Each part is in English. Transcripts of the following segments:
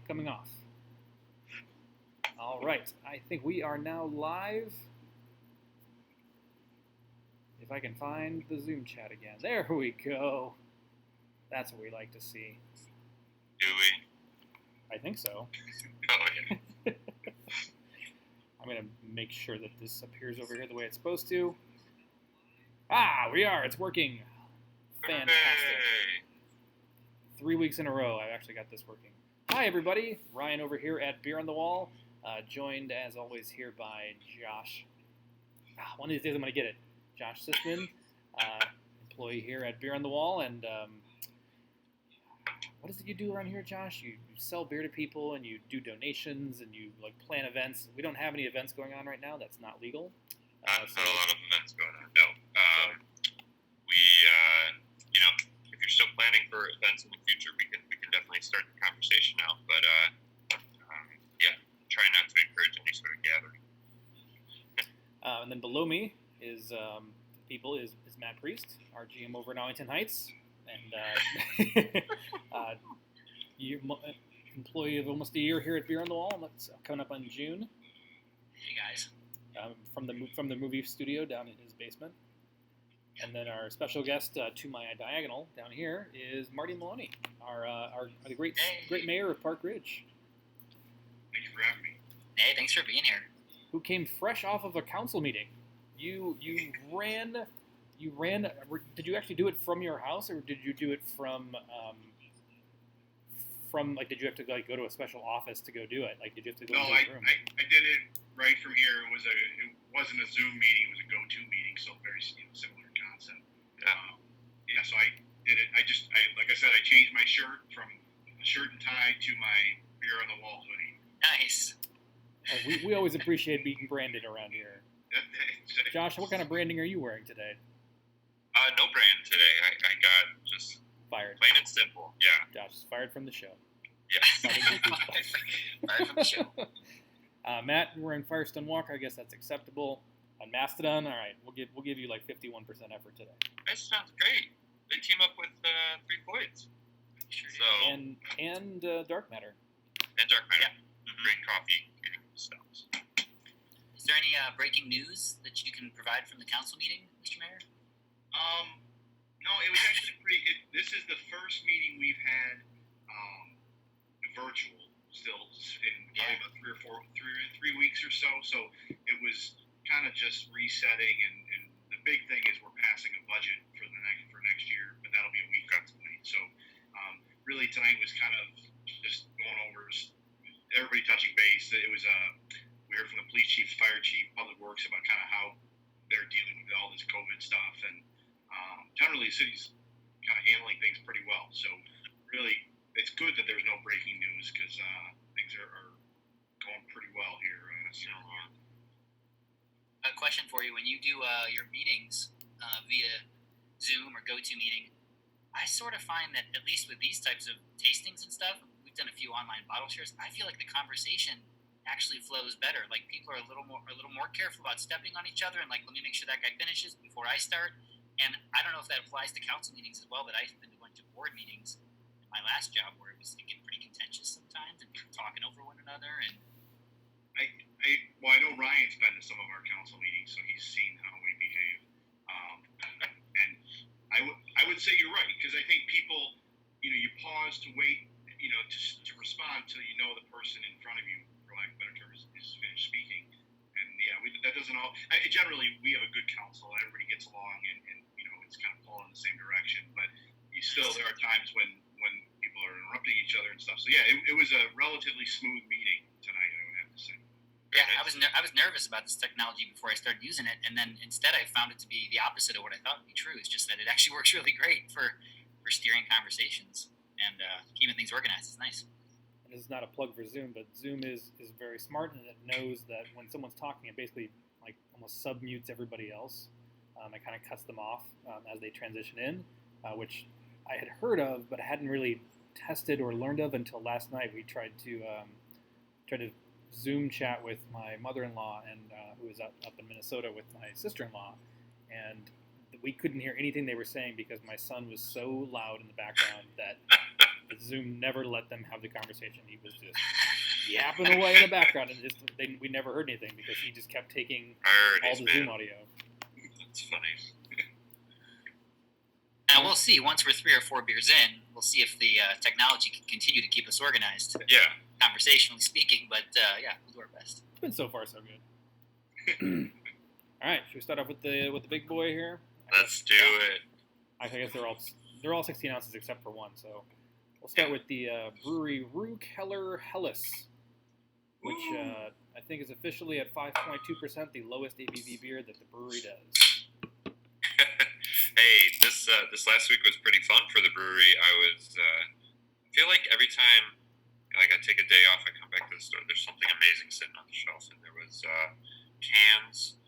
Coming off. All right, I think we are now live. If I can find the Zoom chat again. There we go. That's what we like to see. Do we? I think so. Oh, yeah. I'm going to make sure that this appears over here the way it's supposed to. Ah, we are. It's working. Fantastic. Hooray. 3 weeks in a row, I've actually got this working. Hi, everybody. Ryan over here at Beer on the Wall, joined, as always, here by Josh. One of these days I'm going to get it. Josh Sisman, employee here at Beer on the Wall. And what is it you do around here, Josh? You sell beer to people, and you do donations, and you plan events. We don't have any events going on right now. That's not legal. Not a lot of events going on, no. If you're still planning for events in the future, we can definitely start the conversation now. But try not to encourage any sort of gathering. And then below me is Matt Priest, our GM over in Arlington Heights, and employee of almost a year here at Beer on the Wall. That's coming up on June. Hey guys. From the movie studio down in his basement. And then our special guest to my diagonal down here is Marty Maloney, the great mayor of Park Ridge. Thank you for having me. Hey, thanks for being here. Who came fresh off of a council meeting. You ran. Did you actually do it from your house, or did you do it from did you have to go to a special office to go do it? Did you have to go No, into a room? I did it right from here. It wasn't a Zoom meeting. It was a go-to meeting, so very similar concept. So I did it. Like I said, I changed my shirt from a shirt and tie to my Beer on the Wall hoodie. Nice. We always appreciate being branded around here. Josh, what kind of branding are you wearing today? No brand today. I got just fired. Plain and simple. Yeah. Josh is fired from the show. Yes. Fired from the show. Matt, you're wearing Firestone Walker. I guess that's acceptable. On Mastodon, all right, we'll give you 51% effort today. That sounds great. They team up with Three Floyds. So and Dark Matter. And Dark Matter. Yeah. Great coffee stops. Is there any breaking news that you can provide from the council meeting, Mr. Mayor? No, it was actually this is the first meeting we've had virtual still in probably about 3 weeks or so. So it was kind of just resetting, and the big thing is we're passing a budget for next year, but that'll be a week away. So really tonight was kind of just going over everybody touching base. It was we heard from the police chief, fire chief, public works about kind of how they're dealing with all this COVID stuff, and generally the city's kind of handling things pretty well. So really, it's good that there's no breaking news because things are going pretty well here. A question for you: when you do your meetings via Zoom or GoToMeeting, I sort of find that at least with these types of tastings and stuff, we've done a few online bottle shares. I feel like the conversation actually flows better. Like people are a little more careful about stepping on each other, and let me make sure that guy finishes before I start. And I don't know if that applies to council meetings as well, but I've been to a bunch of board meetings in my last job where it was getting pretty contentious sometimes, and people talking over one another. And I know Ryan's been to some of our council meetings, so he's seen how we behave. And I would say you're right, because I think people, you pause to wait, to respond till you know the person in front of you, for lack of a better term, is finished speaking. And that doesn't all. Generally, we have a good council. Everybody gets along, and it's kind of pulling in the same direction. But there are times when people are interrupting each other and stuff. So it was a relatively smooth meeting tonight, I would have to say. Yeah, I was nervous about this technology before I started using it, and then instead I found it to be the opposite of what I thought would be true. It's just that it actually works really great for steering conversations and keeping things organized. It's nice. And this is not a plug for Zoom, but Zoom is very smart, and it knows that when someone's talking, it basically almost submutes everybody else. It kind of cuts them off as they transition in, which I had heard of, but I hadn't really tested or learned of until last night. We tried to Zoom chat with my mother-in-law and who was up in Minnesota with my sister-in-law, and we couldn't hear anything they were saying because my son was so loud in the background that the Zoom never let them have the conversation. He was just yapping away in the background, and we never heard anything because he just kept taking all the Zoom audio. That's funny. Now we'll see. Once we're 3 or 4 beers in, we'll see if the technology can continue to keep us organized. Yeah. Conversationally speaking, but yeah, we'll do our best. It's been so far so good. All right, should we start off with the big boy here? Let's do it. I guess they're all 16 ounces except for one. So we'll start with the brewery Rue Keller Helles, which I think is officially at 5.2%, the lowest ABV beer that the brewery does. Hey, this last week was pretty fun for the brewery. I feel like every time I take a day off, I come back to the store, there's something amazing sitting on the shelf, and there was cans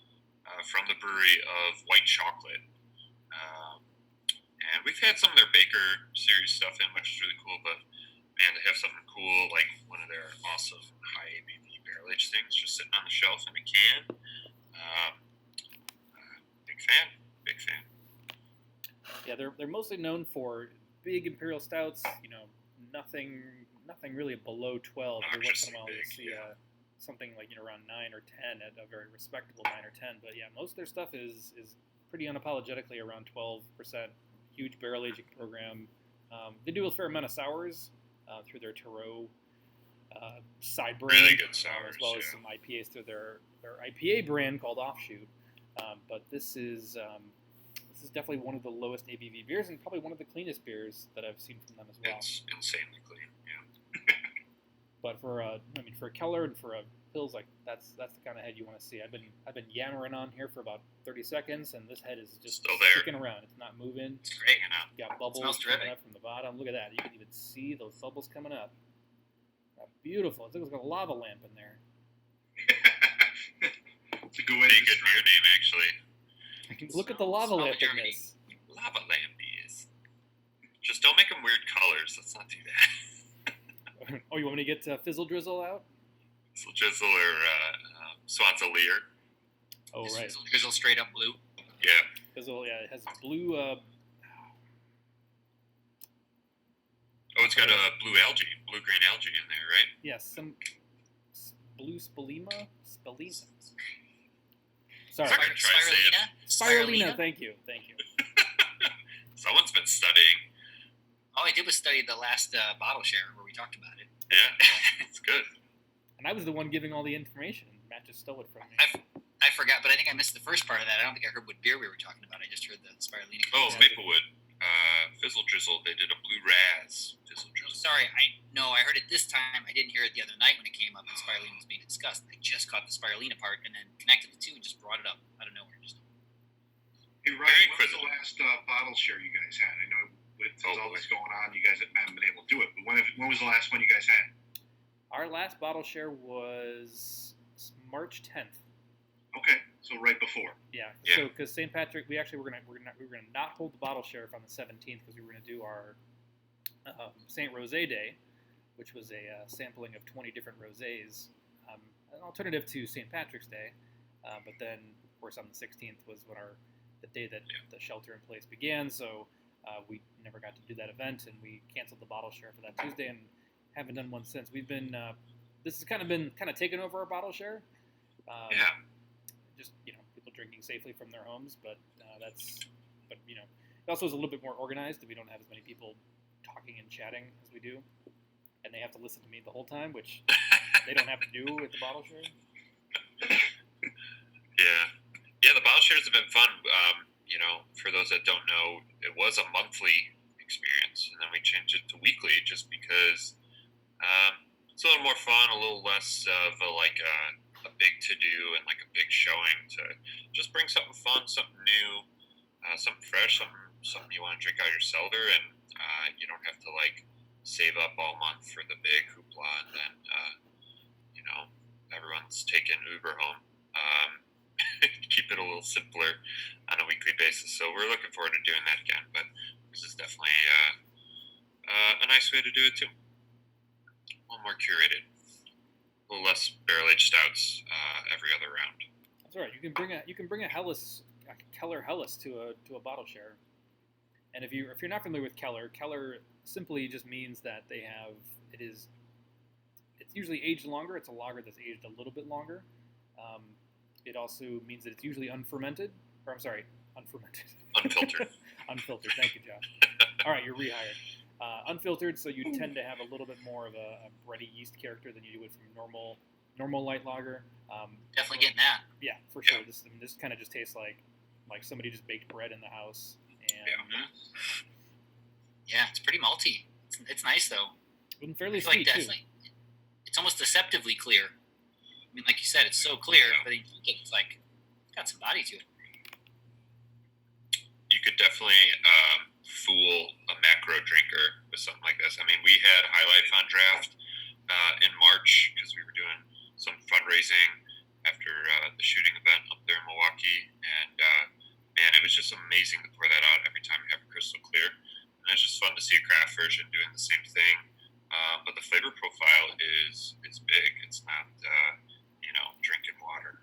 from the brewery of white chocolate. And we've had some of their Baker series stuff in, which is really cool, but man, to have something cool like one of their awesome high ABV barrel aged things just sitting on the shelf in a can. Big fan. Yeah, they're mostly known for big imperial stouts. Nothing really below 12. Every once in a while, you'll see something like around 9 or 10 at a very respectable 9 or 10. But yeah, most of their stuff is pretty unapologetically around 12%. Huge barrel aging program. They do a fair amount of sours through their Tarot side brand, really good sours, as well as some IPAs through their IPA brand called Offshoot. But this is definitely one of the lowest ABV beers and probably one of the cleanest beers that I've seen from them as well. It's insanely clean, yeah. But for a Keller and for a Pils, like that's the kind of head you want to see. I've been yammering on here for about 30 seconds, and this head is just still there, sticking around. It's not moving. It's great, Got bubbles coming up from the bottom. Look at that. You can even see those bubbles coming up. Beautiful. It looks like a lava lamp in there. It's a good way to good beer name, actually. Look at the lava lamp in this. Lava lamp is. Just don't make them weird colors. Let's not do that. Oh, you want me to get Fizzle Drizzle out? Fizzle Drizzle or Swanza Lear. Oh, right. Fizzle straight up blue. Yeah. Fizzle, yeah, it has blue. It's got a blue green algae in there, right? Yes, some blue spelima. Sorry, Spirulina. Thank you. Someone's been studying. All I did was study the last bottle share where we talked about it. Yeah, it's good. And I was the one giving all the information. Matt just stole it from me. I forgot, but I think I missed the first part of that. I don't think I heard what beer we were talking about. I just heard the Spirulina. Oh, Maplewood. Fizzle Drizzle. They did a blue raz. Fizzle Drizzle. Sorry, I heard it this time. I didn't hear it the other night when it came up and Spirulina was being discussed. I just caught the Spirulina part and then connected the two and just brought it up out of nowhere. Hey, Ryan, when was the last bottle share you guys had? I know with all this going on, you guys haven't been able to do it. But when was the last one you guys had? Our last bottle share was March 10th. Okay, so right before. Yeah. So because St. Patrick, we were gonna not hold the bottle share on the 17th because we were gonna do our Saint Rosé Day, which was a sampling of 20 different rosés, an alternative to St. Patrick's Day. But then, of course, on the 16th was when the day that the shelter in place began. So we never got to do that event, and we canceled the bottle share for that Tuesday, and haven't done one since. We've been this has kind of taken over our bottle share. Just people drinking safely from their homes, but it also is a little bit more organized. We don't have as many people talking and chatting as we do, and they have to listen to me the whole time, which they don't have to do with the bottle share. Yeah, the bottle shares have been fun. For those that don't know, it was a monthly experience, and then we changed it to weekly just because it's a little more fun, a little less of a big to-do and like a big showing to just bring something fun, something new, something fresh, something you want to drink out your cellar, and you don't have to save up all month for the big hoopla, and then everyone's taking Uber home. Keep it a little simpler on a weekly basis. So we're looking forward to doing that again, but this is definitely a nice way to do it too. A little more curated, a little less barrel-aged stouts every other round. That's right. You can bring a Keller Helles to a bottle share, And if you're not familiar with Keller simply just means that it's usually aged longer. It's a lager that's aged a little bit longer. It also means that it's usually unfermented. Unfiltered. Unfiltered. Thank you, Josh. All right, you're rehired. Unfiltered, so you tend to have a little bit more of a bready yeast character than you would from normal light lager. Definitely getting that. Yeah, for sure. This kind of just tastes like somebody just baked bread in the house. And yeah, it's pretty malty. It's nice though. And fairly sweet too. It's almost deceptively clear. I mean, like you said, it's so clear, but it's like got some body to it. You could definitely fool a macro drinker with something like this. I mean, we had High Life on draft in March because we were doing some fundraising after the shooting event up there in Milwaukee, and man, it was just amazing to pour that out every time you have a crystal clear. And it's just fun to see a craft version doing the same thing. But the flavor profile is big. It's not drinking water.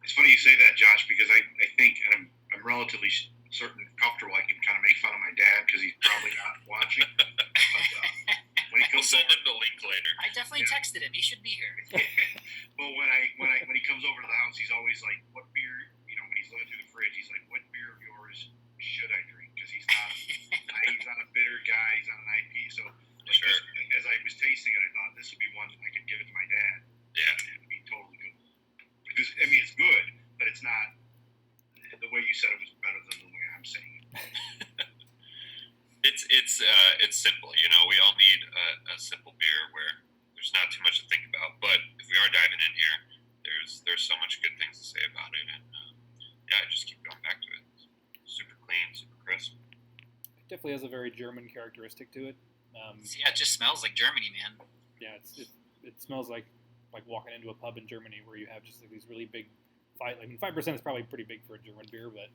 It's funny you say that, Josh, because I think, and I'm relatively certain comfortable I can kind of make fun of my dad because he's probably not watching. But when he We'll comes send over, him the link later. I definitely texted him. He should be here. but when he comes over to the house, he's always like, "What beer?" When he's looking through the fridge, he's like, "What beer of yours should I drink?" Because he's not a bitter guy. He's not an IP. So Sure. as I was tasting it, I thought this would be one I could give it to my dad. Yeah. And it'd be totally good. Because it's good, but it's not the way you said it was better than the way I'm saying it. It's simple. We all need a simple beer where there's not too much to think about. But if we are diving in here, there's so much good things to say about it, and I just keep going back to it. Super clean, super crisp. It definitely has a very German characteristic to it. Yeah, it just smells like Germany, man. Yeah, it smells like walking into a pub in Germany where you have just like these really big 5% is probably pretty big for a German beer, but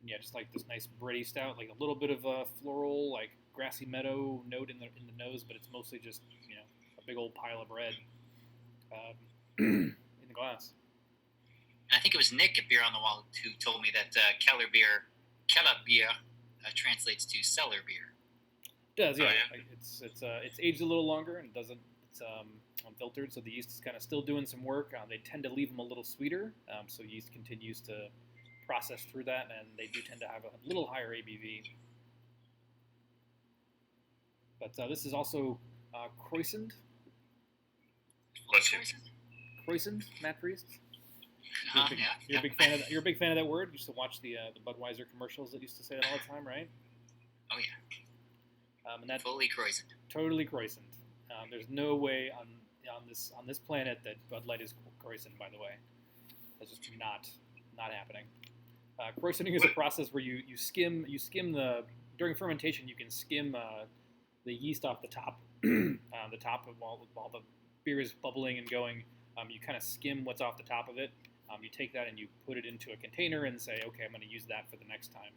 yeah, just like this nice bready stout, like a little bit of a floral, like grassy meadow note in the nose, but it's mostly just a big old pile of bread in the glass. And I think it was Nick at Beer on the Wall who told me that Keller beer translates to cellar beer. It does, yeah. Oh, yeah. It's aged a little longer and it's unfiltered, so the yeast is kind of still doing some work. They tend to leave them a little sweeter, so yeast continues to process through that, and they do tend to have a little higher ABV. But this is also Croissant. Bless you. Croissant, Matt Priest. You're Yeah. a big fan of that. You're a big fan of that word. You used to watch the Budweiser commercials that used to say that all the time, right? Oh yeah. And that Fully croissant. totally croissant. There's no way on this planet that Bud Light is croissant. By the way, that's just not happening. Croissanting is a process where you skim during fermentation. You can skim the yeast off the top, the top of while the beer is bubbling and going. You kind of skim what's off the top of it. You take that and you put it into a container and say, okay, I'm going to use that for the next time.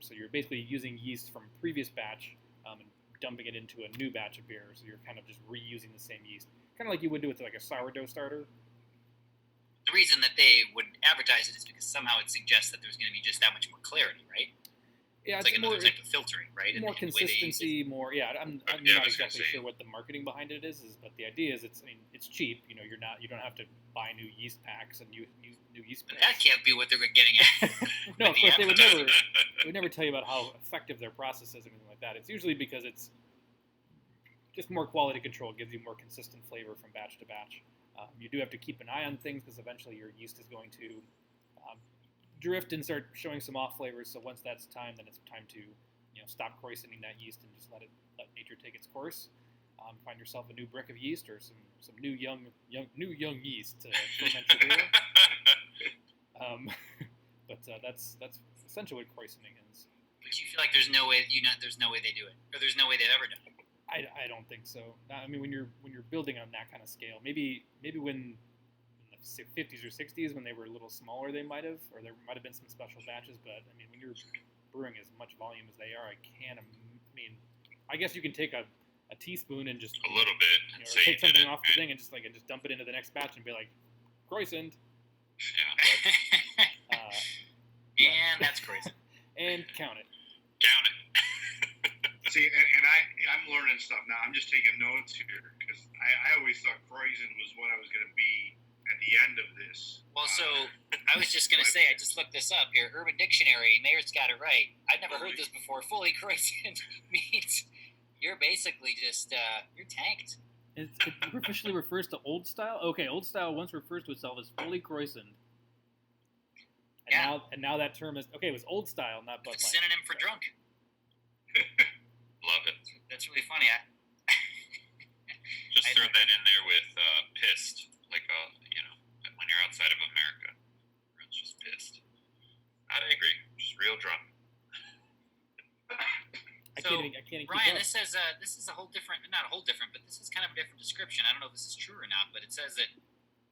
So you're basically using yeast from a previous batch and dumping it into a new batch of beer. So you're kind of just reusing the same yeast, kind of like you would do with like a sourdough starter. The reason that they would advertise it is because somehow it suggests that there's going to be just that much more clarity, right? Yeah, it's like another type of filtering, right? More consistency, more. Yeah, I'm not exactly sure what the marketing behind it is, but the idea is it's cheap. You don't have to buy new yeast packs and new yeast packs. That can't be what they're getting at. No, of course they would never tell you about how effective their process is or anything like that. It's usually because it's just more quality control. It gives you more consistent flavor from batch to batch. You do have to keep an eye on things because eventually your yeast is going to drift and start showing some off flavors. So once that's time, then it's time to stop croissanting that yeast and just let nature take its course. Find yourself a new brick of yeast or some new young yeast to ferment your beer. But that's essentially what croissanting is. But you feel like there's no way they do it, or there's no way they've ever done it. I don't think so. I mean, when you're building on that kind of scale, maybe when in the 50s or 60s when they were a little smaller, they might have, or there might have been some special batches. But I mean, when you're brewing as much volume as they are, I guess you can take a teaspoon and just a little bit, or take something off the thing and just dump it into the next batch and be like, croissant. Yeah. And that's crazy. And count it. Count it. See, and I'm learning stuff now. I'm just taking notes here because I always thought Kreuzen was what I was going to be at the end of this. Well, so I was just going to say, I just looked this up here. Urban Dictionary, Mayor's got it right. I've never heard this before. Fully Kreuzen means you're basically just, you're tanked. It officially refers to old style? Okay, old style once refers to itself as fully Kreuzened. And now that term is, okay, it was old style, not Bud It's a Light. synonym for drunk. Love it. That's really funny. Just throw that in there with pissed, like when you're outside of America, everyone's just pissed. Not angry, just real drunk. I can't even keep Ryan, up. this says this is a whole different, not a whole different, but this is kind of a different description. I don't know if this is true or not, but it says that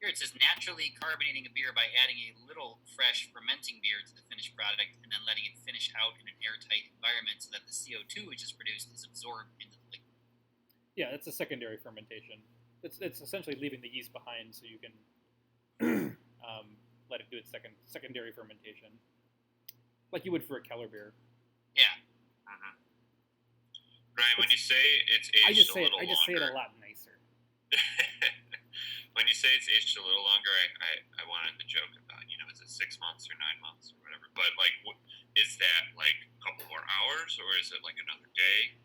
here it says naturally carbonating a beer by adding a little fresh fermenting beer to the finished product and then letting it finish out in an airtight environment so that the CO2 which is produced is absorbed into the liquid. Yeah, it's a secondary fermentation. It's essentially leaving the yeast behind so you can let it do its secondary fermentation, like you would for a Keller beer. Yeah. Mm-hmm. Ryan, when you say it's aged a little longer, I just say it a lot nicer. When you say it's aged a little longer, I wanted to joke about, is it 6 months or 9 months or whatever? But is that like a couple more hours or is it like another day?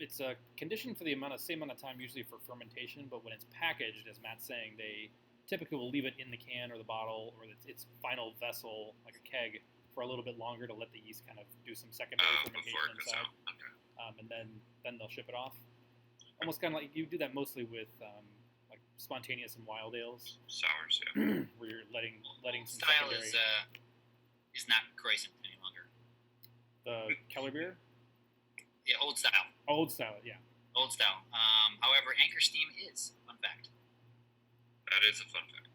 It's a condition for the same amount of time usually for fermentation, but when it's packaged, as Matt's saying, they typically will leave it in the can or the bottle or its final vessel, like a keg, for a little bit longer to let the yeast kind of do some secondary fermentation inside. Okay. And then they'll ship it off. Almost kind of like you do that mostly with like spontaneous and wild ales, Sours, yeah. where you're letting some Style secondary. is not Kreuzen any longer. The Keller beer, Yeah, old style. old style, yeah. Old style. However, Anchor Steam is. Fun fact. That is a fun fact.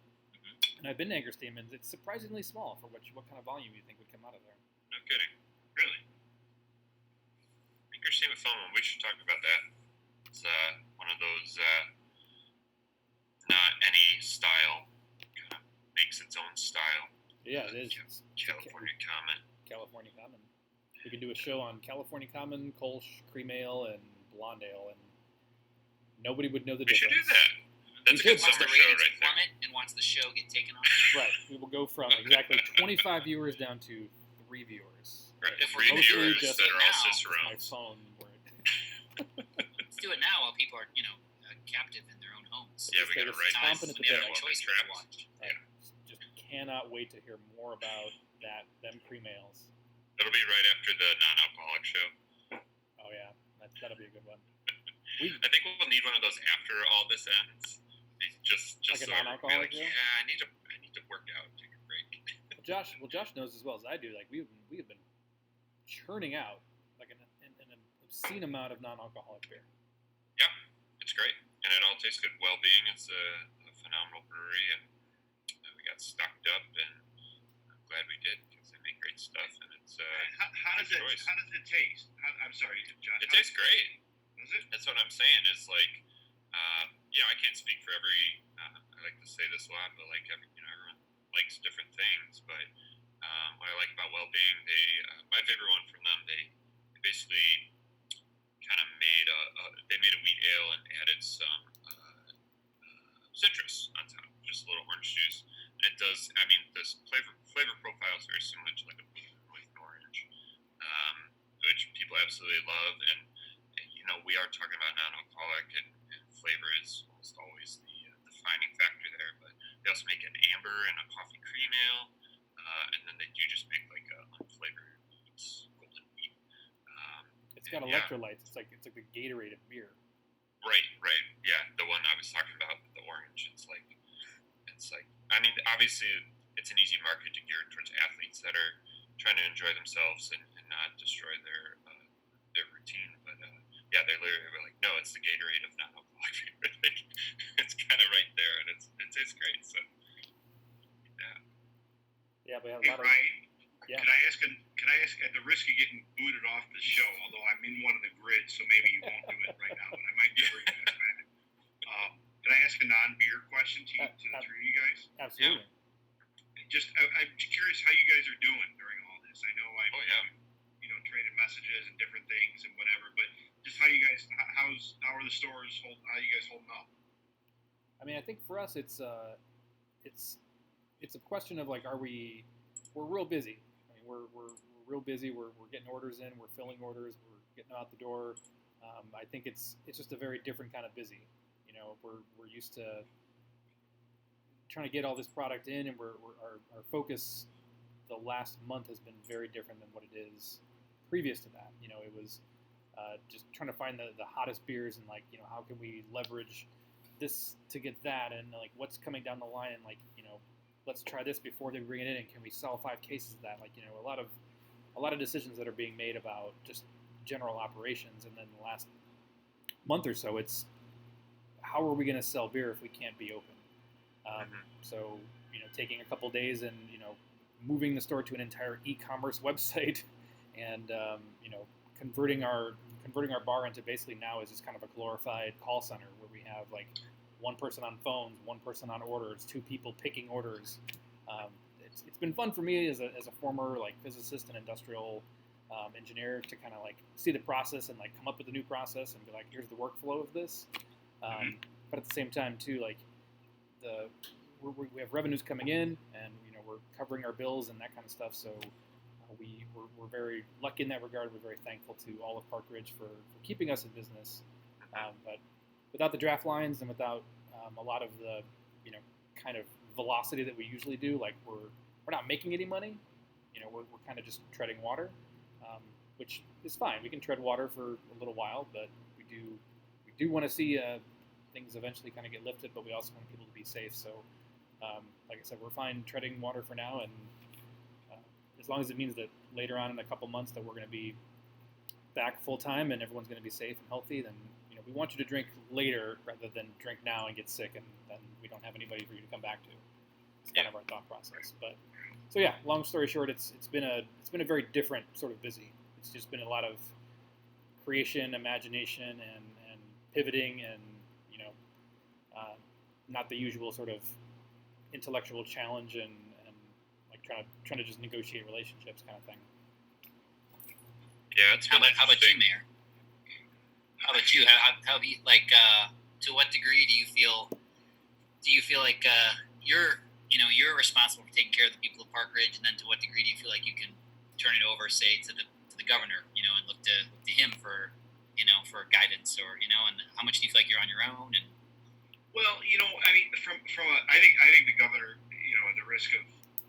And I've been to Anchor Steam, and it's surprisingly small for what kind of volume you think would come out of there. No kidding. Really? Anchor Steam a fun one. We should talk about that. It's one of those not any style kind of makes its own style. Yeah, it is. It's California Common. California Common. We could do a show on California Common, Kolsch, Cream Ale, and Blonde Ale, and nobody would know the We should difference. do that. That's a good Once the summer show ratings right there. plummet and once the show get taken off. Right. We will go from exactly 25 viewers down to 3 viewers. Right, If 3 mostly viewers just that are all now, My Cicerones. phone word. Let's do it now while people are, captive in their own homes. Yeah, we Stay got to as write chomping at When the they bit. have a choice to Travis. watch. Right. Just cannot wait to hear more about them cream ales. It'll be right after the non-alcoholic show. Oh yeah, that'll be a good one. I think we'll need one of those after all this ends. Just Like a so everyone can be non-alcoholic like, show? yeah, I need to work out, take a break. Well, Josh knows as well as I do. Like we have been churning out like an obscene amount of non-alcoholic beer. Yeah, it's great, and it all tastes good. Well-being is a phenomenal brewery, and we got stocked up, and I'm glad we did because they make great stuff, and it's How does it taste? I'm sorry, Josh. it tastes great. Does it? That's what I'm saying. Is like, I can't speak for every. I like to say this a lot, but like everyone likes different things. But what I like about Well-Being, my favorite one from them, they basically kind of made a wheat ale and added some citrus on top, just a little orange juice. And it does. I mean, this flavor profile is very similar to like a blue with an orange, which people absolutely love. And we are talking about non-alcoholic, and flavor is almost always the defining factor there. But they also make an amber and a coffee cream ale, and then they do just make like a unflavored golden wheat. It's got electrolytes. It's like the Gatorade of beer. Right. Yeah, the one I was talking about, the orange. It's like, I mean, obviously, it's an easy market to gear towards athletes that are trying to enjoy themselves and not destroy their routine. But yeah, they literally were like, no, it's the Gatorade of non-alcoholic beer. It's kind of right there, and it tastes great. So yeah. Yeah, we have a Hey, lot of. Ryan, Yeah. Can I ask at the risk of getting booted off the show, although I'm in one of the grids, so maybe you won't do it right now, but I might be bringing that back. Can I ask a non-beer question to the three of you guys? Absolutely. I'm curious how you guys are doing during all this. I know meetings and whatever. But just how are the stores how are you guys holding up? I mean, I think for us, it's a question of like, we're real busy. I mean, we're real busy. We're getting orders in. We're filling orders. We're getting them out the door. I think it's just a very different kind of busy. You know, we're used to trying to get all this product in, and our focus the last month has been very different than what it is previous to that. You know, it was just trying to find the hottest beers and like, you know, how can we leverage this to get that, and like what's coming down the line, and like, you know, let's try this before they bring it in, and can we sell 5 cases of that? Like, you know, a lot of decisions that are being made about just general operations. And then the last month or so, it's how are we going to sell beer if we can't be open? So, you know, taking a couple days and, you know, moving the store to an entire e-commerce website, and you know, converting our bar into basically now is just kind of a glorified call center where we have like one person on phones, one person on orders, 2 people picking orders. It's been fun for me as a former like physicist and industrial engineer to kind of like see the process and like come up with a new process and be like, here's the workflow of this. But at the same time too, like we have revenues coming in, and you know, we're covering our bills and that kind of stuff. So we're very lucky in that regard. We're very thankful to all of Park Ridge for keeping us in business. But without the draft lines and without a lot of the, you know, kind of velocity that we usually do, like we're not making any money. You know, we're kind of just treading water, which is fine. We can tread water for a little while, but we do want to see things eventually kind of get lifted, but we also want people to be safe. So, like I said, we're fine treading water for now, and as long as it means that later on in a couple months that we're going to be back full time and everyone's going to be safe and healthy, then, you know, we want you to drink later rather than drink now and get sick, and then we don't have anybody for you to come back to. It's kind of our thought process. But so yeah, long story short, it's been a very different sort of busy. It's just been a lot of creation, imagination, and pivoting, and you know, not the usual sort of intellectual challenge and like trying to just negotiate relationships kind of thing. Yeah, it's how about you, Mayor? How about you? How have you, like, to what degree do you feel like you're responsible for taking care of the people of Park Ridge, and then to what degree do you feel like you can turn it over, say, to the governor, you know, and look to him for, you know, for guidance, or, you know, and how much do you feel like you're on your own? And well, you know, I mean, I think the governor, you know, at the risk of,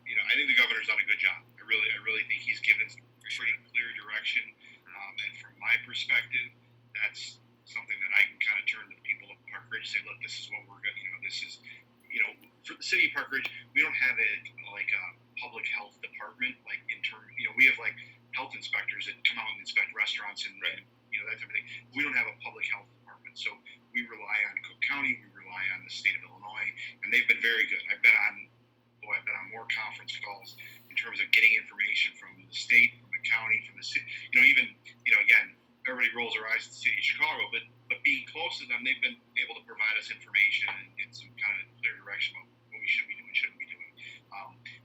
you know, I think the governor's done a good job. I really think he's given pretty clear direction, and from my perspective, that's something that I can kind of turn to the people of Park Ridge and say, look, this is what we're going to, you know, this is, you know, for the city of Park Ridge, we don't have a public health department, like you know, we have like health inspectors that come out and inspect restaurants and you know, that type of thing. We don't have a public health department, so we rely on Cook County, we rely on the state of Illinois, and they've been very good. I've been on more conference calls in terms of getting information from the state, from the county, from the city. You know, even, you know, again, everybody rolls their eyes at the city of Chicago, but being close to them, they've been able to provide us information and some kind of clear direction about what we should be doing, shouldn't be doing.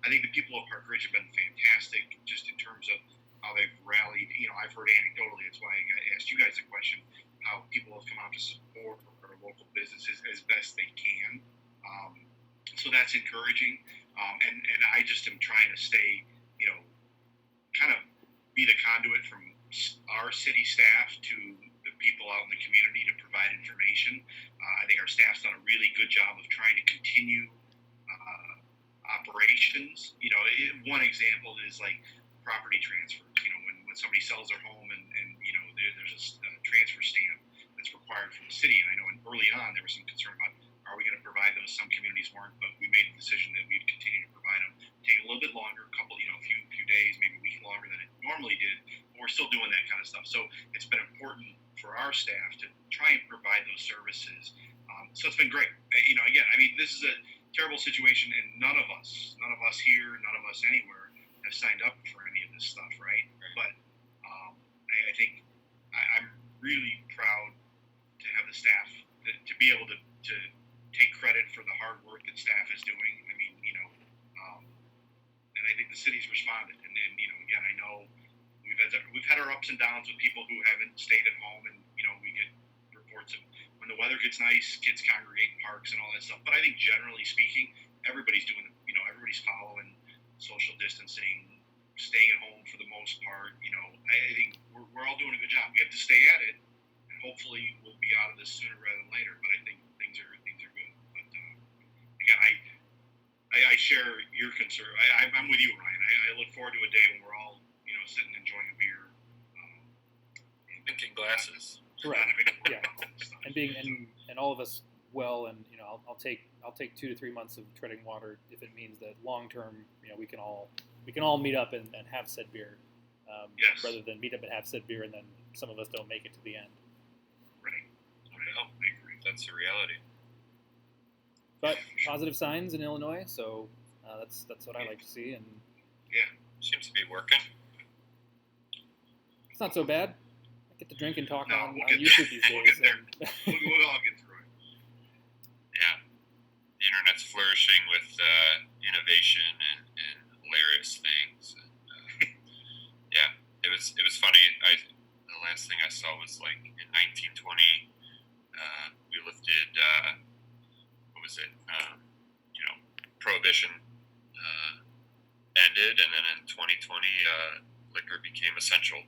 I think the people of Park Ridge have been fantastic, just in terms of how they've rallied. You know, I've heard anecdotally, that's why I asked you guys the question, how people have come out to support our local businesses as best they can. So that's encouraging. And I just am trying to stay, you know, kind of be the conduit from our city staff to the people out in the community to provide information. I think our staff's done a really good job of trying to continue operations. You know, one example is like property transfers. You know, when somebody sells their home and you know, there's a transfer stamp that's required from the city. And I know early on there was some concern about, are we going to provide those? Some communities weren't, but we made the decision that we'd continue to provide them. Take a little bit longer, a few days, maybe a week longer than it normally did, but we're still doing that kind of stuff. So it's been important for our staff to try and provide those services. So it's been great. You know, again, I mean, this is a terrible situation, and none of us here, none of us anywhere have signed up for any of this stuff, right? But I think I'm really proud to have the staff to be able to take credit for the hard work that staff is doing. I mean, you know, and I think the city's responded. And you know, again, I know we've we've had our ups and downs with people who haven't stayed at home, and we get reports of when the weather gets nice, kids congregate in parks and all that stuff. But I think generally speaking, everybody's doing everybody's following social distancing, staying at home for the most part. I think we're all doing a good job. We have to stay at it, and hopefully we'll be out of this sooner rather than later. But I think things are good. But again, I share your concern. I'm with you, Ryan. I look forward to a day when we're all sitting enjoying a beer, drinking glasses. Correct. Yeah. And all of us well, and I'll take 2 to 3 months of treading water if it means that long term we can all meet up and have said beer, yes. rather than meet up and have said beer and then some of us don't make it to the end. Right. Well, I agree. That's the reality. But positive signs in Illinois, so that's what I like to see, and seems to be working. it's not so bad. I get to drink and talk on we'll YouTube these days. We'll get there. We'll all get through it. Yeah, the internet's flourishing with innovation and hilarious things. And, it was funny. The last thing I saw was like in 1920, we lifted what was it? Prohibition ended, and then in 2020, liquor became essential.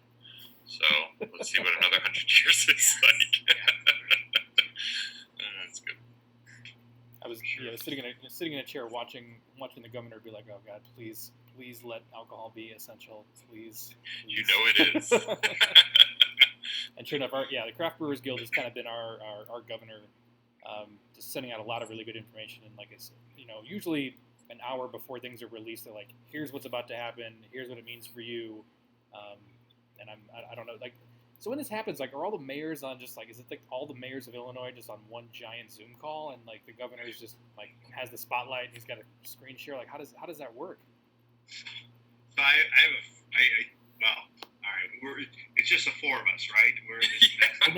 So let's see what another 100 years is like. That's good. I was sitting in a chair watching the governor be like, "Oh God, please let alcohol be essential, please." You know it is. And sure enough, the Craft Brewers Guild has kind of been our governor, just sending out a lot of really good information. And like I said, usually an hour before things are released, they're like, "Here's what's about to happen. Here's what it means for you." And I don't know, like, so when this happens, like, are all the mayors on just like, is it like all the mayors of Illinois just on one giant Zoom call, and like the governor's just like has the spotlight and he's got a screen share? Like, how does that work? So it's just the four of us, right? We're and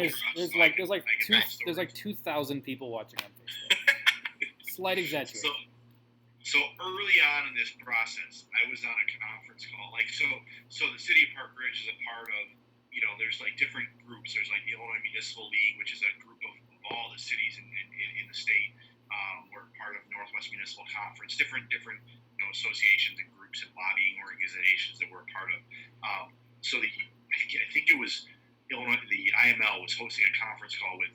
there's like 2,000 people watching on Facebook. Slight exaggeration. So early on in this process, I was on a conference call. So the city of Park Ridge is a part of, there's like different groups. There's like the Illinois Municipal League, which is a group of all the cities in the state. We're part of Northwest Municipal Conference, different associations and groups and lobbying organizations that we're a part of. I think it was Illinois, the IML was hosting a conference call it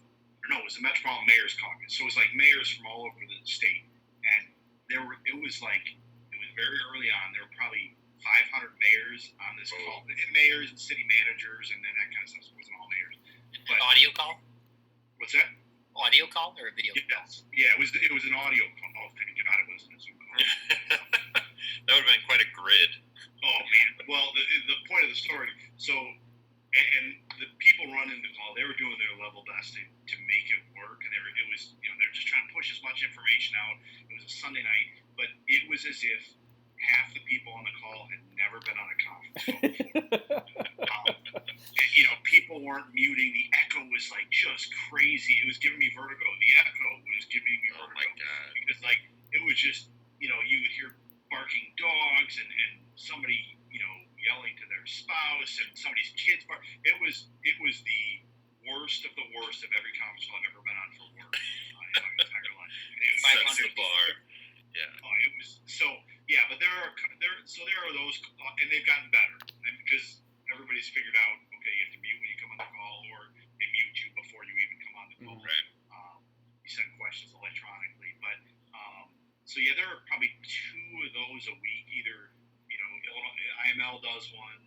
was the Metropolitan Mayors Caucus. So it was like mayors from all over the state, and it was very early on. There were probably 500 mayors on this call, and mayors and city managers and then that kind of stuff. So it wasn't all mayors. But an audio call? What's that? Audio call or a video call? Yes. Yeah, it was an audio call. Oh, thank God it wasn't a Zoom call. That would have been quite a grid. Oh, man. Well, the point of the story, so, and the people running the call, they were doing their level best to make it work, and they're just trying to push as much information out. It was a Sunday night, but it was as if half the people on the call had never been on a conference call before. People weren't muting. The echo was like just crazy. It was giving me vertigo. The echo was giving me vertigo. Oh my God. Because it was just, you would hear barking dogs and somebody, yelling to their spouse and somebody's kids bark. It was the worst of the worst of every conference call I've ever been on for work in my entire life. It was 500 bar. Yeah. It was so. Yeah, but there are those, and they've gotten better, and because everybody's figured out, okay, you have to mute when you come on the call, or they mute you before you even come on the call. Right. You send questions electronically, but so yeah, there are probably 2 of those a week. Either IML does one,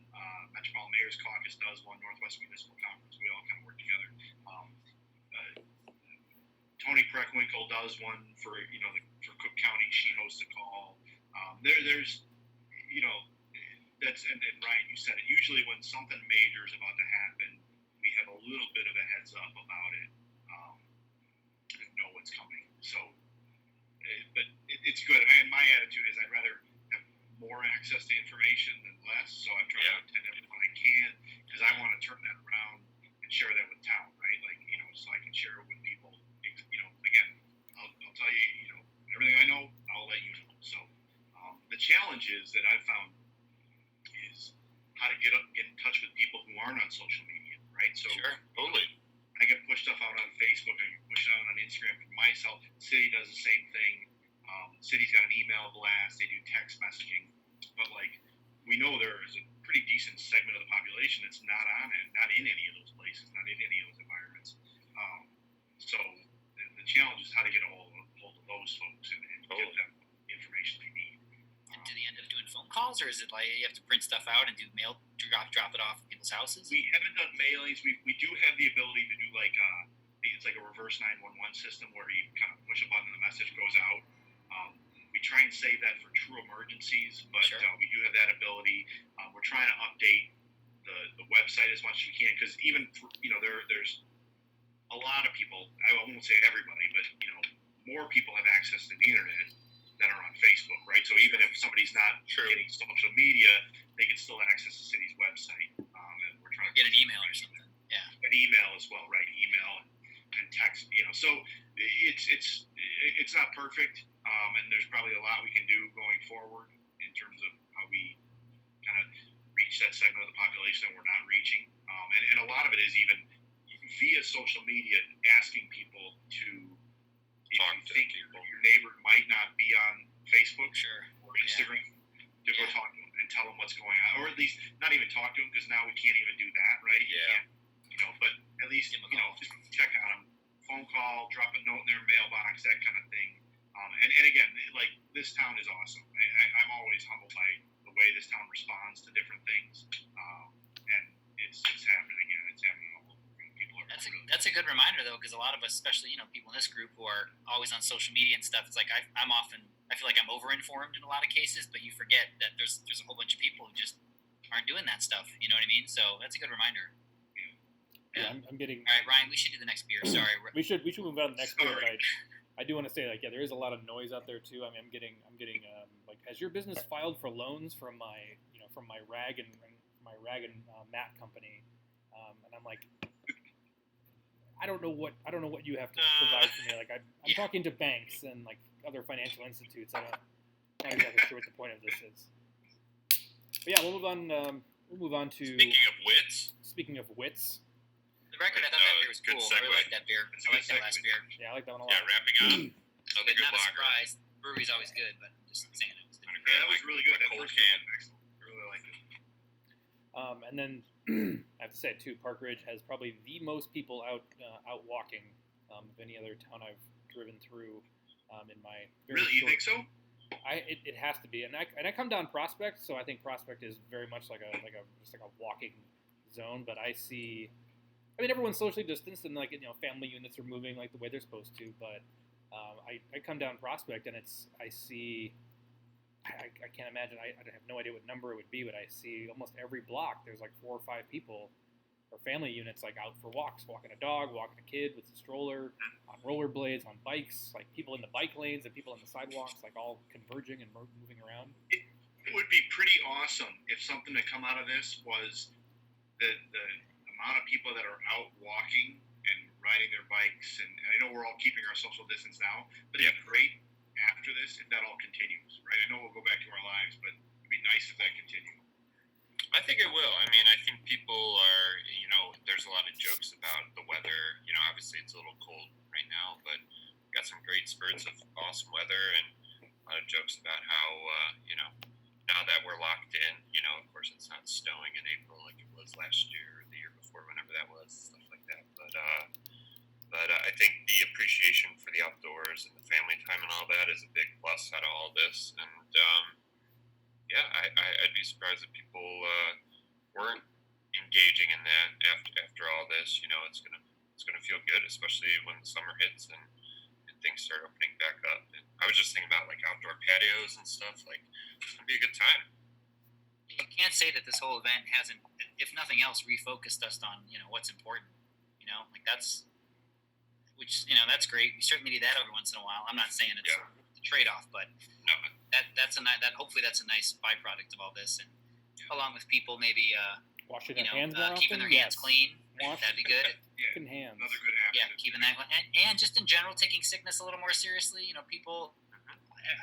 Metropolitan Mayors Caucus does one, Northwest Municipal Conference. We all kind of work together. Tony Preckwinkle does one for for Cook County. She hosts a call. There's that's and Ryan, you said it. Usually when something major is about to happen, we have a little bit of a heads up about it. Know what's coming. So, but it's good. And my attitude is I'd rather have more access to information than less. So I'm trying to attend everyone I can because I want to turn that around and share that with town, right? So I can share it with people. Again, I'll tell you, everything I know, I'll let you know. So the challenges that I've found is how to get in touch with people who aren't on social media, right? So Sure, totally. I can push stuff out on Facebook, I can push it out on Instagram for myself. City does the same thing. City's got an email blast, they do text messaging, but like we know there is a pretty decent segment of the population that's not on it, not in any of those places, not in any of those environments. So the challenge is how to get a hold of those folks and give them information they need. And do they end up doing phone calls, or is it like you have to print stuff out and do mail, drop it off at people's houses? We haven't done mailings. We do have the ability to do like it's like a reverse 911 system where you kind of push a button and the message goes out. We try and save that for true emergencies, but Sure. We do have that ability. We're trying to update the website as much as we can because even for, there's a lot of people. I won't say everybody, but more people have access to the internet than are on Facebook, right? So even if somebody's not getting social media, they can still access the city's website. And we're trying to Get an email or something. Yeah. An email as well, right? Email and text. So it's not perfect, and there's probably a lot we can do going forward in terms of how we kind of reach that segment of the population that we're not reaching. And a lot of it is even via social media, asking people to, if Talk you to think people. your neighbor might not be on Facebook Sure. or Instagram, to go talk to them and tell them what's going on, or at least not even talk to them because now we can't even do that, right? You Yeah. can't, but at least just check on them, phone call, drop a note in their mailbox, that kind of thing. And again, like this town is awesome. I'm always humbled by the way this town responds to different things, and it's happening again. It's happening all over. People are That's a good reminder though, because a lot of us, especially people in this group who are always on social media and stuff, it's like I feel like I'm over-informed in a lot of cases, but you forget that there's a whole bunch of people who just aren't doing that stuff. You know what I mean? So that's a good reminder. Yeah, I'm getting. All right, Ryan, we should do the next beer. Sorry. We should move on to the next beer, but Sorry. I do want to say there is a lot of noise out there too. I mean, I'm getting like, has your business filed for loans from my rag and mat company, and I'm like, I don't know what you have to provide for me. Like I'm talking to banks and like other financial institutes. I'm not exactly sure what the point of this is. But yeah, we'll move on to Speaking of wits, speaking of wits. The record, I thought that beer was good cool. I really segue. like that beer. It's a I like good that last segue. beer. Yeah, I like that one a lot. wrapping up. Another But good not a lager. surprise. Brewery's always good, but I'm just saying it was good. that was really good. My That cold first can. one was excellent. I really liked it. And then I have to say too, Park Ridge has probably the most people out walking of any other town I've driven through in my very Really, you short. think so? It has to be, and I come down Prospect, so I think Prospect is very much like a walking zone. But I mean, everyone's socially distanced, and family units are moving like the way they're supposed to. But I come down Prospect, and I can't imagine. I have no idea what number it would be, but I see almost every block there's like 4 or 5 people or family units like out for walks, walking a dog, walking a kid with a stroller, on rollerblades, on bikes, like people in the bike lanes and people on the sidewalks, like all converging and moving around. It would be pretty awesome if something to come out of this was the amount of people that are out walking and riding their bikes. And I know we're all keeping our social distance now, but it'd be great after this if that all continues, right? I know we'll go back to our lives, but it'd be nice if that continued. I think it will. I mean, I think people are, there's a lot of jokes about the weather. Obviously it's a little cold right now, but we've got some great spurts of awesome weather and a lot of jokes about how, now that we're locked in, of course it's not snowing in April like it was last year or the year before, whenever that was, stuff like that. But I think the appreciation for the outdoors and the family time and all that is a big plus out of all this. And, I'd be surprised if people weren't engaging in that after all this. It's gonna feel good, especially when the summer hits and things start opening back up. And I was just thinking about like outdoor patios and stuff. Like it's gonna be a good time. You can't say that this whole event hasn't, if nothing else, refocused us on what's important. That's great. We certainly need that every once in a while. I'm not saying it's a trade-off, but No, hopefully that's a nice byproduct of all this, and along with people maybe Washing their hands more keeping often? their hands Yes. clean. Wash That'd be good. fucking hands. Another good habit. Yeah, keeping that one, and just in general, taking sickness a little more seriously. People,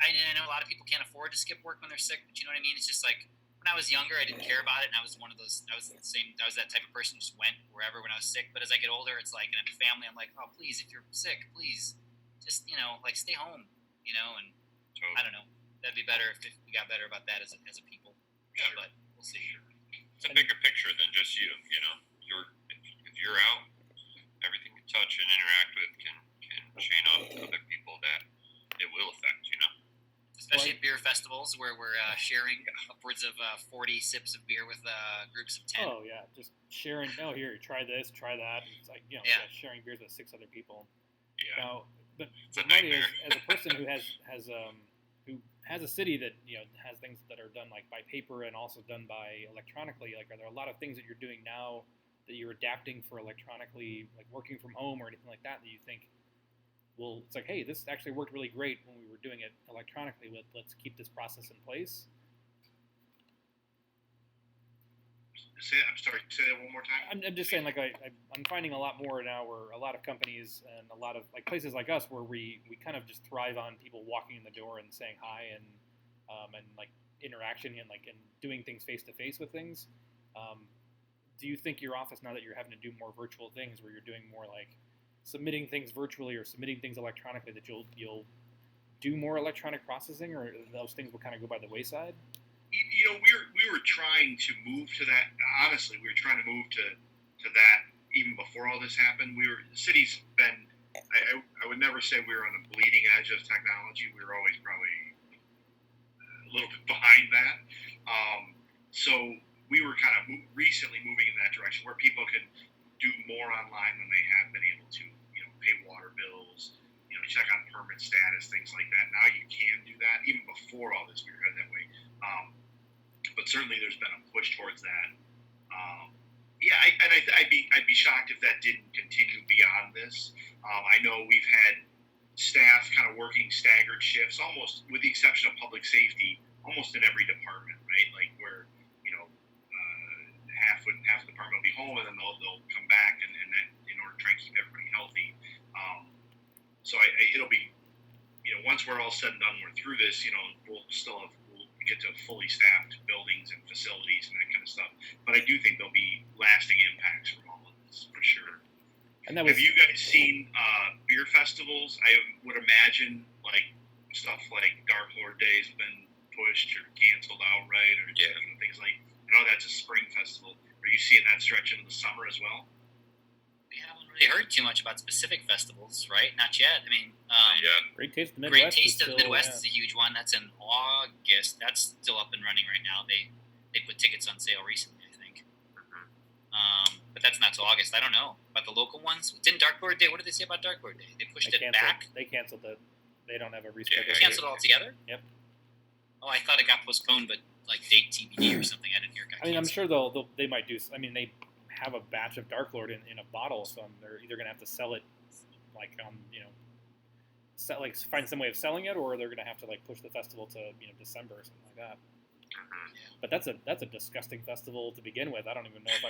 I know a lot of people can't afford to skip work when they're sick, but you know what I mean. It's just like when I was younger, I didn't care about it, and I was one of those. I was that type of person who just went wherever when I was sick. But as I get older, it's like, and I have a family, I'm like, oh, please, if you're sick, please, just like stay home, and Totally. I don't know. That'd be better if we got better about that as a people. Sure. But we'll see. It's a bigger picture than just you. If you're out, everything you touch and interact with can chain off to other people that it will affect. Especially at beer festivals where we're sharing upwards of 40 sips of beer with groups of 10. Oh yeah, just sharing. Oh, here, try this, try that. It's like sharing beers with 6 other people. Yeah. Now, but It's a Marty, nightmare. as a person who has a city that has things that are done like by paper and also done by electronically, like are there a lot of things that you're doing now that you're adapting for electronically, like working from home or anything like that you think, well, it's like, hey, this actually worked really great when we were doing it electronically. Let's keep this process in place. I'm sorry. Say that one more time. I'm just saying, like I'm finding a lot more now where a lot of companies and a lot of like places like us where we kind of just thrive on people walking in the door and saying hi and like interaction and doing things face to face with things. Do you think your office, now that you're having to do more virtual things, where you're doing more like submitting things virtually or submitting things electronically, that you'll do more electronic processing, or those things will kind of go by the wayside? We were trying to move to that. Honestly, we were trying to move to that even before all this happened. The city's been. I would never say we were on the bleeding edge of technology. We were always probably a little bit behind that. So we were kind of recently moving in that direction where people can do more online than they have been able to. Pay water bills, check on permit status, things like that. Now you can do that. Even before all this, we were headed that way. But certainly there's been a push towards that. I'd be shocked if that didn't continue beyond this. I know we've had staff kind of working staggered shifts, almost with the exception of public safety, almost in every department, right? Like where half the department will be home and then they'll come back and that in order to try and keep everybody healthy. So it'll be, once we're all said and done, we're through this, we'll get to fully staffed buildings and facilities and that kind of stuff. But I do think there'll be lasting impacts from all of this, for sure. And that was, have you guys seen beer festivals? I would imagine like stuff like Dark Lord Day has been pushed or canceled outright, or things like. I know that's a spring festival. Are you seeing that stretch into the summer as well? We haven't really heard too much about specific festivals, right? Not yet. I mean, Great Taste of the Midwest. Great Taste of the Midwest is a huge one. That's in August. That's still up and running right now. They put tickets on sale recently, I think. But that's not till August. I don't know about the local ones. Didn't Dark Lord Day? What did they say about Dark Lord Day? They pushed it back. They canceled it. They don't have a reschedule. They canceled it altogether. Yep. Oh, I thought it got postponed, but like date TBD or something. I didn't hear it got canceled. I'm sure they might do. I mean, they have a batch of Dark Lord in a bottle, so they're either going to have to sell it, like find some way of selling it, or they're going to have to like push the festival to December or something like that. But that's a disgusting festival to begin with. I don't even know if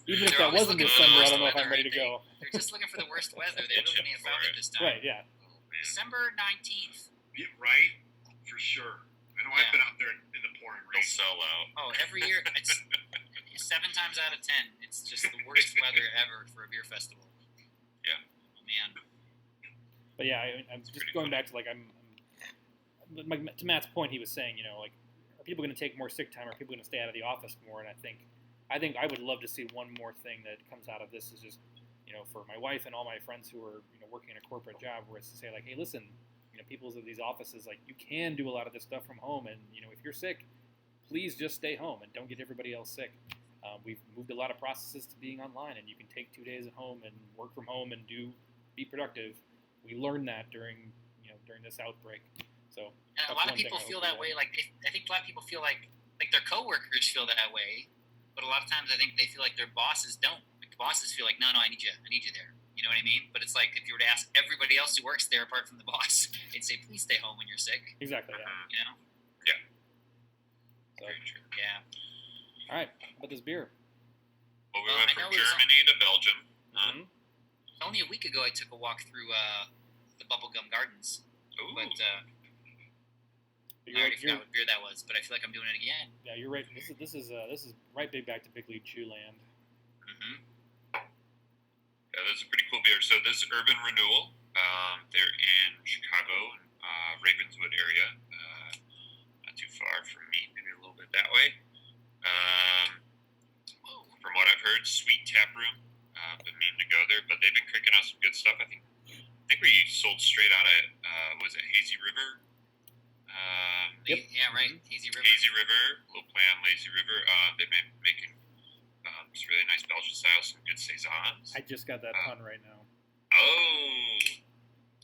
even if that wasn't December, I don't know if I'm ready to go. They're just looking for the worst weather. They don't even found it this time. Right? Yeah. December 19th. Yeah, right, for sure. I know I've been out there in the pouring rain. They'll sell out. Oh, every year, it's 7 times out of 10. It's just the worst weather ever for a beer festival. Yeah. Oh man. But yeah, I'm just going back to to Matt's point. He was saying, are people going to take more sick time? Are people going to stay out of the office more? And I think I would love to see one more thing that comes out of this is just, for my wife and all my friends who are working in a corporate job, where it's to say like, hey, listen. People's of these offices, like you can do a lot of this stuff from home, and if you're sick, please just stay home and don't get everybody else sick. We've moved a lot of processes to being online, and you can take 2 days at home and work from home and be productive. We learned that during this outbreak. So and a lot of people feel that way. Like I think a lot of people feel like their coworkers feel that way, but a lot of times I think they feel like their bosses don't. Like the bosses feel like, no, I need you there. You know what I mean? But it's like if you were to ask everybody else who works there apart from the boss, they'd say, please stay home when you're sick. Exactly, yeah. Yeah. So, very true. Yeah. All right, how about this beer? Well, we went from Germany to Belgium. Only a week ago I took a walk through the Bubblegum Gardens. Ooh. But I already forgot what beer that was, but I feel like I'm doing it again. Yeah, you're right. This is right big back to Big League Chew land. Mm-hmm. Yeah, that's a pretty cool beer. So this is Urban Renewal. They're in Chicago, Ravenswood area. Not too far from me, maybe a little bit that way. From what I've heard, sweet tap room. Been meaning to go there, but they've been cooking out some good stuff. I think we sold straight out of was it Hazy River? Yep. Yeah, right. Hazy River. Hazy River, little play on Lazy River. They've been making some really nice Belgian style, some good saisons. I just got that pun right now. Oh,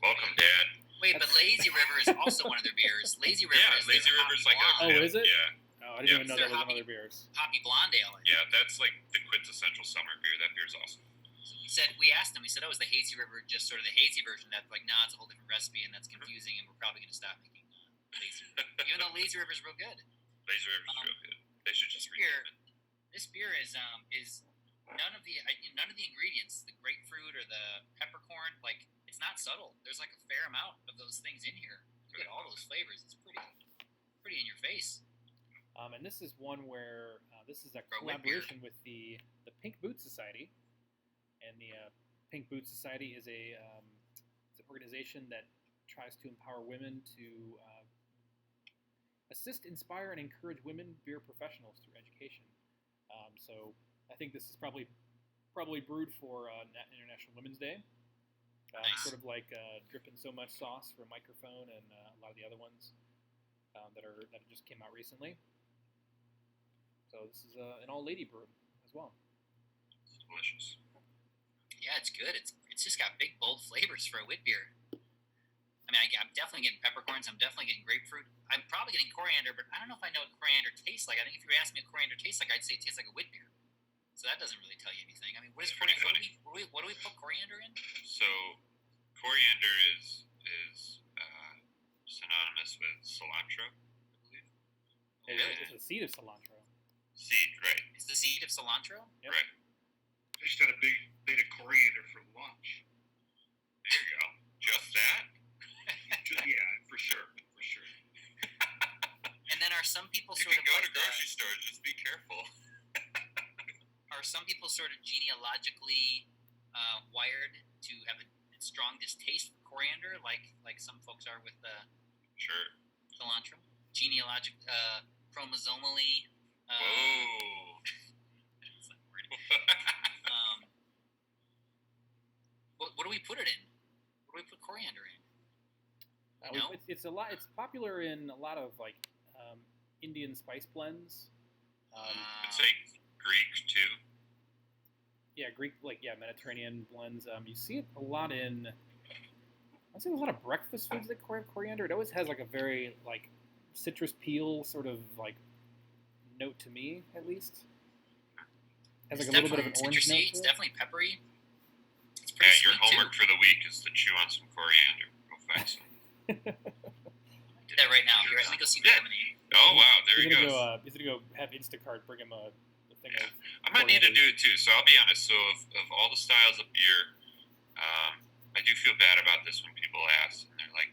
welcome, Dad. Wait, but Lazy River is also one of their beers. Lazy River. Yeah, is Lazy their River's Hoppy like a. Blonde. Oh, is it? Yeah, Oh, I didn't even know They're that was hoppy- one of their beers. Hoppy Blonde Ale. I think. yeah, that's like the quintessential summer beer. That beer's awesome. We asked him. We said, "Oh, is the Hazy River just sort of the hazy version?" That's like, "No, it's a whole different recipe, and that's confusing, and we're probably going to stop making Lazy River." Even though Lazy River is real good. Lazy River's real good. They should just rename it. This beer is none of the ingredients, the grapefruit or the peppercorn, like it's not subtle. There's like a fair amount of those things in here. You get all those flavors. It's pretty in your face. And this is one where this is a For a wheat beer. collaboration with the Pink Boot Society, and the Pink Boot Society is it's an organization that tries to empower women to assist, inspire, and encourage women beer professionals through education. So I think this is probably brewed for International Women's Day. Nice. Sort of like Drippin' So Much Sauce for Microphone and a lot of the other ones that just came out recently. So this is an all-lady brew as well. It's delicious. Yeah, it's good. It's just got big, bold flavors for a wheat beer. I mean, I'm definitely getting peppercorns. I'm definitely getting grapefruit. I'm probably getting coriander, but I don't know if I know what coriander tastes like. I think if you asked me what coriander tastes like, I'd say it tastes like a wheat beer. So that doesn't really tell you anything. I mean, what is That's pretty coriander? What do we put coriander in? So, coriander is synonymous with cilantro, I believe. It's a seed of cilantro. Seed, right? Is the seed of cilantro? Yep. Right. I just had a big bit of coriander for lunch. There you go. Just that? Yeah, for sure. And then are some people You sort can of go like to grocery stores. Just be careful. are some people sort of genealogically wired to have a strong distaste for coriander, like some folks are with Sure. cilantro? Chromosomally. Whoa. That's not a word. What do we put it in? What do we put coriander in? No? It's a lot. It's popular in a lot of like Indian spice blends. I'd say Greek too. Yeah, Greek, Mediterranean blends. You see it a lot in. I see a lot of breakfast foods that have coriander. It always has like a very like citrus peel sort of like note to me, at least. Has like It's a little bit of an definitely orange note citrusy. to It's it. definitely peppery. It's Yeah, pretty your sweet homework for the week is to chew on some coriander. Go find some. Do that right now. Here, let me go see Yeah. Lemonade. Oh wow, there He's he gonna goes. go. He's gonna go have Instacart bring him a thing of. I might need to coriander. do it too. So I'll be honest. So of all the styles of beer, I do feel bad about this when people ask and they're like,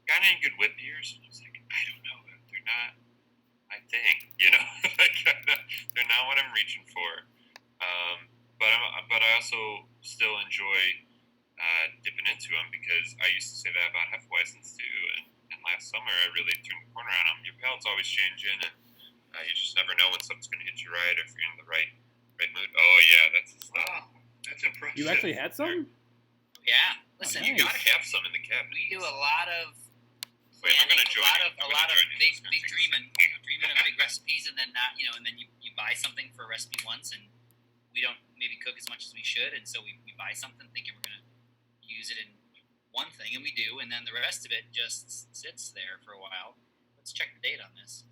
"Got any good whip beers?" And I was like, I don't know. They're not my thing. Like they're not what I'm reaching for. But I also still enjoy dipping into them because I used to say that about Hefeweizens too. And last summer I really turned the corner on them. Your palate's always changing, and you just never know when something's going to hit you right if you're in the right mood. Oh yeah, that's the stuff. Wow, that's impressive. You actually had some? Yeah. Listen, nice. You gotta have some in the cabinet. we do a lot of Wait, I'm gonna join you. a I'm lot gonna of join you. big It's gonna take dreaming of big recipes, and then and then you buy something for a recipe once, and we don't maybe cook as much as we should, and so we buy something thinking we're gonna use it in one thing, and we do, and then the rest of it just sits there for a while. Let's check the date on this.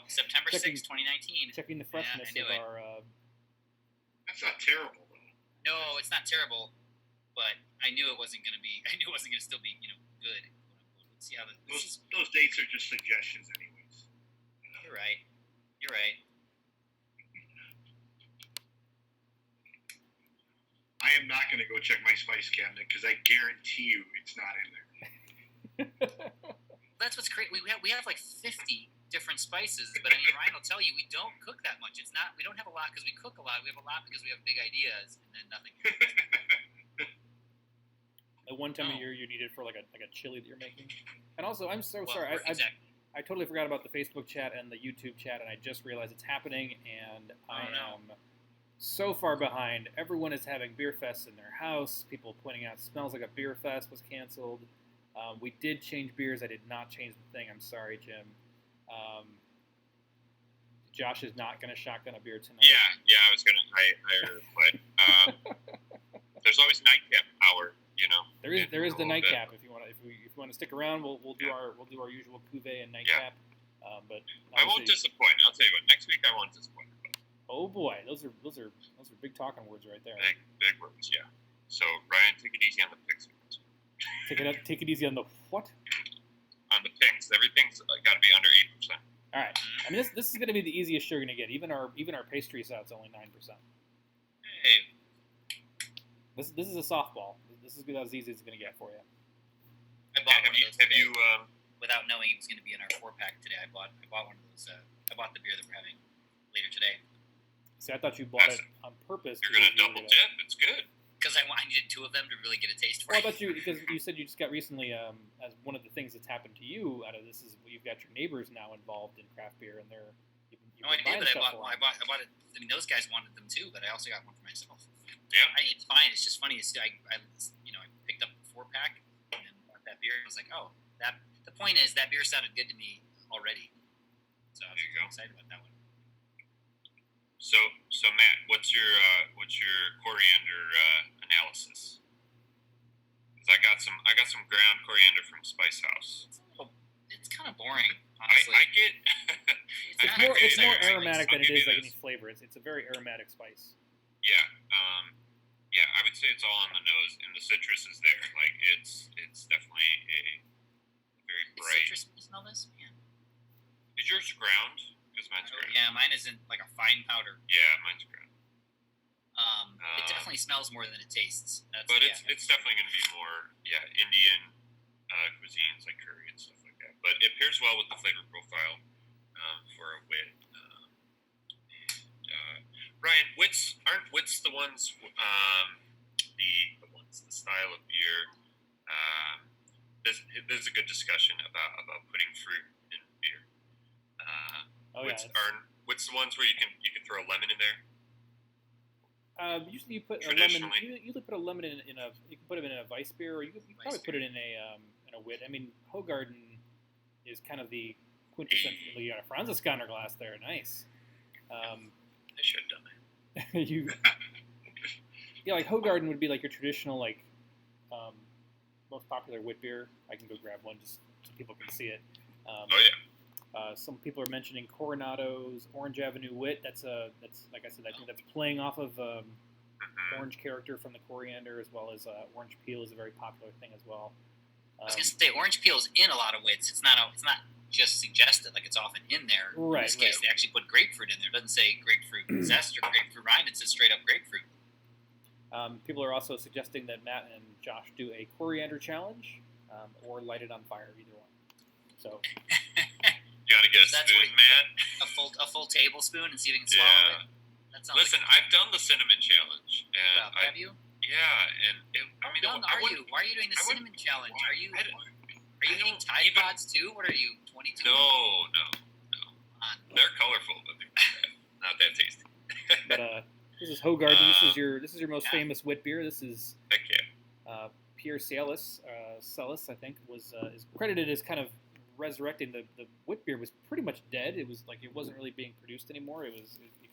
September Checking- 6th, 2019. Checking the freshness knew of it. our. That's not terrible though. No, it's not terrible, but I knew it wasn't gonna be. I knew it wasn't gonna still be good. Let's see how this is. Those dates are just suggestions, anyways. You're right. You're right. I am not going to go check my spice cabinet because I guarantee you it's not in there. That's what's great. We have like 50 different spices, but I mean, Ryan will tell you we don't cook that much. We don't have a lot because we cook a lot. We have a lot because we have big ideas, and then nothing. At one time of year, you need it for like a chili that you're making. And also, I'm so sorry. Exactly. I totally forgot about the Facebook chat and the YouTube chat, and I just realized it's happening, and I am so far behind. Everyone is having beer fests in their house. People pointing out Smells Like a Beer Fest was canceled. We did change beers. I did not change the thing. I'm sorry, Jim. Josh is not going to shotgun a beer tonight. Yeah, I was going to. I there's always nightcap hour, you know. There is the nightcap. If you want to stick around, we'll do our usual cuvee and nightcap. But I won't disappoint. I'll tell you what. Next week I won't disappoint. Oh boy, those are big talking words right there. Big words, yeah. So Ryan, take it easy on the picks. Take it easy on the what? On the picks. Everything's got to be under 8%. All right. I mean, this is going to be the easiest you're going to get. Even our pastry sout's only 9%. Hey. This is a softball. This is as easy as it's going to get for you. I bought one of those today, without knowing it was going to be in our 4-pack today. I bought one of those. I bought the beer that we're having later today. See, I thought you bought it on purpose. You're going to double dip. It's good. Because I needed 2 of them to really get a taste for it. Well, I thought because you said you just got recently, as one of the things that's happened to you out of this is you've got your neighbors now involved in craft beer, and they're. I did, but I bought it. I mean, those guys wanted them too, but I also got one for myself. Yeah, it's fine. It's just funny. I picked up a 4-pack and bought that beer. I was like, oh, that. The point is that beer sounded good to me already, so I was excited about that one. So Matt, what's your coriander analysis? Because I got some ground coriander from Spice House. It's kind of boring, honestly. I get. It's more aromatic than it is like any flavor. It's a very aromatic spice. Yeah, I would say it's all on the nose, and the citrus is there. Like it's definitely a very bright. Citrus, you smell this? Man. Is yours ground? Because mine's ground. Yeah, mine isn't like a fine powder. Yeah, mine's ground. It definitely smells more than it tastes. It's definitely going to be more Indian cuisines like curry and stuff like that. But it pairs well with the flavor profile for a wit. Ryan, aren't wits the ones the style of beer? There's a good discussion about putting fruit in beer. What's the ones where you can throw a lemon in there? Usually you put a lemon. You usually put a lemon in a. You can put it in a Weiss beer, or you probably put it in a wit. I mean, Hoegaarden is kind of the quintessential. You got a Franziskaner glass there, nice. I should have done that. Like Hoegaarden would be like your traditional most popular wit beer. I can go grab one just so people can see it. Some people are mentioning Coronado's Orange Avenue Wit. That's like I said, I think that's playing off of orange character from the coriander, as well as orange peel is a very popular thing as well. I was gonna say orange peel is in a lot of wits. It's not just suggested, like it's often in there. Right. In this case, they actually put grapefruit in there. It doesn't say grapefruit zest or grapefruit rind. It says straight up grapefruit. People are also suggesting that Matt and Josh do a coriander challenge or light it on fire, either one. So. You gotta get a spoon, Matt. A full tablespoon and see if you can swallow it. Listen, I've done the cinnamon challenge. And have you? Yeah, and why are you doing the cinnamon challenge? Are you eating Tide Pods too? What are you, 22? No. They're colorful, but they're not that tasty. But this is Hoegaarden. This is your most famous wit beer. This is heck yeah. Pierre Celis, I think, is credited as kind of resurrecting the wit beer. Was pretty much dead. It was like it wasn't really being produced anymore. It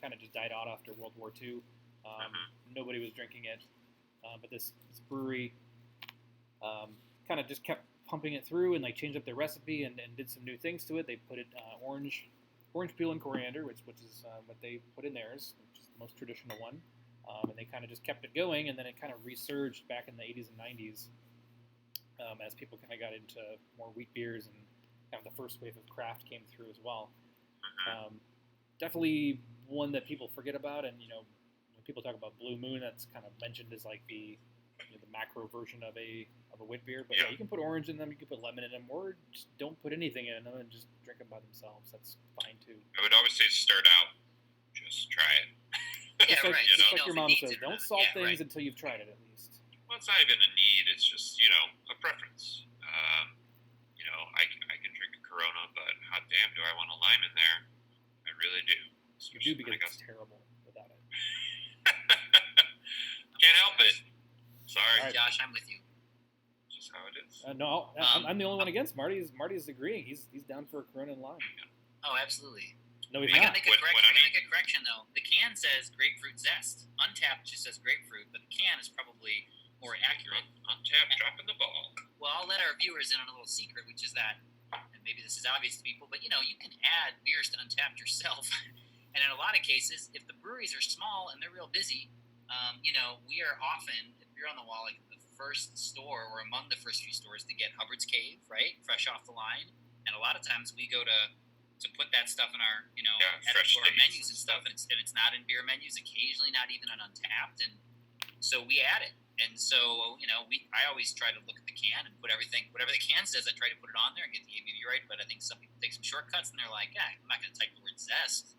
kind of just died out after World War II. Nobody was drinking it, but this brewery kind of just kept pumping it through and changed up their recipe and did some new things to it. They put it orange peel and coriander, which is what they put in theirs, which is the most traditional one. And they kind of just kept it going, and then it kind of resurged back in the 80s and 90s as people kind of got into more wheat beers, and kind of the first wave of craft came through as well. Definitely one that people forget about, and when people talk about Blue Moon, that's kind of mentioned as like the the macro version of a wit beer. But yeah, you can put orange in them, you can put lemon in them, or just don't put anything in them and just drink them by themselves. That's fine too. I would always say start out, just try it. Yeah, Just like, right. just You like know your if it mom needs says, it or don't not. salt Yeah, things right. until you've tried it at least. Well, it's not even a need. It's just, a preference. I can drink a Corona, but hot damn, do I want a lime in there? I really do. You do because it's terrible without it. Can't help it. Sorry. All right. Josh, I'm with you. Just how it is. No, I'm the only one against. Marty's agreeing. He's down for a Corona and lime. Oh, absolutely. No, he's I gotta not. make a correction though. The can says grapefruit zest. Untapped just says grapefruit, but the can is probably more accurate. Untapped, dropping the ball. Well, I'll let our viewers in on a little secret, which is that, and maybe this is obvious to people, but you can add beers to Untapped yourself. And in a lot of cases, if the breweries are small and they're real busy, we are often, if you're on the wall, like the first store or among the first few stores to get Hubbard's Cave, right, fresh off the line. And a lot of times we go to put that stuff in our, add it to our menus and stuff, and it's not in beer menus, occasionally not even on Untapped, and so we add it. And so, I always try to look at the can and put everything, whatever the can says, I try to put it on there and get the ABV right. But I think some people take some shortcuts and they're like, I'm not going to type the word zest.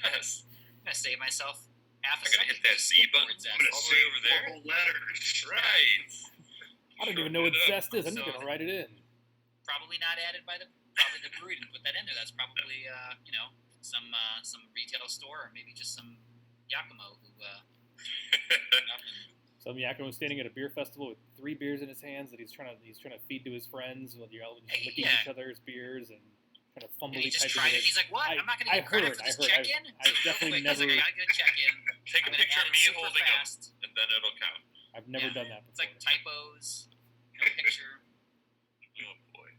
Yes. I'm going to save myself half a I'm going to second. hit that Z button. Word zest. I'm going to say over there. Letters. Right. I don't even know what zest is. I'm just gonna write it in. Probably not added by the brewery to put that in there. That's probably some retail store or maybe just some Yakimo who Some Yakimo standing at a beer festival with 3 beers in his hands that he's trying to feed to his friends while you're all just licking each other's beers and kind of fumbly he just typing tried it. it. He's like, "What? I'm not going to get credit for this check-in." I've definitely never. I got to get a check-in. Take a picture of me holding them, and then it'll count. I've never done that before. It's like typos, no picture. Oh boy.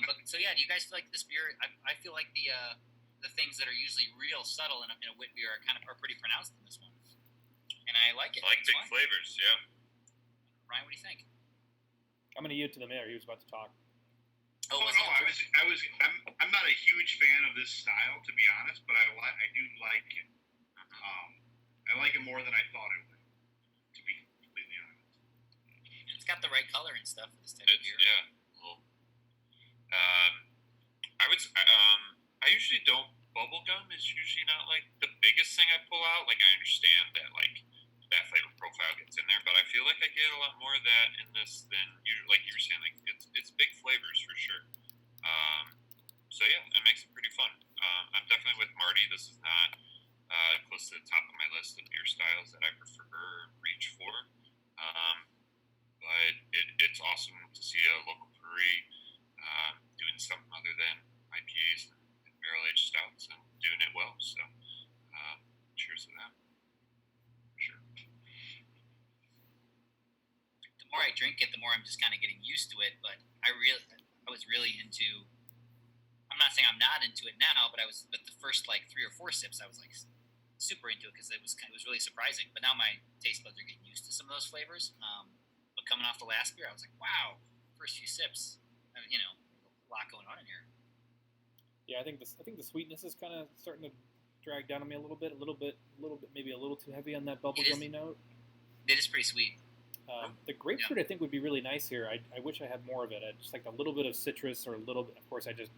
But so yeah, do you guys feel like this beer? I feel like the things that are usually real subtle in a wit beer are pretty pronounced in this one, and I like it. I like It's big fun. flavors, yeah. Ryan, what do you think? I'm going to yield to the mayor. He was about to talk. Oh, No, was I'm not a huge fan of this style, to be honest, but I do like it. I like it more than I thought I would, to be completely honest. It's got the right color and stuff for this type of beer. Yeah. Well, I usually don't. Bubblegum is usually not like the biggest thing I pull out. Like I understand that that flavor profile gets in there, but I feel like I get a lot more of that in this than like you were saying. Like it's big flavors for sure. So yeah, it makes it pretty fun. I'm definitely with Marty. This is not close to the top of my list of beer styles that I prefer or reach for. But it's awesome to see a local brewery doing something other than IPAs and barrel-aged stouts and doing it well. So cheers to that. Sure. The more I drink it, the more I'm just kind of getting used to it. But I was really into. I'm not saying I'm not into it now, but the first 3 or 4 sips, I was like super into it because it was really surprising. But now my taste buds are getting used to some of those flavors. But coming off the last beer, I was like, wow, first few sips, a lot going on in here. Yeah, I think the sweetness is kind of starting to drag down on me a little bit, maybe a little too heavy on that bubblegummy note. It is pretty sweet. The grapefruit, I think, would be really nice here. I wish I had more of it. I just like a little bit of citrus or a little bit. Of course, I just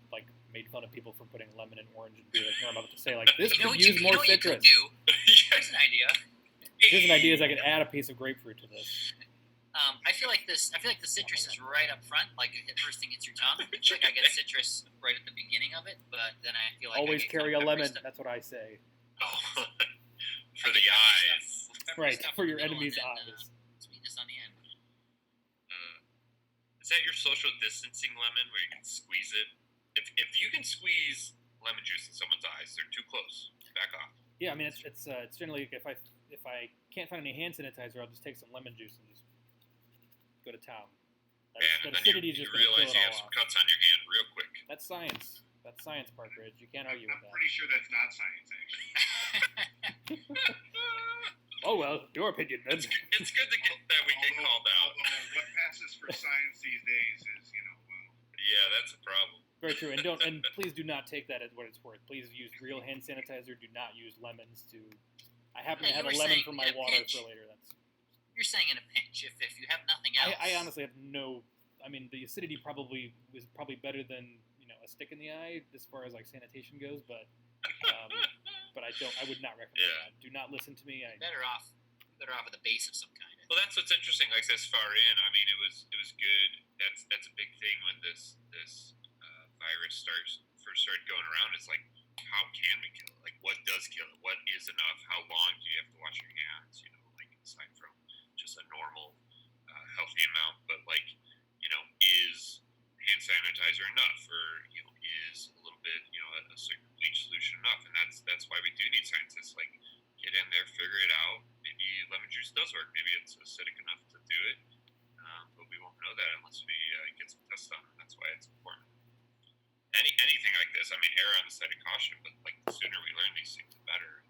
made fun of people for putting lemon and orange in beer. Like I'm about to say, this could use more citrus. Here's an idea. Here's an idea: is I could add a piece of grapefruit to this. I feel like the citrus is right up front, like the first thing hits your tongue. It's like I get citrus right at the beginning of it, but then I feel like always carry a lemon. That's what I say. Oh, for the eyes. Right, for your enemy's eyes. Sweetness on the end. Is that your social distancing lemon where you can squeeze it? If you can squeeze lemon juice in someone's eyes, they're too close. Back off. Yeah, I mean it's generally if I can't find any hand sanitizer, I'll just take some lemon juice and just go to town. And then you just realize you have some cuts on your hand real quick. That's science. That's science, Partridge. You can't argue with that. I'm pretty sure that's not science, actually. Oh well, your opinion then. It's good to get that we get called out. Although what passes for science these days is, yeah, that's a problem. Very true, and please do not take that as what it's worth. Please use real hand sanitizer. Do not use lemons to. I happen to have a lemon for my water for later. That's You're saying in a pinch, if you have nothing else. I honestly have no. I mean, the acidity was probably better than a stick in the eye as far as like sanitation goes, but I would not recommend that. Do not listen to me. Better off with a base of some kind. Well, that's what's interesting. Like this far in, I mean, it was good. That's a big thing when this virus first started going around. It's like, how can we kill it? Like, what does kill it? What is enough? How long do you have to wash your hands? Like aside from just a normal healthy amount, but like, is hand sanitizer enough, or is a little bit, a certain bleach solution enough? And that's why we do need scientists. Like, get in there, figure it out. Maybe lemon juice does work. Maybe it's acidic enough to do it, but we won't know that unless we get some tests done. And that's why it's important. Anything like this, I mean, err on the side of caution. But like, the sooner we learn these things, the better,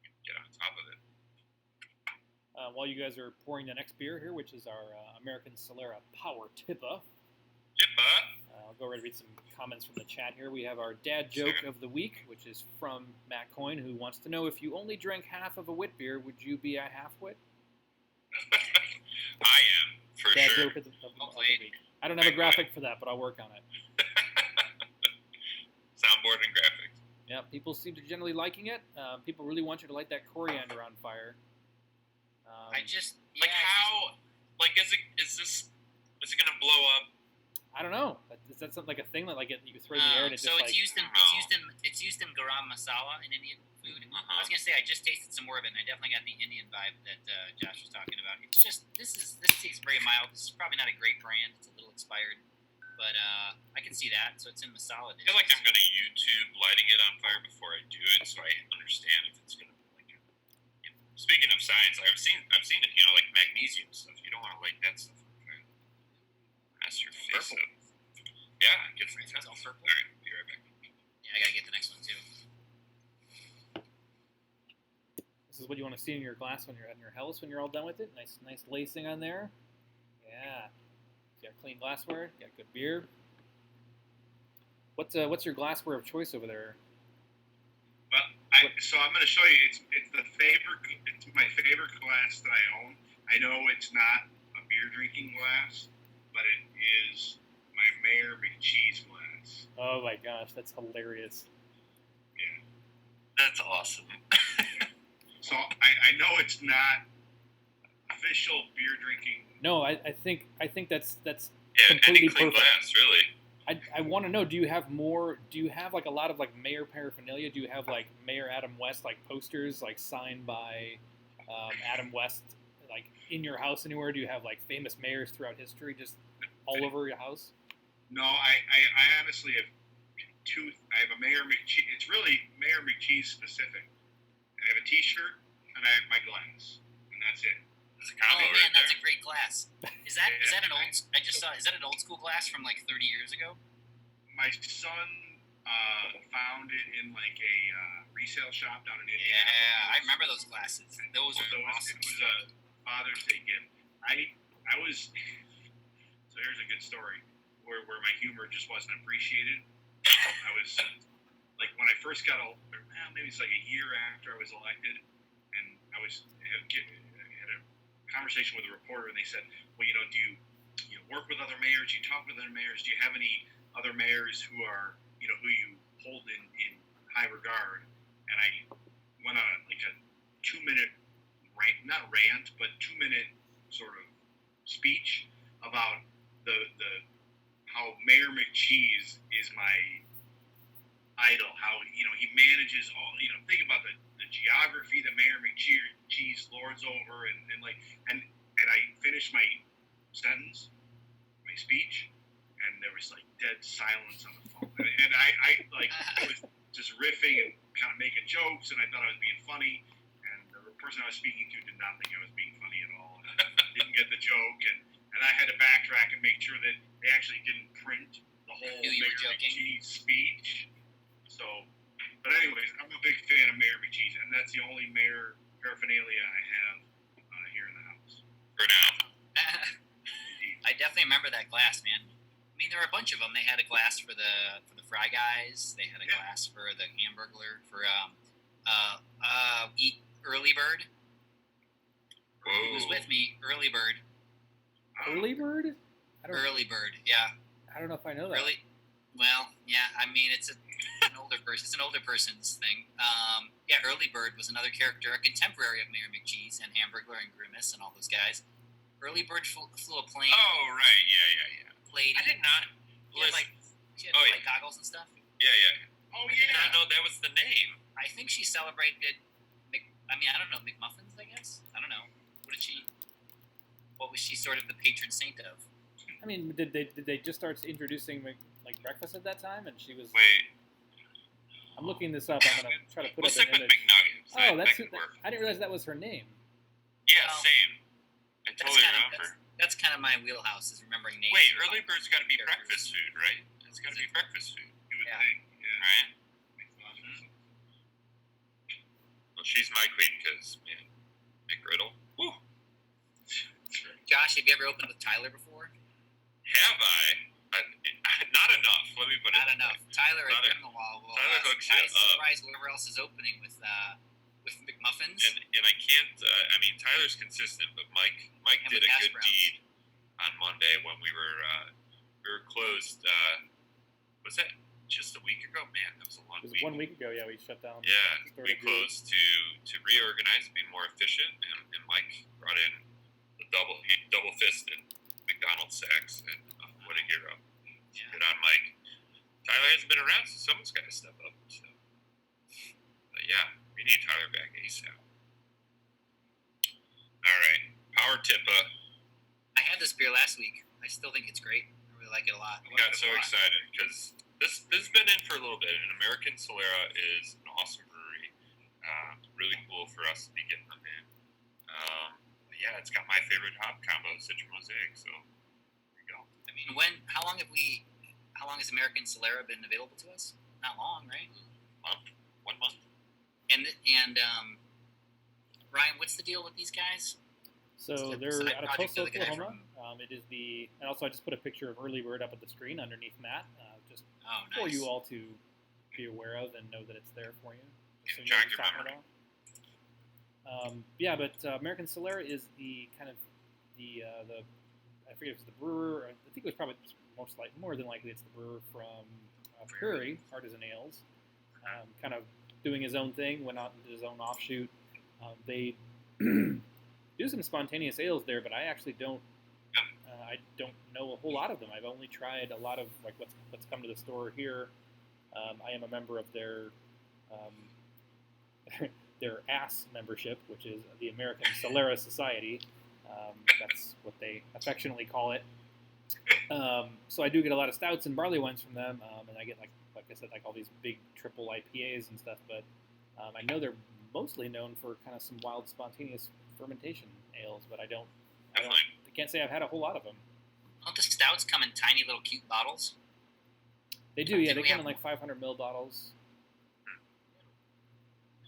and get on top of it. While you guys are pouring the next beer here, which is our American Solera Power Tippa. I'll go ahead and read some comments from the chat here. We have our dad joke of the week, which is from Matt Coyne, who wants to know, if you only drank half of a wit beer, would you be a half-wit? I am, for dad sure. Joke of the week. I don't have a graphic for that, but I'll work on it. Soundboard and graphics. Yeah, people seem to generally liking it. People really want you to light that coriander on fire. Is it gonna blow up? I don't know. Is that something like a thing that like you throw in the air and it so just it's used in garam masala in Indian food. I was gonna say I just tasted some more of it, and I definitely got the Indian vibe that Josh was talking about. It's just this tastes very mild. This is probably not a great brand. It's a little expired, but I can see that. So it's in masala dishes. I feel like I'm gonna YouTube lighting it on fire before I do it, so I understand if it's gonna. Speaking of science, I've seen it. Like magnesium stuff. You don't want to light that stuff on fire. Mess your face up. Yeah, it gets It's all purple. All right, be right back. Yeah, I gotta get the next one too. This is what you want to see in your glass when you're at your house when you're all done with it. Nice lacing on there. Yeah. You got clean glassware. You got good beer. What's your glassware of choice over there? Well, so I'm going to show you. It's my favorite glass that I own. I know it's not a beer drinking glass, but it is my Mayor McCheese glass. Oh my gosh, that's hilarious. Yeah, that's awesome. So I know it's not official beer drinking. No, I think that's any completely clean perfect. glass, really. I want to know, do you have like a lot of like mayor paraphernalia? Do you have like Mayor Adam West like posters like signed by Adam West like in your house anywhere? Do you have like famous mayors throughout history just all over your house? No, I honestly have two. I have a Mayor McCheese. It's really Mayor McCheese specific. I have a T-shirt and I have my glass, and that's it. That's a combo man, right that's there. a great glass. Is that an old? I just saw. Is that an old school glass from like 30 years ago? My son found it in like a resale shop down in Indiana. Yeah, I remember those glasses. Those are awesome. It was a Father's Day gift. I was. So here's a good story where my humor just wasn't appreciated. I was like when I first got maybe it's like a year after I was elected, and I had a conversation with a reporter, and they said, well, do you work with other mayors? Do you talk with other mayors? Do you have any other mayors who are, who you hold in high regard? And I went on like a 2-minute not rant, but 2-minute sort of speech about how Mayor McCheese is my idol, how, he manages all, think about the geography that Mayor McCheese lords over, and I finished my sentence, my speech, and there was like dead silence on the phone, and I was just riffing and kind of making jokes, and I thought I was being funny, and the person I was speaking to did not think I was being funny at all, and didn't get the joke, and I had to backtrack and make sure that they actually didn't print the whole Mayor McCheese speech. So, but anyways, I'm a big fan of Mayor McCheese, and that's the only mayor paraphernalia I have here in the house. For now. I definitely remember that glass, man. I mean, there were a bunch of them. They had a glass for the Fry Guys. They had a glass for the Hamburglar. For Eat Early Bird. He was with me. Early Bird. Early Bird? Early Bird, yeah. I don't know if I know that. Well, yeah. I mean, it's an older person. It's an older person's thing. Yeah, Early Bird was another character, a contemporary of Mayor McCheese and Hamburglar and Grimace and all those guys. Early Bird flew a plane. Oh, right. Yeah. Lady. I did not. She had like goggles and stuff. Yeah. Oh, I did not know that was the name. I think she celebrated. I don't know, McMuffins. I guess I don't know. What was she sort of the patron saint of? I mean, did they just start introducing breakfast at that time? And she was. Wait. I'm looking this up. I'm gonna try to put We'll up stick an with image. McNuggets. Oh, that could work. I didn't realize that was her name. Yeah, Well, same. I totally remember. That's kind of my wheelhouse, is remembering names. Wait, Early Bird's got to be breakfast food, right? It's got to be breakfast food, You would Yeah. think, yeah. right? Makes a lot of sense. Well, she's my queen because, man, McGriddle. Woo. Josh, have you ever opened with Tyler before? Have I? Not enough. Let me put it. Not enough. Tyler Not at Grimwall will Tyler hooks you up. surprise whoever else is opening with McMuffins. And I can't. I mean, Tyler's consistent, but Mike And did with a hash good browns. deed on Monday when we were closed. Was that just a week ago? Man, that was a long It was week. 1 week ago. Yeah, we shut down. Yeah, the store we to do- closed to reorganize, be more efficient, and Mike brought in the double fisted McDonald's sacks, and what a hero! Yeah. Good on Mike. Tyler hasn't been around, so someone's got to step up. So, but yeah, we need Tyler back ASAP. All right, Power Tippa. I had this beer last week. I still think it's great. I really like it a lot. I got so excited because this has been in for a little bit, and American Solera is an awesome brewery. Really cool for us to be getting them in. But yeah, it's got my favorite hop combo, Citra Mosaic. So there you go. I mean, how long has American Solera been available to us? Not long, right? 1 month. And Ryan, what's the deal with these guys? So It's a they're side out of project Tulsa, of the guy Oklahoma. It is and also I just put a picture of Early Bird up at the screen underneath Matt, just Oh, nice. for you all to be aware of and know that it's there for you. Yeah, So you know jog what your I'm talking memory. about. Yeah, but American Solera is the kind of the I forget if it's the brewer. I think it was probably more than likely it's the brewer from Prairie Artisan Ales, kind of doing his own thing. Went out into his own offshoot. They do some spontaneous ales there, but I actually don't. I don't know a whole lot of them. I've only tried a lot of what's come to the store here. I am a member of their their ASS membership, which is the American Solera Society. That's what they affectionately call it. So I do get a lot of stouts and barley wines from them, and I get like I said, all these big triple IPAs and stuff. But I know they're mostly known for kind of some wild, spontaneous fermentation ales. But I can't say I've had a whole lot of them. Don't the stouts come in tiny little cute bottles? They do, yeah. Did They we come in have- like 500 ml bottles.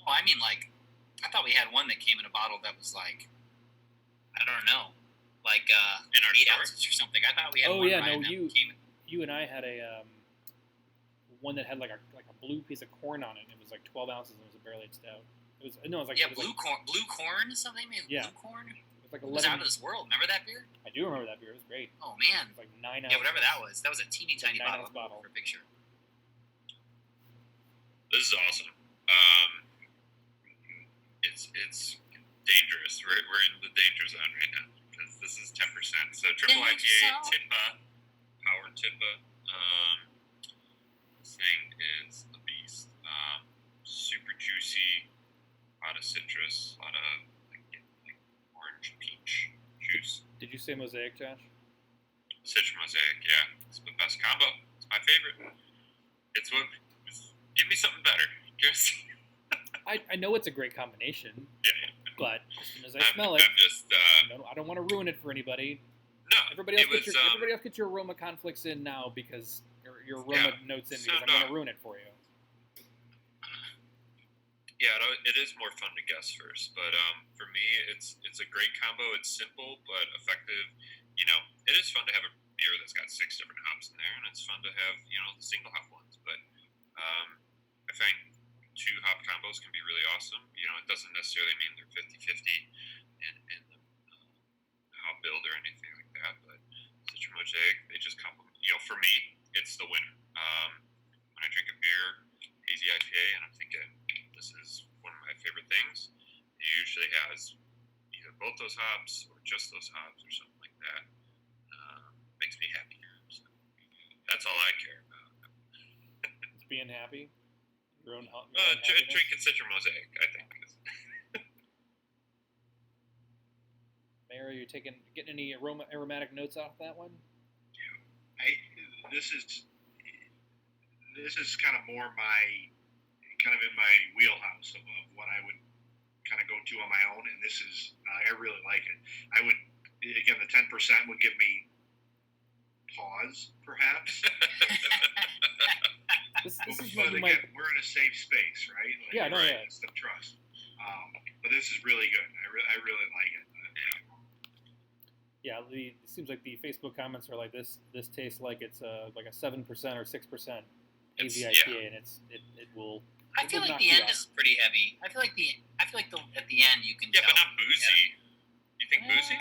Oh, I mean, I thought we had one that came in a bottle that was like, I don't know, like In our 8 store? ounces or something. I thought we had Oh, one. yeah, Ryan, no, that you- came. You and I had a one that had like a blue piece of corn on it. It was like 12 ounces and it was a barrel aged stout. It was like Yeah, it was blue corn, something made Yeah. blue corn. It was like It was 11. out of this world. Remember that beer? I do remember that beer. It was great. Oh man, It was like 9 ounces. yeah, whatever that was. That was a teeny tiny 9-ounce bottle bottle. for a picture. This is awesome. It's dangerous. We're in the danger zone right now because this is 10%. So triple Danger IPA, zone. Tippa, Power Tippa. This thing is a beast. Super juicy, a lot of citrus, a lot of like orange peach juice. Did you say Mosaic, Josh? Citra Mosaic, yeah, it's the best combo. It's my favorite. Give me something better. I know it's a great combination, Yeah. but as soon as I smell it, I'm just I don't want to ruin it for anybody. no. Everybody else get your aroma conflicts in now because your aroma notes in So because I'm going to ruin it for you. Yeah, it is more fun to guess first, but for me, it's a great combo. It's simple but effective. You know, it is fun to have a beer that's got 6 different hops in there, and it's fun to have the single hop ones. But I think 2 hop combos can be really awesome. You know, it doesn't necessarily mean they're 50-50 in the either both those hops or just those hops or something like that. Makes me happy. So that's all I care about. It's being happy. Your own Drinking Citra Mosaic, I think. Mayor, are you getting any aromatic notes off that one? This is kind of more kind of in my wheelhouse of what I would kind of go to on my own, and this is I really like it. I would, again, the 10% would give me pause, perhaps. This is but what you again, might. we're in a safe space, right? Like, Yeah, no, right? yeah. It's the trust. But this is really good. I really like it. Yeah, it seems like the Facebook comments are like this. This tastes like it's like a 7% or 6% hazy IPA, and it will. I feel like the end is pretty heavy. I feel like at the end you can tell. But not boozy. You think boozy?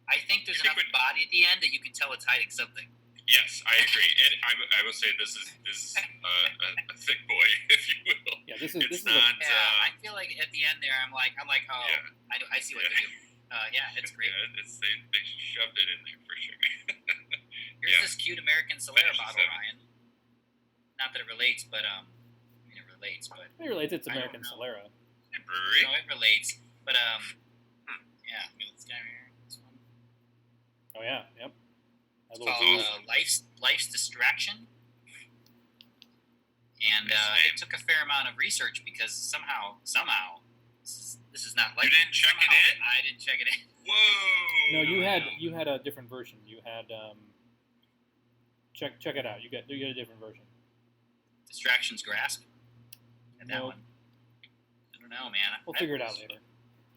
I think there's enough body at the end that you can tell it's hiding something. Yes, I agree. I will say this is a thick boy, if you will. Yeah, this is not. I feel like at the end there, I'm like, oh, yeah. I see what they're doing. Yeah, it's great. Yeah, they shoved it in there for sure. Here's this cute American Solera bottle, Ryan. Not that it relates, but I mean it relates, but it relates. It's American Solera. Brewery. No, it relates, but yeah. Let's go here. This one. Oh yeah, yep. It's called Life's Distraction, and it took a fair amount of research because somehow this is not like. You didn't check it in? I didn't check it in. Whoa! No, you had a different version. You had check it out. You get a different version. Distractions Grasp. And that No. one. I don't know, man. We'll figure it out later.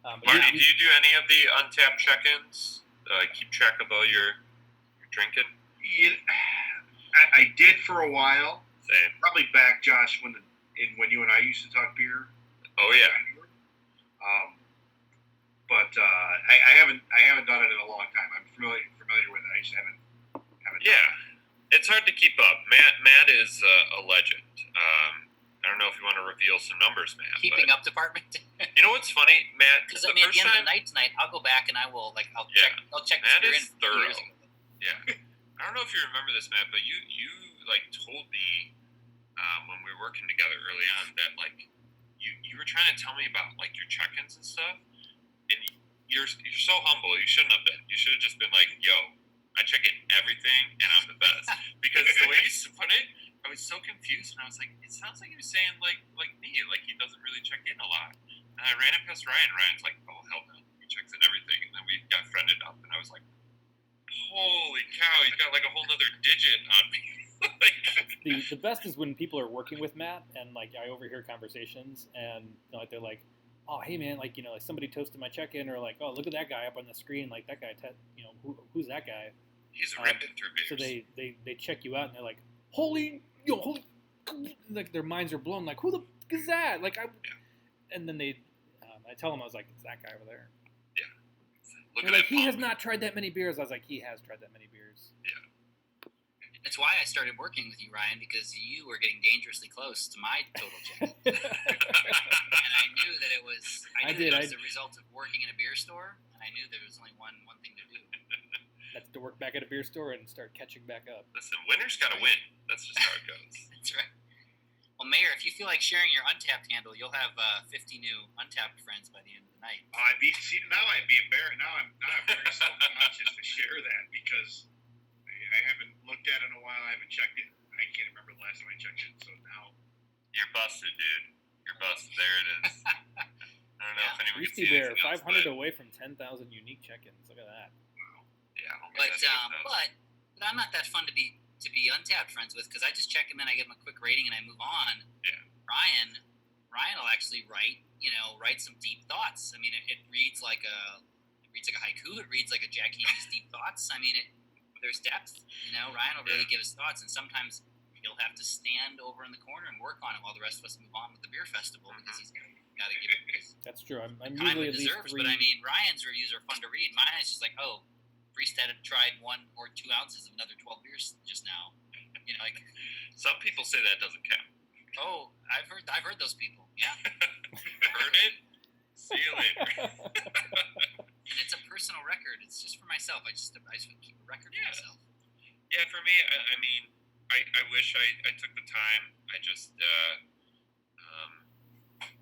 Marty, do you do any of the untapped check-ins? Keep track of all your drinking? I did for a while. Same. Probably back, Josh, when you and I used to talk beer. Oh yeah. But I haven't done it in a long time. I'm familiar with it. I just haven't. Yeah, it's hard to keep up. Matt is a legend. I don't know if you want to reveal some numbers, Matt. Keeping up department. You know what's funny, Matt? Because at the end of the night tonight, I'll go back and I'll check Matt this beer is in thorough. years ago. Yeah. I don't know if you remember this, Matt, but you like told me when we were working together early on that like you were trying to tell me about like your check-ins and stuff, and you're so humble. You shouldn't have been. You should have just been like, "Yo, I check in everything, and I'm the best." Because the way you put it, I was so confused, and I was like, "It sounds like he was saying like me, like he doesn't really check in a lot." And I ran it past Ryan. Ryan's like, "Oh hell no, he checks in everything." And then we got friended up, and I was like, "Holy cow, he's got like a whole nother digit on me." The best is when people are working with Matt, and like I overhear conversations, and like they're like, "Oh, hey man, like like somebody toasted my check-in," or like, "Oh, look at that guy up on the screen, like that guy, who's that guy?" He's ripping through beers. So they check you out, and they're like, holy, like their minds are blown, like who the f- is that? Like and then I tell them I was like, it's that guy over there. Yeah. Look They're at like, that he has pump. not tried that many beers. I was like, he has tried that many beers. Yeah. That's why I started working with you, Ryan, because you were getting dangerously close to my total check. And I knew that it was. I knew that it was the result of working in a beer store, and I knew there was only one thing to do. That's to work back at a beer store and start catching back up. Listen, winners gotta win. That's just how it goes. That's right. Well, Mayor, if you feel like sharing your Untapped handle, you'll have 50 new Untapped friends by the end of the night. Now I'd be embarrassed. Now I'm very self-conscious to share that because I haven't looked at it in a while. I haven't checked it. I can't remember the last time I checked it. So now You're busted, dude. You're busted. There it is. I don't know if anyone can Beastie see Bear, anything else, 500 but away from 10,000 unique check-ins. Look at that. yeah. Oh my But God, but I'm not that fun to be Untapped friends with because I just check them in, I give them a quick rating, and I move on. Yeah. Ryan will actually write some deep thoughts. I mean, it reads like a haiku. It reads like a Jack Haney's deep thoughts. I mean, there's depth. Ryan will really give his thoughts, and sometimes he'll have to stand over in the corner and work on it while the rest of us move on with the beer festival because he's got to give it his That's true. I'm time usually it at least deserves. 3. But I mean, Ryan's reviews are fun to read. Mine is just like, oh, Priest had tried 1 or 2 ounces of another 12 beers just now. Like some people say that doesn't count. oh, I've heard those people. Yeah. Heard it? See you later. And it's a personal record. It's just for myself. I just would keep a record for myself. Yeah, for me, I mean, I wish I took the time. I just,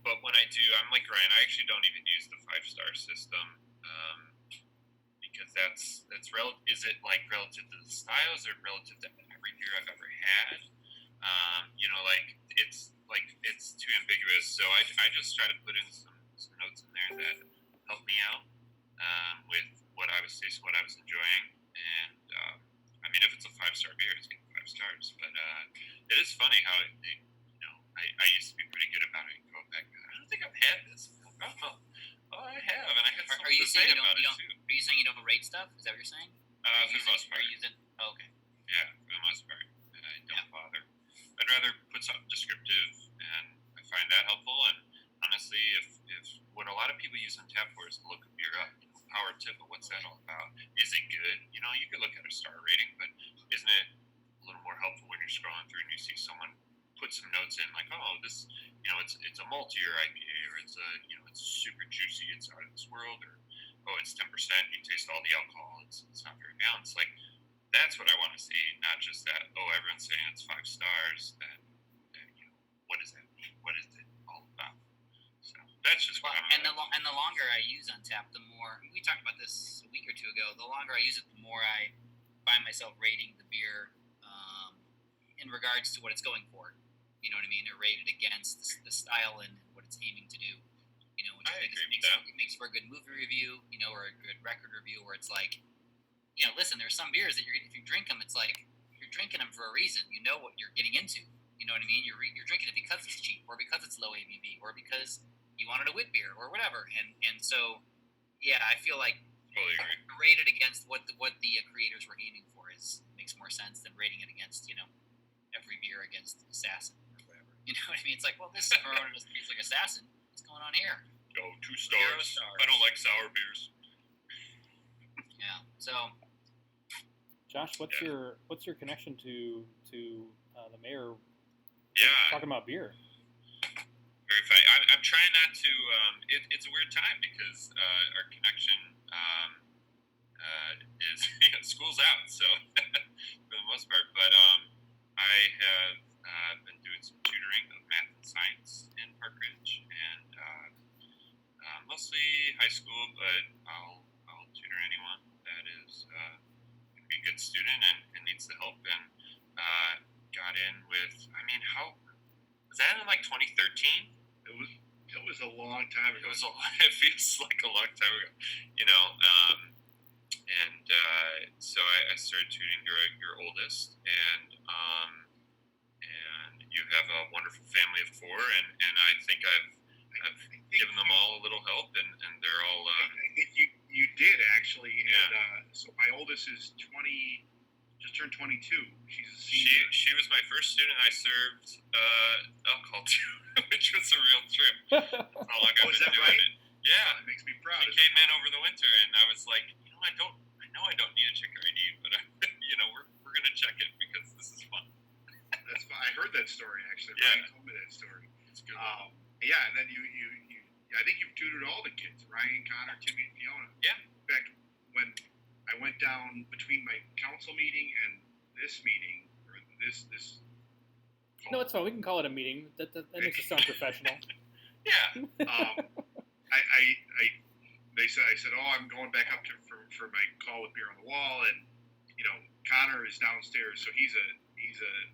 but when I do, I'm like Ryan. I actually don't even use the 5-star system because that's is it like relative to the styles or relative to every beer I've ever had? It's too ambiguous. So I just try to put in some notes in there that help me out with what I was tasting, what I was enjoying, and I mean, if it's a 5-star beer, it's getting 5 stars. But it is funny how I used to be pretty good about it. Going back, I don't think I've had this. Oh, I have, and I had something Are you to say saying about it too. Are you saying you don't rate stuff? Is that what you're saying? For the most part. Oh, okay. Yeah, for the most part. I don't bother. I'd rather put something descriptive, and I find that helpful. And honestly, if what a lot of people use on tap for is to look a beer up, power tip, but what's that all about? Is it good? You could look at a star rating, but isn't it a little more helpful when you're scrolling through and you see someone put some notes in like, oh, this, it's a maltier IPA, or it's it's super juicy, it's out of this world, or oh, it's 10%, you taste all the alcohol, it's not very balanced. Like, that's what I want to see, not just that, oh, everyone's saying it's 5 stars, then what does that mean? What is it all about? So that's just what and the longer I use Untappd, the more, we talked about this a week or two ago, the longer I use it, the more I find myself rating the beer in regards to what it's going for. You know what I mean? Or rated against the style and what it's aiming to do. Which I agree with that. It makes for a good movie review, or a good record review, where it's like, listen, there's some beers that if you drink them, it's like you're drinking them for a reason. You know what you're getting into. You know what I mean? You're drinking it because it's cheap, or because it's low ABV, or because you wanted a wit beer, or whatever. And so, yeah, I feel like totally agree. Rated against what the creators were aiming for makes more sense than rating it against every beer against Assassin or whatever. You know what I mean? It's like, well, this Corona doesn't taste like Assassin. What's going on here? Oh, 2 stars. 0 stars. I don't like sour beers. Yeah. So, Josh, what's your connection to the mayor? Yeah. Talking about beer. Very funny. I'm trying not to. It's a weird time because our connection is school's out, so for the most part. But I have been doing some tutoring of math and science in Park Ridge, and mostly high school. But I'll tutor anyone that is going to be a good student and needs the help. And got in with. I mean, how was that in like 2013? It was a long time ago. It feels like a long time ago, so I started tutoring your oldest, and you have a wonderful family of 4, and I think I've given them all a little help, and they're all. I think you did actually, yeah. And so my oldest is 20. Just turned 22. She's a senior. She was my first student I served alcohol to, which was a real trip. That's how long I've been doing it. Yeah. That makes me proud. She came in over the winter, and I was like, I know I don't need a check ID, but we're gonna check it because this is fun. That's fun. I heard that story actually. Yeah. Ryan told me that story. It's good. Yeah, and then you I think you've tutored all the kids, Ryan, Connor, Timmy, and Fiona. Yeah. In fact, when I went down between my council meeting and this meeting, or this. No, it's fine. We can call it a meeting. That makes it sound professional. Yeah. I said, oh, I'm going back up for my call with Beer on the Wall, and Connor is downstairs, so he's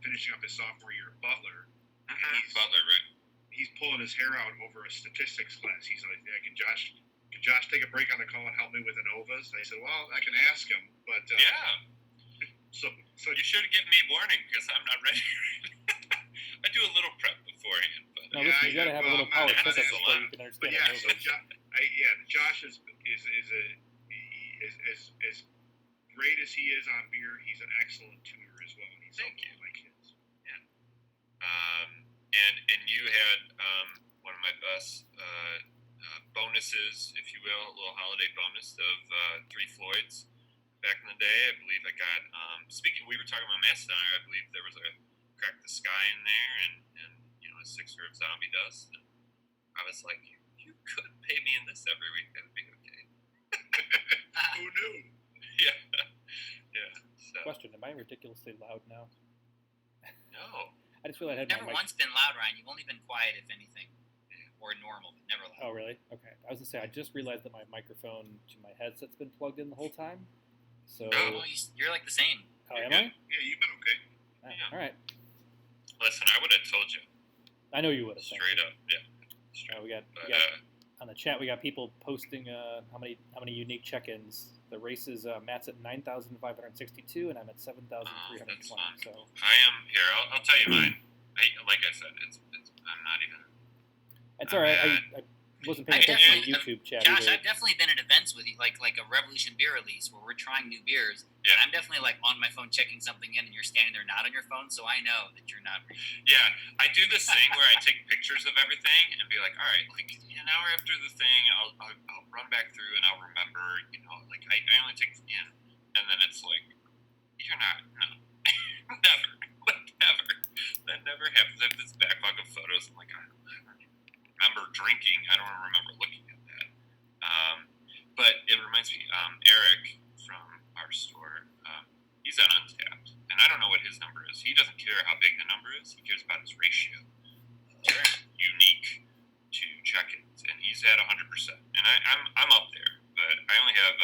finishing up his sophomore year at Butler. Butler, right? He's pulling his hair out over a statistics class. He's like, can Josh take a break on the call and help me with ANOVAs? I said, well, I can ask him, but yeah. So you should have given me a warning because I'm not ready. I do a little prep beforehand, but no, listen, you got to have a little power that's physics a so lot. you can but understand yeah, ANOVAs. Josh is as great as he is on beer. He's an excellent tutor as well. He's Thank you. My kids. Yeah. And you had one of my best bonuses, if you will, a little holiday bonus of 3 Floyds back in the day. I believe I got. Speaking, we were talking about Mastodon. I believe there was a Crack the Sky in there, and a 6er of Zombie Dust. And I was like, you could pay me in this every week, that'd be okay. Who knew? Yeah. Yeah. So, Question: am I ridiculously loud now? no. I just realized I had Never my mic. once been loud, Ryan. You've only been quiet, if anything, or normal, but never loud. Oh, really? Okay. I was gonna say I just realized that my microphone to my headset's been plugged in the whole time. So. Oh, you're like the same. Oh, am Yeah. I? Yeah, you've been okay. Ah, Yeah. all right. Listen, I would have told you I know you would have. straight up. Yeah. Straight We got But on the chat. We got people posting how many unique check-ins. The race is Matt's at 9,562, and I'm at 7,320. that's fun. So I am here. I'll tell you mine. Like I said, I'm not even. it's all right. I wasn't paying I attention to the definitely- YouTube chat Josh, either. I've definitely been at events with you, like a Revolution beer release where we're trying new beers. Yeah. And I'm definitely like on my phone checking something in, and you're standing there not on your phone, so I know that you're not. Yeah, I do this thing where I take pictures of everything and be like, all right, like an hour after the thing, I'll run back through and I'll remember, like I only take in, and then it's like, you're not, no, never, that never happens. I have this backlog of photos. I'm like, I don't remember drinking. I don't remember looking at that. But it reminds me, Eric from our store, he's on Untapped, and I don't know what his number is. He doesn't care how big the number is. He cares about his ratio, unique to check-ins, and he's at 100%. And I'm up there, but I only have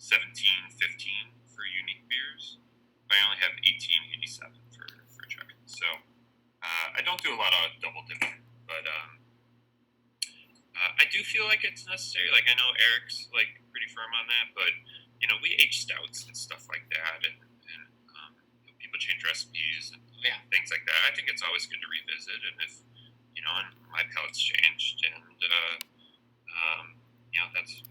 1715 for unique beers. But I only have 1887 for check-ins. So I don't do a lot of double dipping, but I do feel like it's necessary. Like I know Eric's like pretty firm on that, but we age stouts and stuff like that, and people change recipes and things like that. I think it's always good to revisit, and if and my palate's changed, and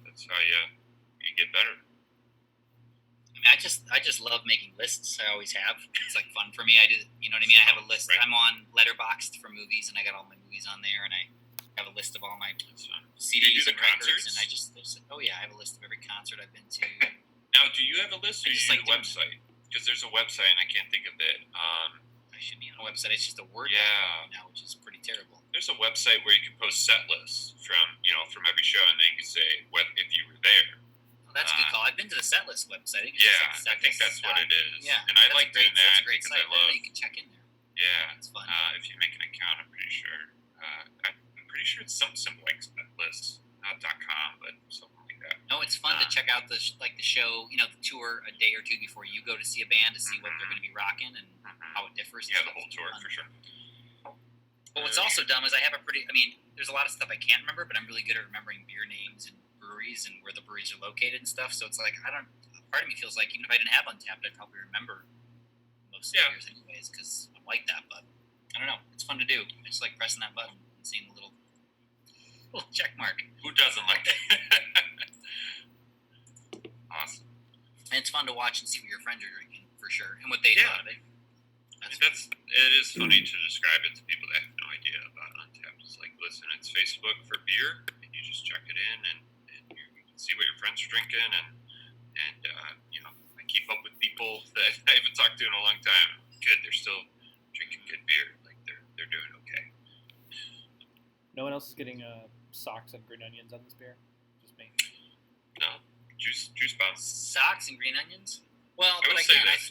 that's how you get better. I mean, I just love making lists. I always have. It's like fun for me. I do. You know what I mean? I have a list. Right. I'm on Letterboxd for movies, and I got all my movies on there, and I have a list of all my So, CDs the and records, concerts? and I have a list of every concert I've been to. now, do you have a list, or I do just you like use a doing website? Because there's a website, and I can't think of it. I should be on a website. It's just a Word Yeah. document now, which is pretty terrible. There's a website where you can post set lists from every show, and then you can say if you were there. Well, that's a good call. I've been to the Setlist website. Yeah, I think that's what it is. Yeah, and I that's like a great, doing that That's a great because site. I love. You can check in there. Yeah, It's fun. if you make an account, I'm pretty sure. I'm pretty sure it's something simple like Setlist, not .com, but something like that. No, it's fun to check out the show, the tour a day or two before you go to see a band to see what they're going to be rocking and how it differs. Yeah, the whole tour for sure. But what's also dumb is there's a lot of stuff I can't remember, but I'm really good at remembering beer names and breweries and where the breweries are located and stuff. So it's like, part of me feels like even if I didn't have Untapped, I'd probably remember most of the beers anyways, because I'm like that. But I don't know. It's fun to do. I just like pressing that button and seeing the little check mark. Who doesn't like that? Awesome. And it's fun to watch and see what your friends are drinking, for sure, and what they thought of it. It is funny to describe it to people that have no idea about Untapped. It's like, listen, it's Facebook for beer, and you just check it in, and you can see what your friends are drinking, and I keep up with people that I haven't talked to in a long time. Good, they're still drinking good beer. Like they're doing okay. No one else is getting socks and green onions on this beer. Just me. No, juice bombs. Socks and green onions. Well, I but would say again, this.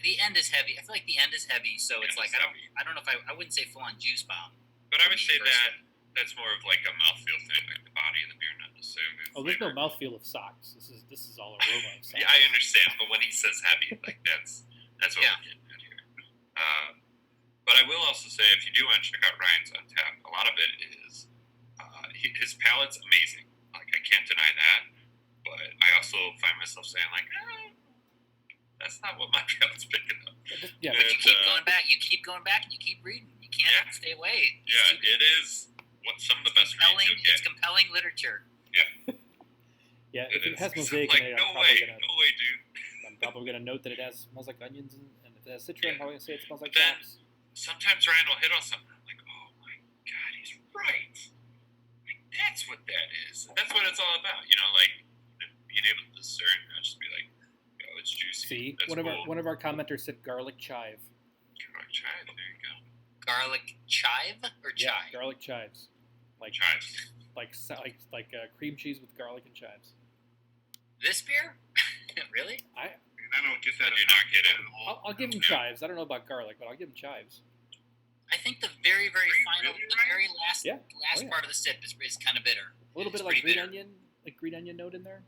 the end is heavy. I feel like the end is heavy, so it's End like is I heavy. don't know if I wouldn't say full on juice bomb. But I would Me say personally. that's more of like a mouthfeel thing, like the body of the beer, not necessarily. Oh, there's no flavor. mouthfeel of socks. This is all aroma of socks. Yeah, I understand, but when he says heavy, like that's what Yeah. we're getting at here. But I will also say, if you do want to check out Ryan's Untapped, a lot of it is his palate's amazing. Like I can't deny that, but I also find myself saying like, that's not what my palate's picking up. Yeah, But you And, keep going back. You keep going back, and you keep reading. You can't stay away. Yeah, it is some of the best reads compelling. you'll get. It's compelling literature. yeah. If it has is. mosaic Like, in it, no way, dude. I'm probably gonna note that it smells like onions, and if it has citron, I'm probably gonna say it smells like Then- socks. Sometimes Ryan will hit on something. I'm like, oh my god, he's right. Like that's what that is. That's what it's all about. Like being able to discern, not just be like, oh, it's juicy. See, That's one cool. of our commenters said garlic chive. Garlic chive, there you go. Garlic chive or Yeah, chive? garlic chives. Like Chives. like cream cheese with garlic and chives. This beer? Really? I don't get that. I do not get it. at all. I'll give him chives. I don't know about garlic, but I'll give him chives. I think the very, very Are you final, really the right? very last, Yeah. last Oh, yeah. part of the sip is kind of bitter. A little bit It's of like pretty green bitter. onion note in there.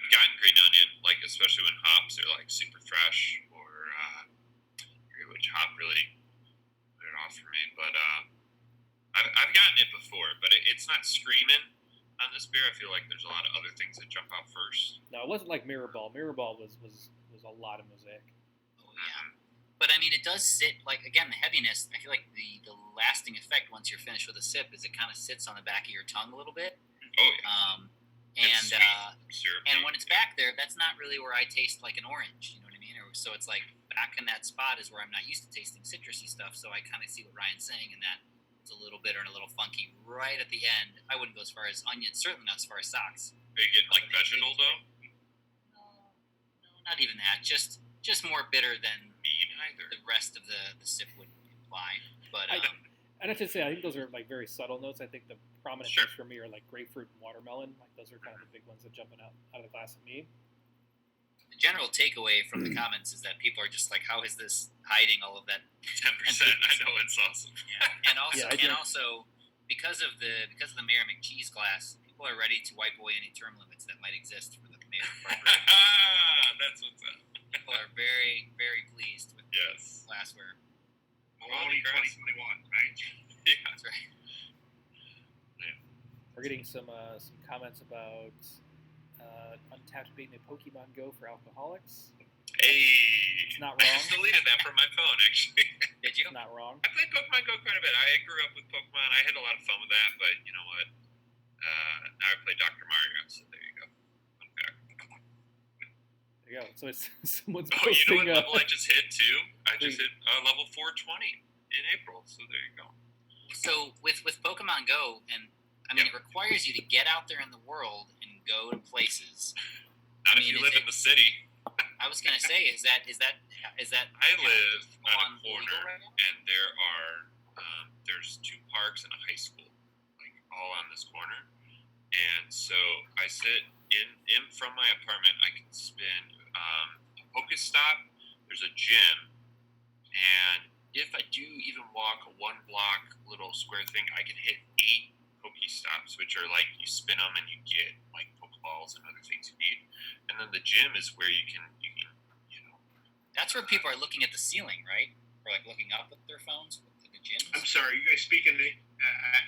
I've gotten green onion, like especially when hops are like super fresh, or I forget which hop really put it off for me. But I've gotten it before, but it's not screaming on this beer. I feel like there's a lot of other things that jump out first. No, it wasn't like Mirrorball. Mirrorball was a lot of mosaic. Oh, yeah. But I mean, it does sit like, again, the heaviness. I feel like the lasting effect once you're finished with a sip is it kind of sits on the back of your tongue a little bit. Oh yeah. And Syrupy. and when it's back there, that's not really where I taste like an orange. You know what I mean? So it's like back in that spot is where I'm not used to tasting citrusy stuff. So I kind of see what Ryan's saying in that it's a little bitter and a little funky right at the end. I wouldn't go as far as onion, certainly not as far as socks. Are you getting like vegetal though? No, not even that. Just more bitter than Me neither. the rest of the sip would imply. But And I should say, I think those are like very subtle notes. I think the prominent Sure. notes for me are like grapefruit and watermelon. Like those are kind of the big ones that jumping out of the glass at me. the general takeaway from the comments is that people are just like, how is this hiding all of that? 10%. I know it's awesome. Yeah. And also, Yeah, I do. because of the Mayor McCheese glass, people are ready to wipe away any term limits that might exist for the Mayor Parker. That's what's up. People are very, very pleased with Yes. glassware. Maloney 2021, right? Yeah. That's right. We're getting some comments about Untapped beating a Pokemon Go for alcoholics. Hey. It's not I wrong. just deleted that from my phone, actually. Did you? It's not wrong. I played Pokemon Go quite a bit. I grew up with Pokemon. I had a lot of fun with that, but you know what? Now I play Dr. Mario, so there you go. Fun fact. There you go. So it's someone's Oh, you know posting. what level I just hit, too? I just Wait. hit level 420 in April, so there you go. So with Pokemon Go, and I mean, it requires you to get out there in the world and go to places. Not I if mean, you is live in it- the city. I was gonna say, is that I live on a illegal corner, right now? and there's 2 parks and a high school, like all on this corner. And so I sit in from my apartment. I can spin a Pokestop. There's a gym, and if I do even walk a 1 block little square thing, I can hit 8 Pokestops, which are like you spin them and you get like Pokeballs and other things you need. And then the gym is where you can That's where people are looking at the ceiling, right? Or like looking up at their phones to the gyms. I'm sorry, you guys speaking?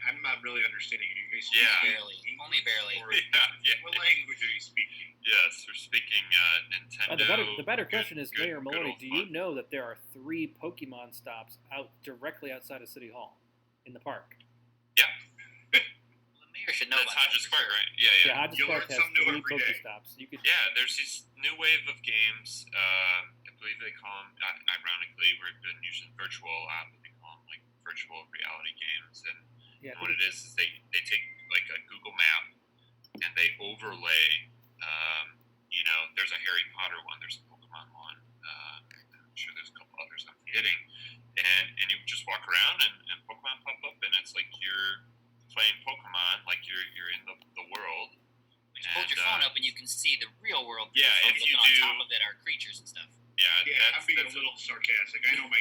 I'm not really understanding you. You guys Yeah. speaking Barely. Only barely. or- yeah. What language are you speaking? Yes, we're speaking Nintendo. The better question is, good Mayor Maloney, old do you fun. know that there are 3 Pokemon stops directly outside of City Hall in the park? Well, the mayor should know That's about Hodges that for Park, sure. right? Yeah, yeah. Yeah, Hodges You'll Park learn has something new 3 every day. Pokestops. You could. Yeah, there's this new wave of games. I believe they call them, ironically, we've been using virtual a lot, but they call them like virtual reality games. And Yeah, I what think it is they take like a Google map and they overlay. There's a Harry Potter one, there's a Pokemon one. I'm sure there's a couple others I'm forgetting. And you just walk around and Pokemon pop up, and it's like you're playing Pokemon, like you're in the world. You hold your phone up and you can see the real world. Yeah, Phones if you looking do- on top of it are creatures and stuff. Yeah, Yeah, I'm being a little sarcastic. I know my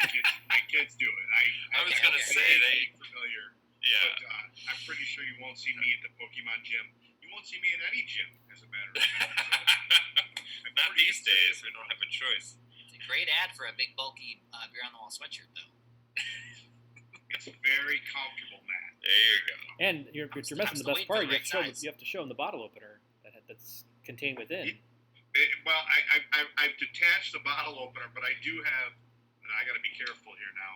kids do it. I was Okay, gonna okay. say they familiar, yeah. but I'm pretty sure you won't see me at the Pokemon gym. You won't see me in any gym, as a matter of fact. Not these days. We don't have a choice. It's a great ad for a big bulky beer on the wall sweatshirt, though. It's very comfortable, Matt. There you go. And you're missing the still best waiting for part. the right size. You have to show them the bottle opener that's contained within. Well, I've detached the bottle opener, but I do have, and I got to be careful here now.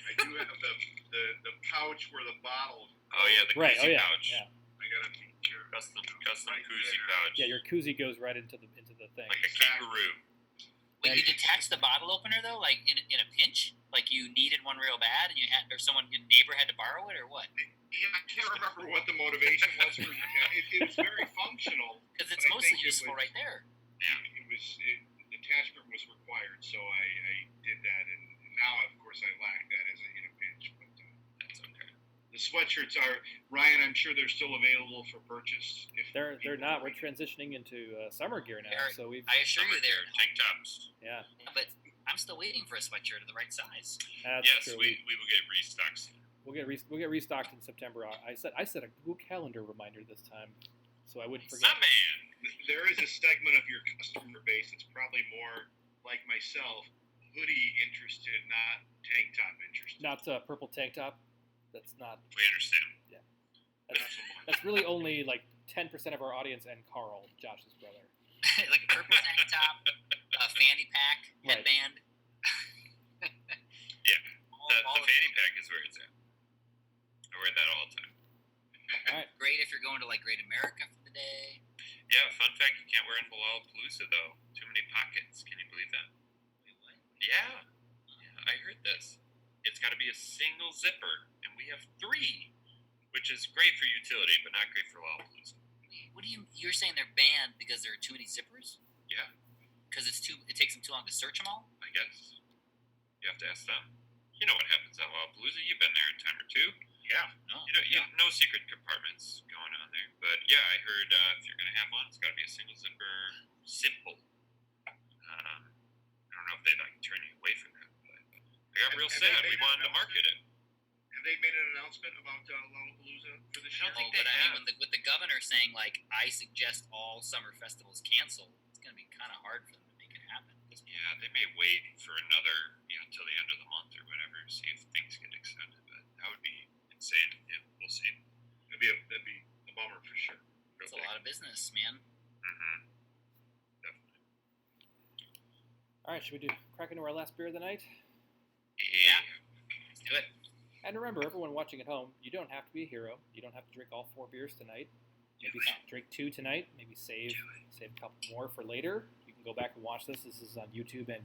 I do have the pouch where the bottle. Oh yeah, the Right. koozie Oh yeah. pouch. Yeah. I got to be careful. Custom Right koozie there. pouch. Yeah. Your koozie goes right into the thing. Like a kangaroo. When you detach the bottle opener, though, like in a pinch, like you needed one real bad, and your neighbor had to borrow it, or what? Yeah, I can't remember what the motivation was for it was very functional. Because it's But I mostly think it useful was- right there. Detachment was required, so I did that, and now of course I lack that in a pinch. But That's okay. the sweatshirts are, Ryan, I'm sure they're still available for purchase. If They're people not. are We're transitioning into summer gear now, so we've I assure you, they're tank tops. yeah. But I'm still waiting for a sweatshirt of the right size. That's Yes, true. we will get restocks. We'll get restocked in September. I set a Google Calendar reminder this time, so I wouldn't forget. My man. There is a segment of your customer base that's probably more like myself, hoodie interested, not tank top interested. Not purple tank top. That's not. We understand. That's really only like 10% of our audience and Carl, Josh's brother. Like a purple tank top, a fanny pack, Right. headband. Yeah, all the fanny pack is where it's at. I wear that all the time. All right. Great if you're going to like Great America for the day. Yeah, fun fact, you can't wear it in Lollapalooza, though. Too many pockets. Can you believe that? Yeah, I heard this. It's got to be a single zipper, and we have 3, which is great for utility, but not great for Lollapalooza. What do you're saying they're banned because there are too many zippers? Yeah, Because it takes them too long to search them all? I guess. You have to ask them. You know what happens at Lollapalooza. You've been there a time or two. Yeah. No. No secret compartments going on there. But yeah, I heard if you're going to have one, it's got to be a single zipper, simple. I don't know if they'd like turn you away from that, but I got real sad. We wanted to market it. Have they made an announcement about Lollapalooza for this I year? don't think but they I have. mean, with the governor saying like, I suggest all summer festivals cancel, it's going to be kind of hard for them to make it happen. Yeah, they may wait for another, till the end of the month or whatever, see if things get extended. But that would be insane. Yeah, we'll see. That'd be a bummer for sure. It's a lot of business, man. Mm-hmm. Definitely. All right. Should we crack into our last beer of the night? Yeah. Let's do it. And remember, everyone watching at home, you don't have to be a hero. You don't have to drink all 4 beers tonight. Maybe drink 2 tonight. Maybe save a couple more for later. You can go back and watch this. This is on YouTube and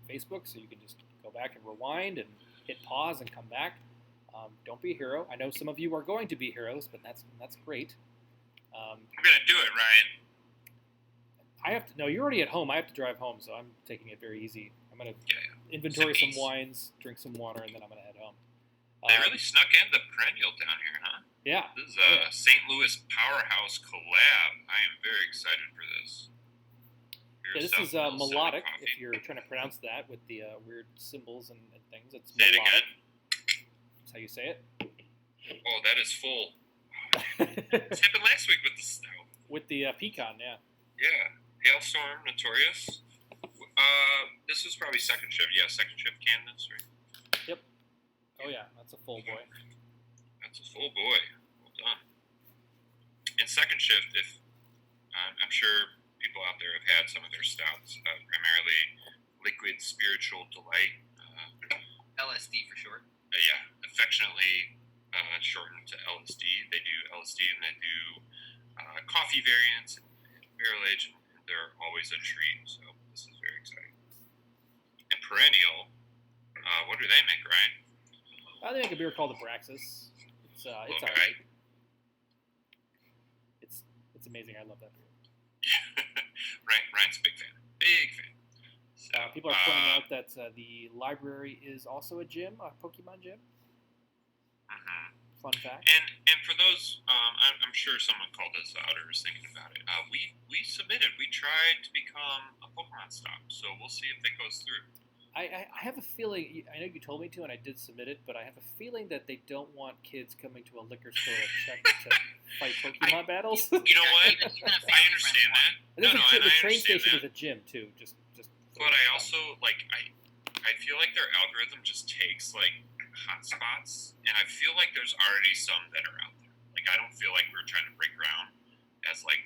Facebook, so you can just go back and rewind and hit pause and come back. Don't be a hero. I know some of you are going to be heroes, but that's great. I'm gonna do it, Ryan. I have to. No, you're already at home. I have to drive home, so I'm taking it very easy. I'm gonna inventory some wines, drink some water, and then I'm gonna head home. They really snuck in the perennial down here, huh? Yeah. This is a St. Louis Powerhouse collab. I am very excited for this. Yeah, this is melodic, if you're trying to pronounce that with the weird symbols and things. It's Say it melodic. again. That's how you say it. Oh, that is full. This happened last week with the snow. With the pecan, yeah. Yeah. Hailstorm, Notorious. This was probably second shift. Yeah, second shift canvas, right? Yep. Oh, yeah, that's a full boy. That's a full boy. Well done. In second shift, if I'm sure people out there have had some of their stouts, primarily Liquid Spiritual Delight. LSD for short. Yeah, affectionately shortened to LSD. They do LSD and they do coffee variants and barrel aged. They're always a treat, so this is very exciting. And Perennial, what do they make, Ryan? They make a beer called the Braxis. It's all Okay. right. It's amazing. I love that beer. Ryan's a big fan. Big fan. So, People are pointing out that the library is also a gym, a Pokemon gym. mhm. Fun fact. And for those, I'm sure someone called us out or was thinking about it. We submitted. We tried to become a Pokemon stop, so we'll see if that goes through. I have a feeling, I know you told me to, and I did submit it, but I have a feeling that they don't want kids coming to a liquor store to fight Pokemon battles. You know what? Even a I family understand that. And there's No, a, and the I train understand station that. is a gym too. Just. But I also I feel like their algorithm just takes hotspots, and I feel like there's already some that are out there. I don't feel like we're trying to break ground as we're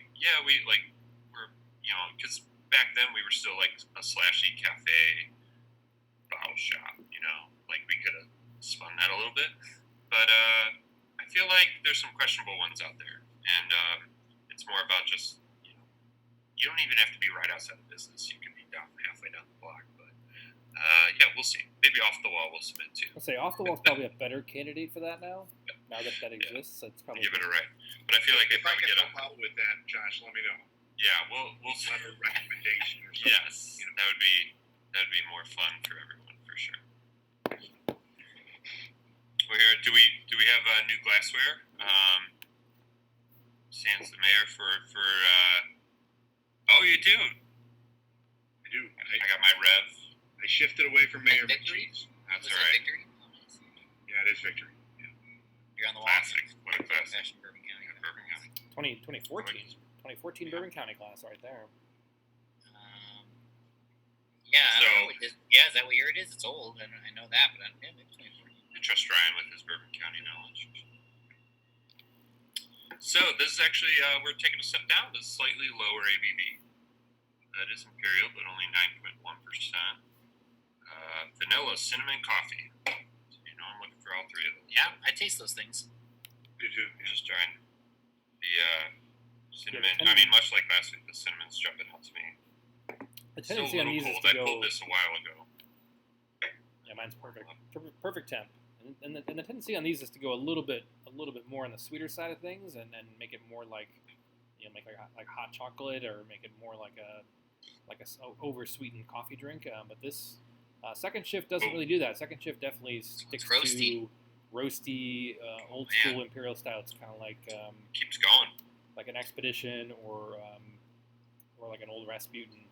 because back then we were still a slashy cafe bottle shop. We could have spun that a little bit, but I feel like there's some questionable ones out there, and it's more about just you don't even have to be right outside the business. You can be halfway down the block, but yeah, we'll see. Maybe Off the Wall will submit too. I'll say Off the Wall is probably a better candidate for that now. Now that exists, it's probably Give it a right. But I feel like they If I probably can get help out with that, Josh, let me know. Yeah, we'll Letter recommendation or something. yes, that'd be more fun for everyone for sure. We're here. Do we have new glassware? Sans the mayor for. Oh, you do. I do. I got my Rev. I shifted away from Mayor Victory? McCheese. That's Was all that right. Victory? Oh, nice. Yeah, it is Victory. Yeah. You're on the wall. Classic. What a classic. Fashion Bourbon County. Bourbon County. 2014 Bourbon County class right there. Yeah, I So- don't know. Is that what year it is? It's old, and I know that, but I don't know. Maybe 2014. I trust Ryan with his Bourbon County knowledge. So this is actually we're taking a step down to slightly lower ABV. That is imperial, but only 9.1%. Vanilla, cinnamon, coffee. So, I'm looking for all three of those. Yeah, I taste those things. Do too. I'm just trying. The cinnamon. Yeah, I mean, much like last week, the cinnamon's jumping out to me. The Still a tendency on little these is cold. to I go. pulled this a while ago. Yeah, mine's perfect. Perfect temp. And the tendency on these is to go a little bit more on the sweeter side of things, and make it more like, make like hot chocolate, or make it more like a over sweetened coffee drink. But this second shift doesn't really do that. Second shift definitely sticks roasty. to roasty, old Man. school imperial style. It's kind of like Keeps going. like an Expedition or like an old Rasputin.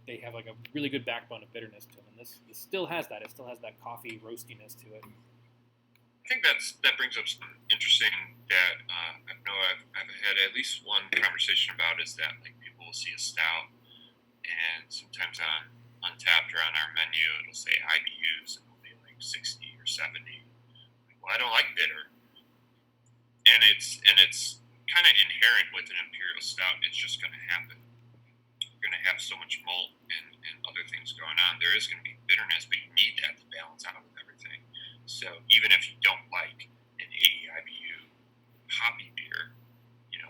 They have like a really good backbone of bitterness to them, and this still has that. It still has that coffee roastiness to it. I think that brings up something interesting that I know I've had at least one conversation about, is that like people will see a stout, and sometimes on Untapped or on our menu it'll say IBUs, and it'll be like 60 or 70. Like, well, I don't like bitter, and it's kind of inherent with an imperial stout. It's just going to happen. You're going to have so much malt and other things going on. There is going to be bitterness, but you need that to balance out with everything. So even if you don't like an 80 IBU hoppy beer,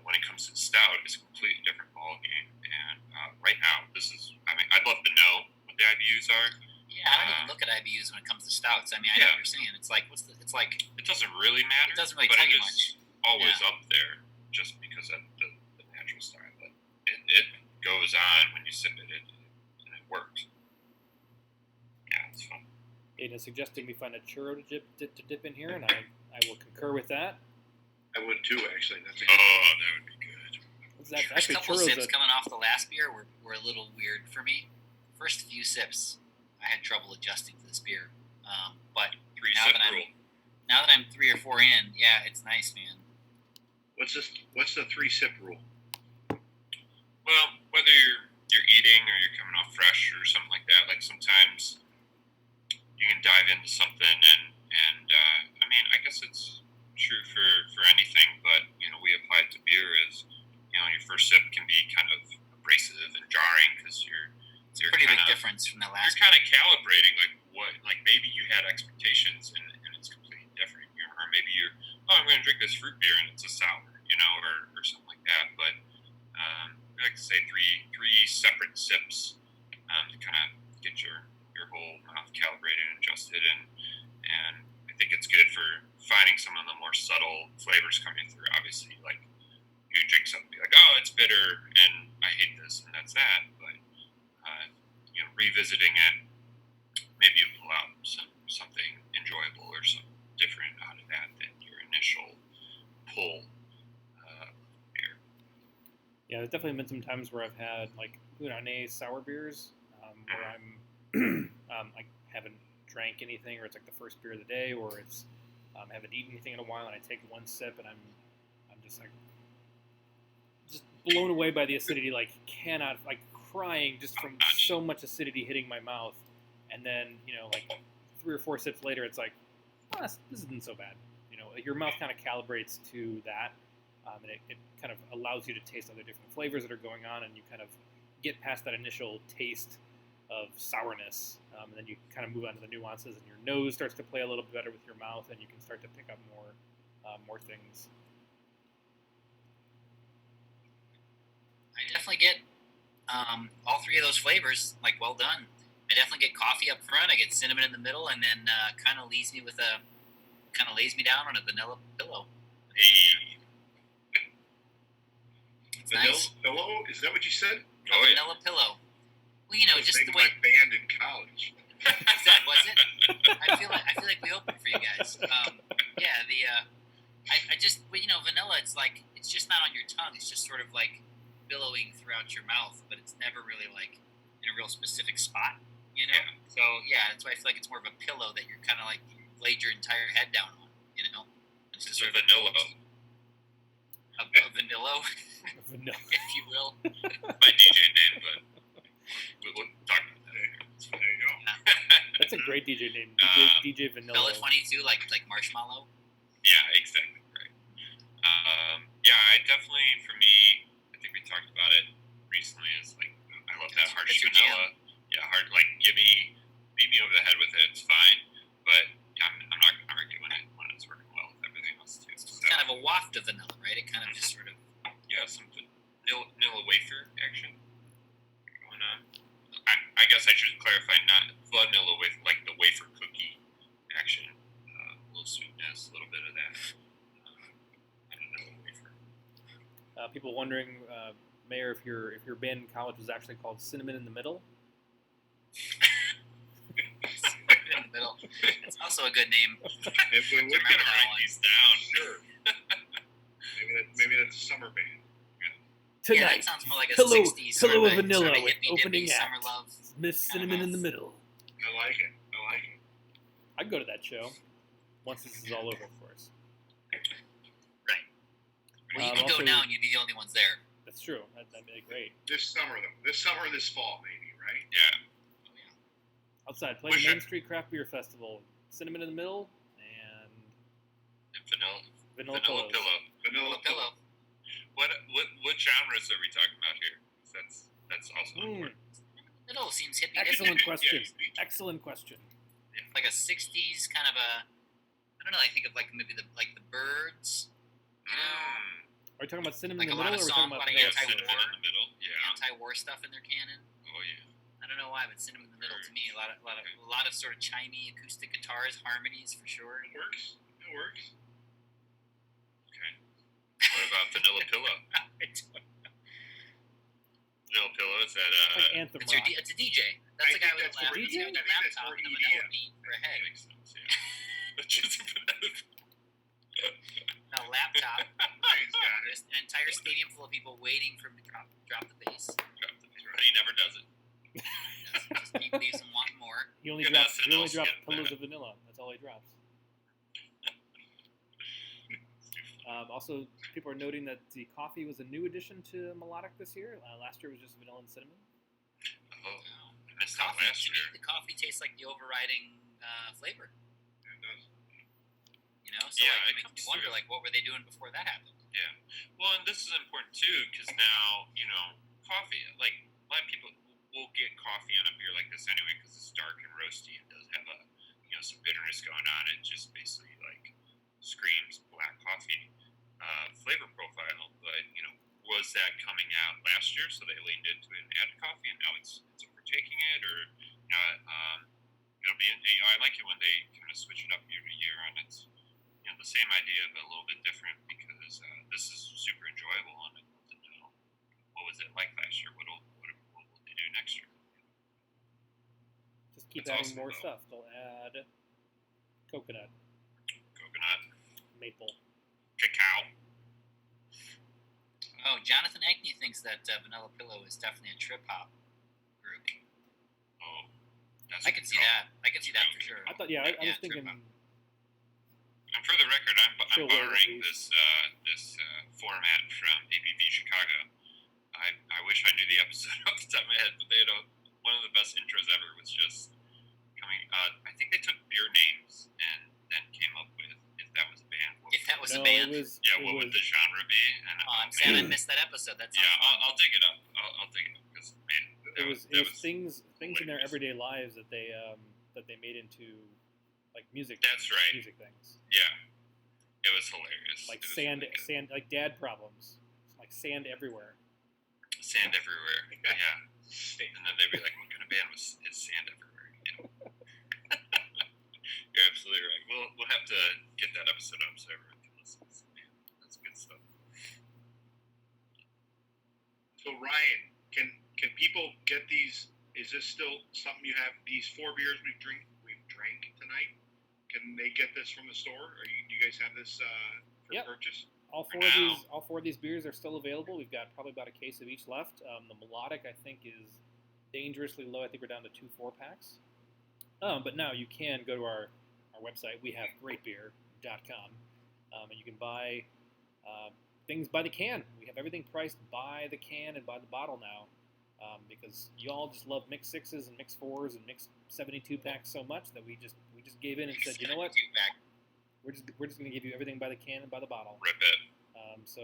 when it comes to stout, it's a completely different ballgame. And right now, I'd love to know what the IBUs are. Yeah, I don't even look at IBUs when it comes to stouts. I mean, I know what you're saying. It's like, it's like, It doesn't really matter. It doesn't really but tell it you is much. always up there just because of the natural style. But it goes on when you sip it, and it works. Yeah, it's fun. Aiden suggested we find a churro to dip in here, and I will concur with that. I would too, actually. That's a Oh, good that would be good. That's first actually couple churros. sips coming off the last beer were a little weird for me. First few sips, I had trouble adjusting to this beer. But now Three-sip that rule. now that I'm 3 or 4 in, yeah, it's nice, man. What's the 3-sip rule? Well, whether you're eating or you're coming off fresh or something like that, like sometimes you can dive into something, and I mean, I guess it's true for anything, but we apply it to beer as your first sip can be kind of abrasive and jarring because you're Pretty big kinda, difference from the last. You're kind of calibrating like maybe you had expectations and it's completely different, or maybe I'm going to drink this fruit beer and it's a sour, or something like that, but. I like to say three separate sips to kind of get your whole mouth calibrated and adjusted, and I think it's good for finding some of the more subtle flavors coming through. Obviously, like you drink something like, oh, it's bitter and I hate this, and that's that. But revisiting it, maybe you pull out something enjoyable or something different out of that than your initial pull. Yeah, there's definitely been some times where I've had like Huranese sour beers where I'm I haven't drank anything, or it's like the first beer of the day, or it's haven't eaten anything in a while, and I take one sip and I'm just blown away by the acidity, like cannot, like crying just from so much acidity hitting my mouth, and then like 3 or 4 sips later, it's like, oh, this isn't so bad. Your mouth kind of calibrates to that. And it kind of allows you to taste other different flavors that are going on, and you kind of get past that initial taste of sourness, and then you kind of move on to the nuances, and your nose starts to play a little bit better with your mouth, and you can start to pick up more things. I definitely get all 3 of those flavors, like, well done. I definitely get coffee up front. I get cinnamon in the middle, and then kind of lays me down on a vanilla pillow. Hey. It's Vanilla nice. pillow? Is that what you said? Oh, yeah. Vanilla pillow. Well, I was just the thinking way. my band in college. Was it? I feel like we opened for you guys. Yeah, I just, but vanilla. It's just not on your tongue. It's just sort of like billowing throughout your mouth, but it's never really like in a real specific spot. Yeah. So yeah, that's why I feel like it's more of a pillow that you're kind of like you laid your entire head down on. It's just It's a sort of vanilla. a vanilla, Vanilla. if you will. My DJ name, but we'll talk about that later. There you go. That's a great DJ name, DJ Vanilla. Spell it funny too, like marshmallow. Yeah, exactly. Right. Yeah, I definitely, for me, I think we talked about it recently. Is like I love that harsh That's your vanilla. Yeah, hard. Like, beat me over the head with it. It's fine, but I'm not arguing when it's working well with everything else too. It's kind of a waft of vanilla, right? It kind of just sort of. Yeah, some vanilla wafer action going on. I guess I should clarify, not vanilla wafer, like the wafer cookie action. A little sweetness, a little bit of that. I don't know, wafer. People wondering, Mayor, if your band in college was actually called Cinnamon in the Middle. in the middle. It's also a good name. If we We're would gonna get write around, these down. sure. Maybe that's a summer band. Tonight, Yeah, that sounds more like a Pillow 60s sort of of Vanilla sort of with hippie opening dippy summer act. love. Miss Cinnamon in the Middle. I like it. I'd go to that show once this is all over, of course. Well, you could also- go now and you'd be the only ones there. That's true. That'd be great. This summer, though. This summer, this fall, maybe, right? Yeah. Outside, play the Main Street Craft Beer Festival. Cinnamon in the Middle and Vanilla Vanilla pillow. Pillows. Vanilla Pillow. What genres are we talking about here? 'Cause that's also important. Middle seems hippie Excellent dippy. question. Yeah. Excellent question. Like a 60s kind of a. I don't know. I think of like maybe the Birds. Are we talking about Cinnamon Like in a the lot Middle, of or are we talking songs, about a lot of Yeah, Vanilla cinnamon Pillows? in the middle. Yeah. Anti-war stuff in their canon. Oh yeah. I don't know why, but cinnamon in the middle to me a lot of sort of chimey acoustic guitars, harmonies for sure. It works. It works. Okay. What about Vanilla Pillow? Vanilla Pillow is that Like Anthem It's, your Rock. it's a DJ. That's the guy with that's the more laptop. He's got the I think that's laptop more and the vanilla EDM. beat for a head. makes sense, yeah. But just a banana. A laptop. Ryan's got it. There's an entire stadium full of people waiting for him to drop the bass. But he never does it. Just keep leaves and wanting more. He only Good drops. enough, He only and drops I'll skip Pillows that. of Vanilla. That's all he drops. Also, people are noting that the coffee was a new addition to Melodic this year. Last year was just vanilla and cinnamon. Oh, I missed out Coffee, last to me, year. the coffee tastes like the overriding flavor. It does. So Yeah, like, it it makes me comes wonder, through. like, what were they doing before that happened? Well, and this is important too, because now, coffee, like, a lot of people will get coffee on a beer like this anyway, because it's dark and roasty and does have some bitterness going on. It just basically, like, screams black coffee flavor profile. But, was that coming out last year, so they leaned into it and added coffee, and now it's overtaking it, or, it'll be, I like it when they kind of switch it up year to year, and it's, the same idea, but a little bit different, because this is super enjoyable, and I'd love to know what was it like last year. What will they do next year? Just keep That's adding awesome, more though. stuff. They'll add coconut, Coconut, maple. cacao. Oh, Jonathan Ackney thinks that Vanilla Pillow is definitely a trip hop group. Oh, that's I can see that. I can see that for sure. I thought, I was Yeah, thinking. trip hop. And for the record, I'm Chill wave, borrowing at this format from ABV Chicago. I wish I knew the episode off the top of my head, but they had one of the best intros ever. Was just coming. I think they took beer names and then came up with, if that was a band. If that was No, a band, it was. Yeah, it what was, would the genre be? And I'm sad I missed that episode. That sounds yeah, fun. I'll dig it up. I'll dig it up, because man, It was that was things in their hilarious. everyday lives that they made into like music. That's right. Music things Yeah, it was hilarious. like It was sand, really good. sand, like dad problems, like sand everywhere. Sand everywhere. Yeah, and then they'd be like, "What kind of band is sand everywhere?" You're absolutely right. We'll have to get that episode up so everyone can listen. Man, that's good stuff. So Ryan, can people get these is this still something you have? These 4 beers we've drank tonight. Can they get this from the store? Or do you guys have this for Yep. purchase? All four of these beers are still available. We've got probably about a case of each left. The Melodic, I think, is dangerously low. I think we're down to 2 4-packs. But now you can go to our website. We have greatbeer.com, and you can buy things by the can. We have everything priced by the can and by the bottle now, because you all just love mixed 6s and mixed 4s and mixed 72 packs so much that we just gave in and said, you know what, we're just going to give you everything by the can and by the bottle. Rip it. So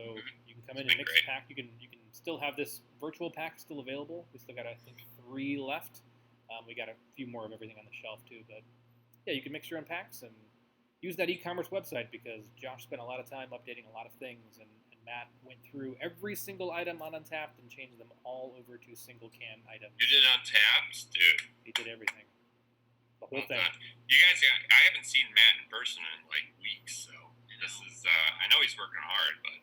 you can come in and mix a pack. You can still have this virtual pack still available. We still got, I think, 3 left. We got a few more of everything on the shelf too, but yeah, you can mix your own packs and use that e-commerce website, because Josh spent a lot of time updating a lot of things, and Matt went through every single item on Untapped and changed them all over to single can items. You did Untapped, dude. He did everything. The whole thing. You guys, I haven't seen Matt in person in like weeks, so this is, I know he's working hard, but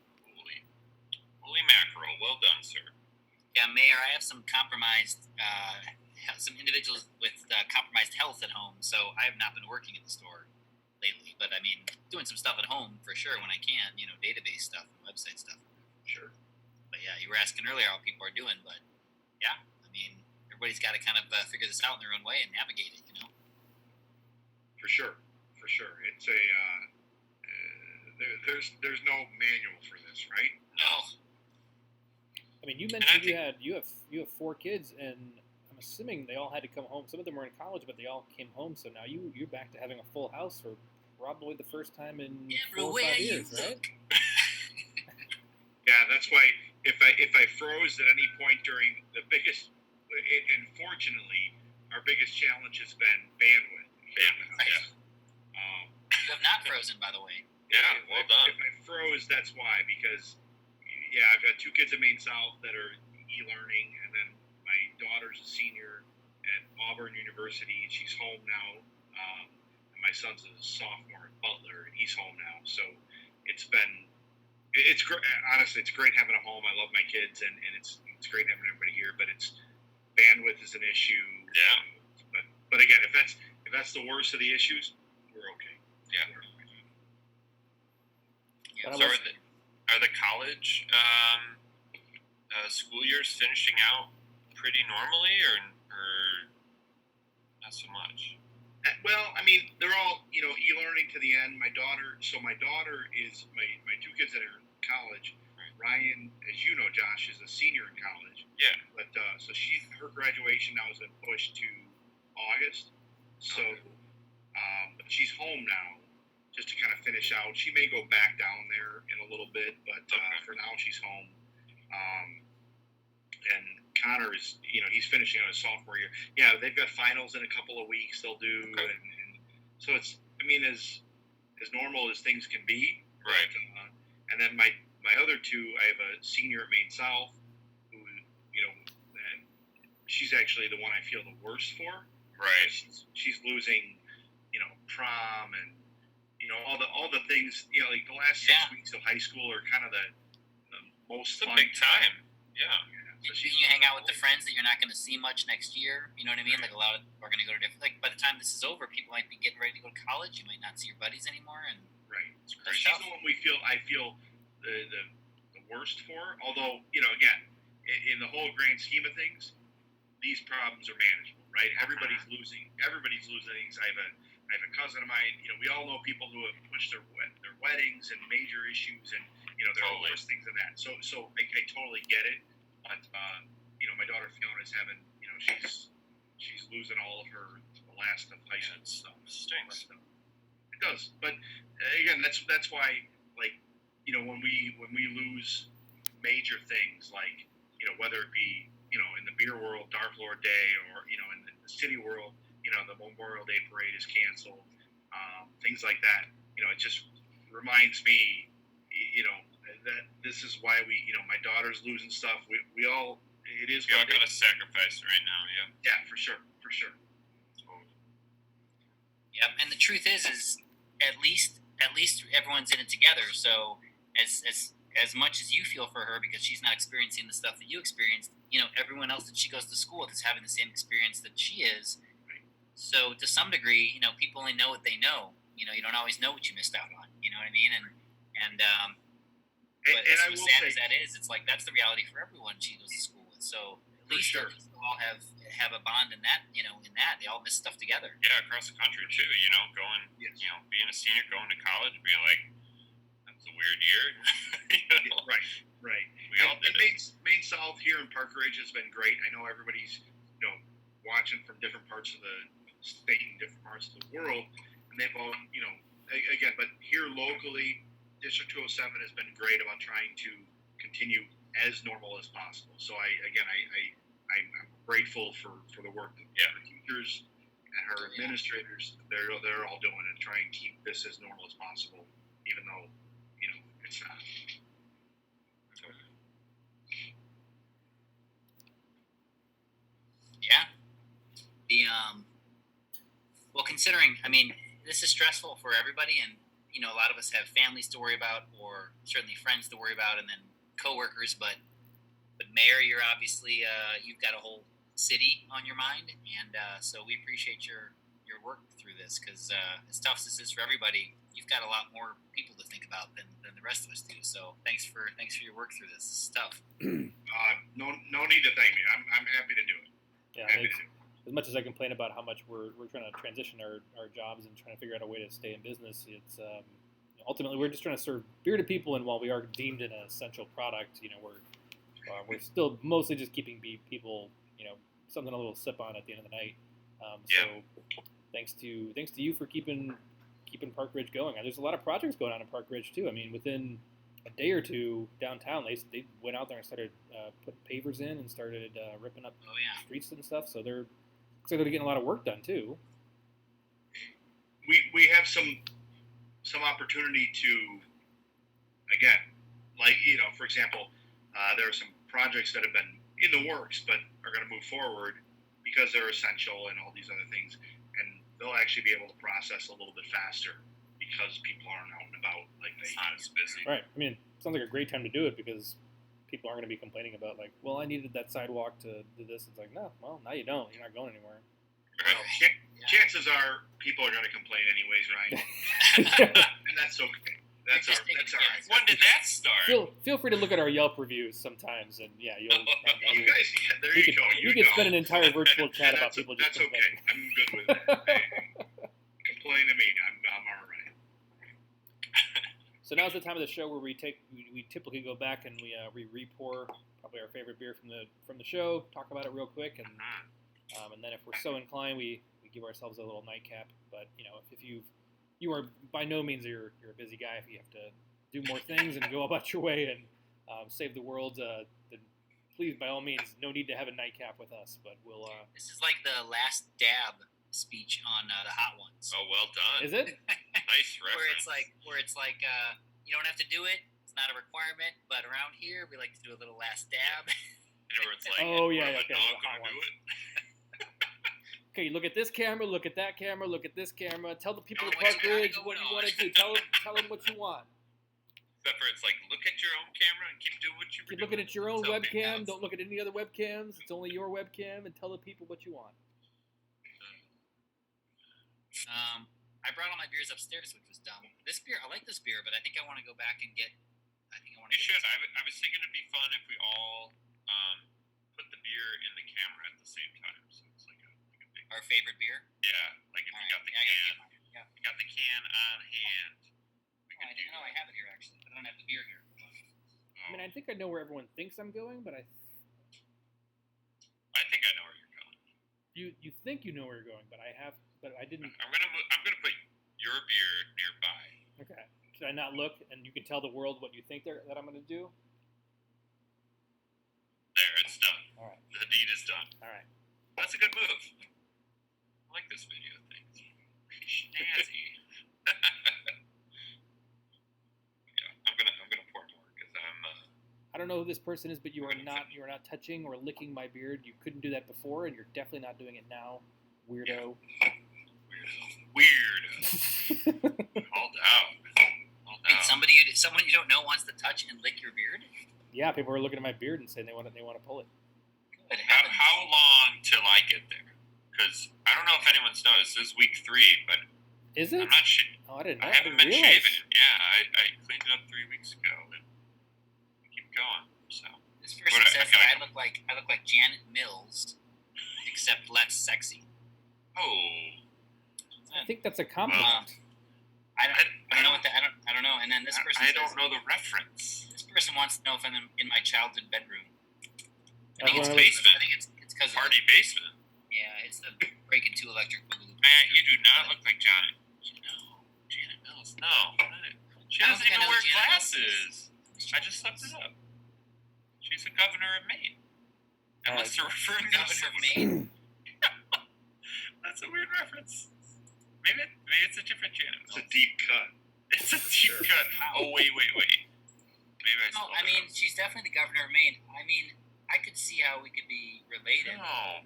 holy mackerel, well done, sir. Yeah, Mayor, I have some compromised, some individuals with compromised health at home, so I have not been working in the store lately. But I mean, doing some stuff at home for sure when I can, database stuff and website stuff. Sure. But yeah, you were asking earlier how people are doing, but yeah, I mean, everybody's got to kind of figure this out in their own way and navigate it, For sure. It's a there's no manual for this, right? No. I mean, you mentioned you have 4 kids, and I'm assuming they all had to come home. Some of them were in college, but they all came home. So now you're back to having a full house for probably the first time in 4 or 5 years, right? Yeah, that's why if I froze at any point during the biggest, and fortunately, our biggest challenge has been bandwidth. Right. You have not frozen, by the way. Yeah, well done. If I froze, that's why, because I've got 2 kids at Maine South that are e-learning, and then my daughter's a senior at Auburn University, and she's home now. And my son's a sophomore at Butler, and he's home now. So it's great. Honestly, it's great having a home. I love my kids, and it's great having everybody here. But bandwidth is an issue. Yeah. But again, if that's the worst of the issues, we're okay. Yeah. Yeah. So are the college school years finishing out pretty normally, or not so much? Well, I mean, they're all e-learning to the end. My daughter is my 2 kids that are in college. Ryan, as you know, Josh, is a senior in college. Yeah. But so her graduation now has been pushed to August. So, but she's home now, just to kind of finish out. She may go back down there in a little bit, but for now she's home. And Connor is, he's finishing out his sophomore year. Yeah, they've got finals in a couple of weeks. They'll do, and so it's, I mean, as normal as things can be. Right. But, and then my other 2, I have a senior at Maine South, who, and she's actually the one I feel the worst for. Right. She's losing, prom and all the things. Like the last 6 weeks of high school are kind of the most fun. It's a big time. Yeah. So you hang out with the friends that you're not going to see much next year. You know what I mean? Like a lot of are going to go to different. Like by the time this is over, people might be getting ready to go to college. You might not see your buddies anymore, and right. She's the one I feel the worst for. Although again, in the whole grand scheme of things, these problems are manageable, right? Everybody's losing things. I have a cousin of mine. We all know people who have pushed their weddings and major issues, and there are worse things than that. So I totally get it. But my daughter Fiona's having, she's losing all of her the last of high school stuff. Stinks. It does. But again, that's why, like, when we lose major things, like whether it be in the beer world, Dark Lord Day, or in the city world, the Memorial Day parade is canceled, things like that. It just reminds me, that this is why my daughter's losing stuff. We all, it is. We all got to sacrifice right now. Yeah. Yeah, for sure. Yep. And the truth is at least everyone's in it together. So as as much as you feel for her because she's not experiencing the stuff that you experienced, everyone else that she goes to school with is having the same experience that she is. So to some degree, people only know what they know. You don't always know what you missed out on. You know what I mean? But as sad as that is, it's like that's the reality for everyone she goes to school with. So at least they'll all have a bond in that. In that they all miss stuff together. Yeah, across the country too. Going, being a senior, going to college, and being like, that's a weird year. Right. We all did it. Maine South here in Park Ridge has been great. I know everybody's watching from different parts of the state and different parts of the world, and they've all again, but here locally. District 207 has been great about trying to continue as normal as possible. So I'm grateful for the work that the teachers and her administrators they're all doing and trying to keep this as normal as possible, even though it's not. Yeah. Well, considering this is stressful for everybody and. A lot of us have families to worry about, or certainly friends to worry about, and then coworkers. But Mayor, you're obviously you've got a whole city on your mind, and so we appreciate your work through this because as tough as this is for everybody, you've got a lot more people to think about than the rest of us do. So thanks for your work through this. This is tough. No need to thank me. I'm happy to do it. Yeah, as much as I complain about how much we're trying to transition our jobs and trying to figure out a way to stay in business, it's ultimately we're just trying to serve beer to people. And while we are deemed an essential product, we're still mostly just keeping people something a little sip on at the end of the night. So thanks to you for keeping Park Ridge going. And there's a lot of projects going on in Park Ridge too. Within a day or two downtown, they went out there and started putting pavers in and started ripping up streets and stuff. So they're getting a lot of work done too. We have some opportunity to, again, for example, there are some projects that have been in the works but are going to move forward because they're essential and all these other things, and they'll actually be able to process a little bit faster because people aren't out and about like they not as busy. Right. Sounds like a great time to do it because people aren't going to be complaining about I needed that sidewalk to do this. It's like, no, well, now you don't. You're not going anywhere. Well, chances are people are going to complain anyways, Ryan. And that's okay. That's all right. When did that start? Feel free to look at our Yelp reviews sometimes, and you'll. You guys, there you go. You can spend an entire virtual chat about people just complaining. That's okay. I'm good with that. Complain to me. I'm all right. So now's the time of the show where we typically go back and we re-pour probably our favorite beer from the show, talk about it real quick, and then if we're so inclined, we give ourselves a little nightcap. But if you are by no means you're a busy guy, if you have to do more things and go about your way and save the world, then please by all means, no need to have a nightcap with us. But we'll. This is like the last dab speech on the Hot Ones. Oh, well done. Is it? Nice reference. Where it's like you don't have to do it. It's not a requirement, but around here we like to do a little last dab. Where it's like, oh yeah, okay. Dog gonna do it? Okay, look at this camera, look at that camera, look at this camera. Tell the people at Park Ridge what you want to do. Tell them what you want. Except for it's like, look at your own camera and keep doing what you were Keep looking doing. at your own webcam. Don't look at any other webcams. It's only your webcam, and tell the people what you want. I brought all my beers upstairs, which was dumb. This beer, I like this beer, but I think I want to go back and get. You should. I was thinking it'd be fun if we all put the beer in the camera at the same time. So it's like a big. Our favorite beer. Yeah, like if you got the can, you got the can on hand. I didn't know I have it here actually, but I don't have the beer here. I think I know where everyone thinks I'm going, but I think I know where you're going. You think you know where you're going, but I didn't. I'm gonna put your beer nearby. Okay. Should I not look, and you can tell the world what you think that I'm gonna do? There, it's done. All right. The deed is done. All right. That's a good move. I like this video thing. Snazzy. Yeah, I'm gonna pour more because I don't know who this person is, but you are not touching or licking my beard. You couldn't do that before, and you're definitely not doing it now, weirdo. Weirdo. Called out. Wait, somebody you Wait, someone you don't know wants to touch and lick your beard? Yeah, people are looking at my beard and saying they want to pull it. Good How heavens. long till I get there? Because I don't know if anyone's noticed. This is week 3, but Is it? I'm not sure. Oh, I didn't know. I haven't been realize. shaving. Yeah, I cleaned it up 3 weeks ago, and I keep going. So This person What, says okay. that I look like Janet Mills, except less sexy. oh, I think that's a compliment. I don't know what that. I don't know. And then this person I says, don't know the reference. this person wants to know if I'm in my childhood bedroom. I That's think it's one of those- basement. I think it's because Party basement. Yeah, it's the Breaking 2 Electric Boogaloo. Man, you do not look like Janet. No, Janet Mills. No, she I don't doesn't think I even know wear Janet glasses. I just looked it up. She's the governor of Maine. Unless they're referring to Governor of someone- Maine. That's a weird reference. Maybe it's a different Janet It's a Mills. deep cut. It's a deep cut. Oh wait. Maybe I No, spelled I it mean wrong. she's definitely the governor of Maine. I mean, I could see how we could be related. No.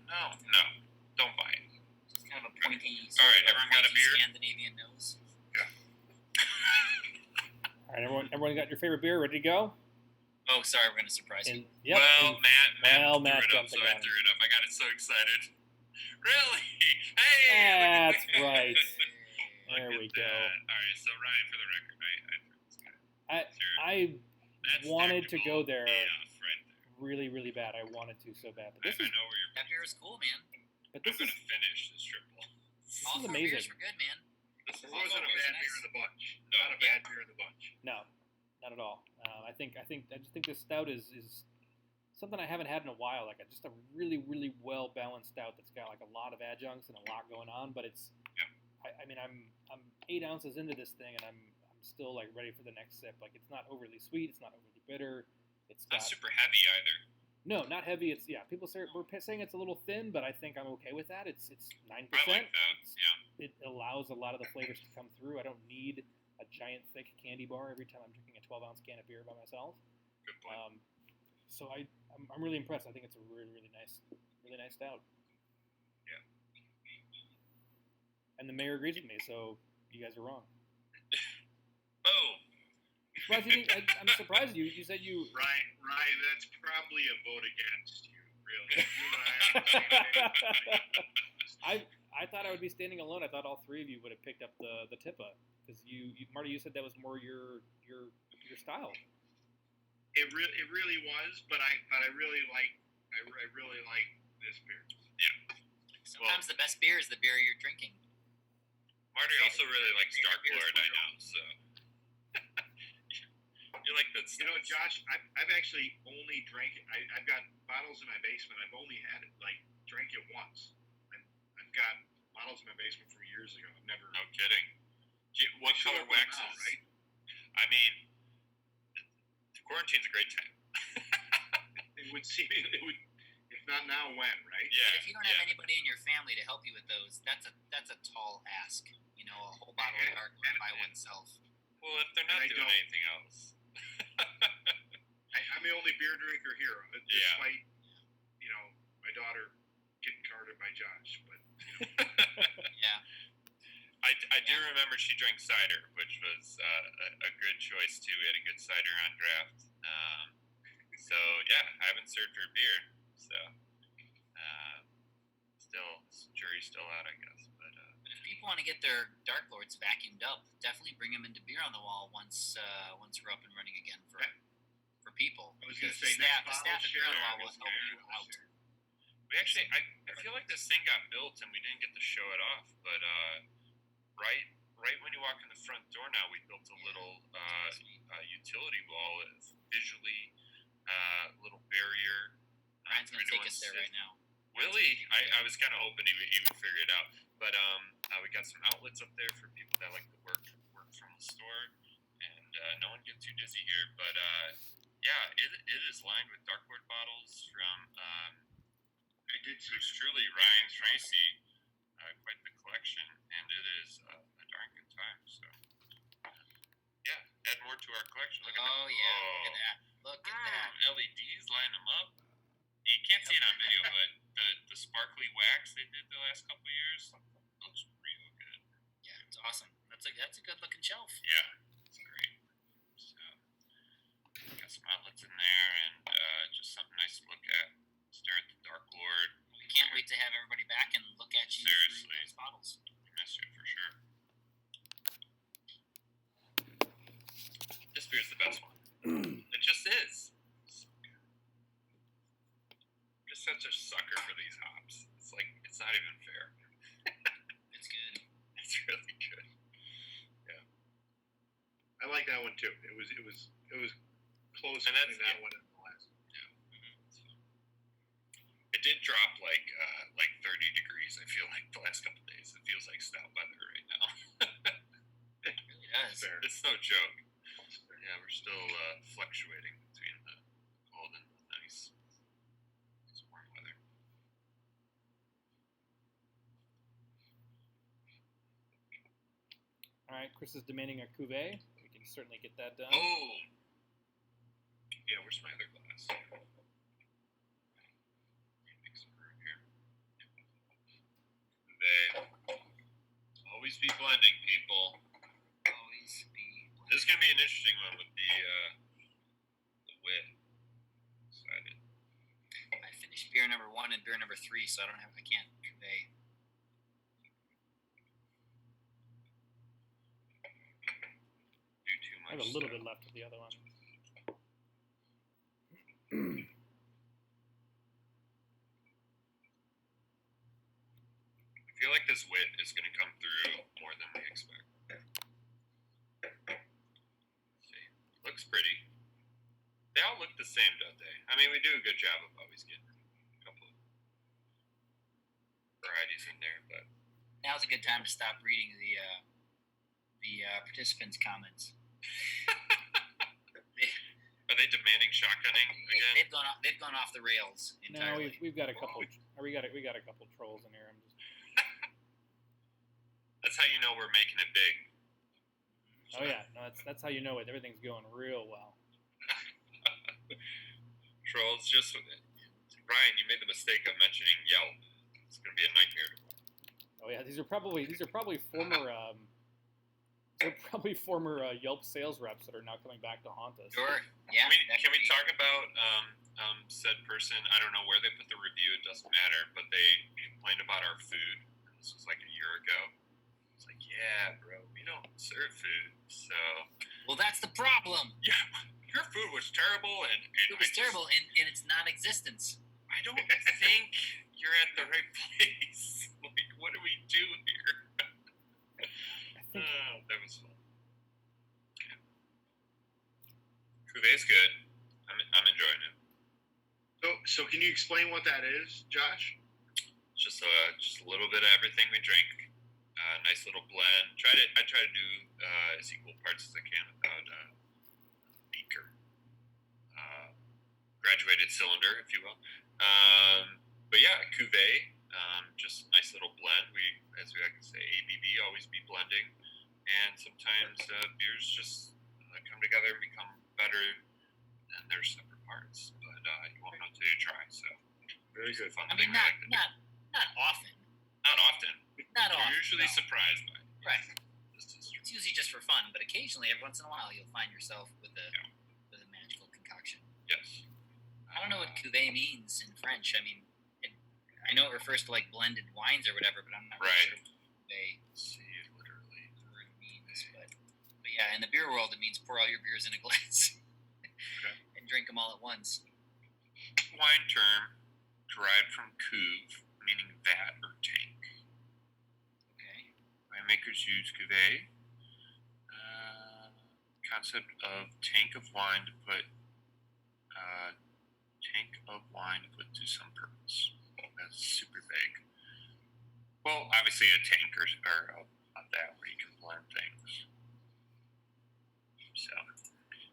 Don't buy it. She's kind of a pointy. All right, everyone got a pointy beard? Scandinavian nose. All right, everyone got your favorite beer ready to go? Oh, sorry, we're gonna surprise you. And yep. Well, Well, Matt Matt threw it up, jumped so the I gun. threw it up. I got it so excited. Really? Hey! That's look at right. that. There Look we at go. that. All right, so Ryan, for the record, I threw this guy. Sure. I That's wanted to tactical go there AF right there. really, really bad. I wanted to so bad. But I this is know where you're. That beer is cool, man. but I'm this is gonna finish this triple. All is 4 amazing. beers were good, man. This is There wasn't a Beer's bad nice. beer in the bunch. No. Not a bad beer in the bunch. no, not at all. I just think this stout is something I haven't had in a while. Like just a really, really well balanced stout that's got like a lot of adjuncts and a lot going on. But it's, Yeah. I mean, I'm 8 ounces into this thing and I'm still like ready for the next sip. Like it's not overly sweet, it's not overly bitter. It's not got super heavy either. no, not heavy. It's people say we're saying it's a little thin, but I think I'm okay with that. It's 9%. I like that. Yeah. It allows a lot of the flavors to come through. I don't need a giant thick candy bar every time I'm drinking a 12-ounce can of beer by myself. Good point. So I'm really impressed. I think it's a really, really nice stout. Yeah. And the mayor agrees with me, so you guys are wrong. Oh. I'm surprised you said you. Ryan, that's probably a vote against you, really. You and I are on the same page. I thought I would be standing alone. I thought all 3 of you would have picked up the Tippa because you Marty, you said that was more your style. It really was, but I really like this beer. Sometimes the best beer is the beer you're drinking. Marty also really likes Dark Lord, I know, so. You like that stuff. You know, Josh, I've actually only drank it. I've got bottles in my basement. I've only had it, drank it once. I've got bottles in my basement from years ago. I've never. No kidding. What Sure, color why wax not, is? right? I mean, the quarantine's a great time. It would seem it would, if not now, when, right? Yeah. But if you don't have anybody in your family to help you with those, that's a tall ask. You know, a whole bottle of Dark Lord by oneself. Well, if they're not And I doing don't. anything else. I'm the only beer drinker here, despite my daughter getting carded by Josh. But Yeah. I do remember she drank cider, which was a good choice too. We had a good cider on draft. So yeah, I haven't served her beer. So jury's still out, I guess. But But if people want to get their Dark Lords vacuumed up, definitely bring them into Beer on the Wall once we're up and running again for people. I was going to Because say, the next staff bottle at Beer on the share Wall will help you out. we actually, I feel like this thing got built and we didn't get to show it off. But right when you walk in the front door now, we built a little utility wall. It's visually little barrier. Ryan's for going to take anyone us there to- right now. Willie, I was kind of hoping he would figure it out, but we got some outlets up there for people that like to work from the store, and no one get too dizzy here. But yeah, it is lined with Dark Lord bottles from I did see who's truly Ryan Tracy, quite the collection, and it is a darn good time. So yeah, add more to our collection. Look at Oh, that. yeah. Look at that. Look at that. LEDs line them up. You can't see it on video, but the sparkly wax they did the last couple of years looks real good. Yeah, it's awesome. That's a good looking shelf. Yeah, it's great. So, some outlets in there, and just something nice to look at. Stare at the Dark Lord. We can't wait to have everybody back and look at you Seriously. through those bottles. I miss you for sure. This beer's the best one. It just is. So good. I'm just such a sucker for these hops. It's like, it's not even fair. It's good. It's really good. I like that one too. It was close And that's- between that one and the last. It's fun. It did drop like 30 degrees. I feel like the last couple of days. It feels like stout weather right now. It really does. Fair. It's no joke. Yeah, we're still fluctuating between the cold and the nice warm weather. All right, Chris is demanding a cuvee. We can certainly get that done. Oh! Yeah, where's my other glass? Make some room here. They always be blending, people. Always be. This is gonna be an interesting one with the wit. Excited. I finished beer number 1 and beer number 3, so I can't convey. Do too much. I have a little stuff. bit left of the other one. I feel like this wit is gonna come through more than we expect. Let's see. Looks pretty. They all look the same, don't they? I mean, we do a good job of always getting a couple of varieties in there, but Now's a good time to stop reading the participants' comments. are they demanding shotgunning again? They've gone off the rails No, entirely. we've got a couple. We got a couple trolls in here. I'm just. That's how you know we're making it big. Oh yeah, no, that's how you know it. Everything's going real well. Trolls, just Ryan, you made the mistake of mentioning Yelp. It's gonna be a nightmare to run. Oh yeah, these are probably former Yelp sales reps that are now coming back to haunt us. Sure. Yeah. Can we talk about said person? I don't know where they put the review. It doesn't matter. But they complained about our food. This was like a year ago. It's like, yeah, bro, we don't serve food. So Well, that's the problem. yeah, your food was terrible, and It was terrible in its non-existence. I don't think you're at the right place. Like, what do we do here? I think That was fun. Yeah. Cuvet's good. I'm enjoying it. So can you explain what that is, Josh? It's just a little bit of everything we drink. Nice little blend. I try to do as equal parts as I can without beaker. Graduated cylinder, if you will. But yeah, cuvee. Just a nice little blend. We, as we like to say, ABV, always be blending. And sometimes beers just come together and become better than their separate parts. But you won't know until you try. So Very it's a good. fun I thing mean, I like to do. not often. Not often. Not often. You're usually no. surprised by it. Right. This is true. It's usually just for fun, but occasionally, every once in a while, you'll find yourself with a magical concoction. Yes. I don't know what cuvee means in French. I mean, I know it refers to like blended wines or whatever, but I'm not Right. really sure what cuvee See it literally. word means. But yeah, in the beer world, it means pour all your beers in a glass and drink them all at once. Wine term derived from cuve, meaning vat or tank. Okay. Winemakers use cuvee. Concept of tank of wine to put to some purpose. That's super vague. Well, obviously a tank or a vat where you can blend things.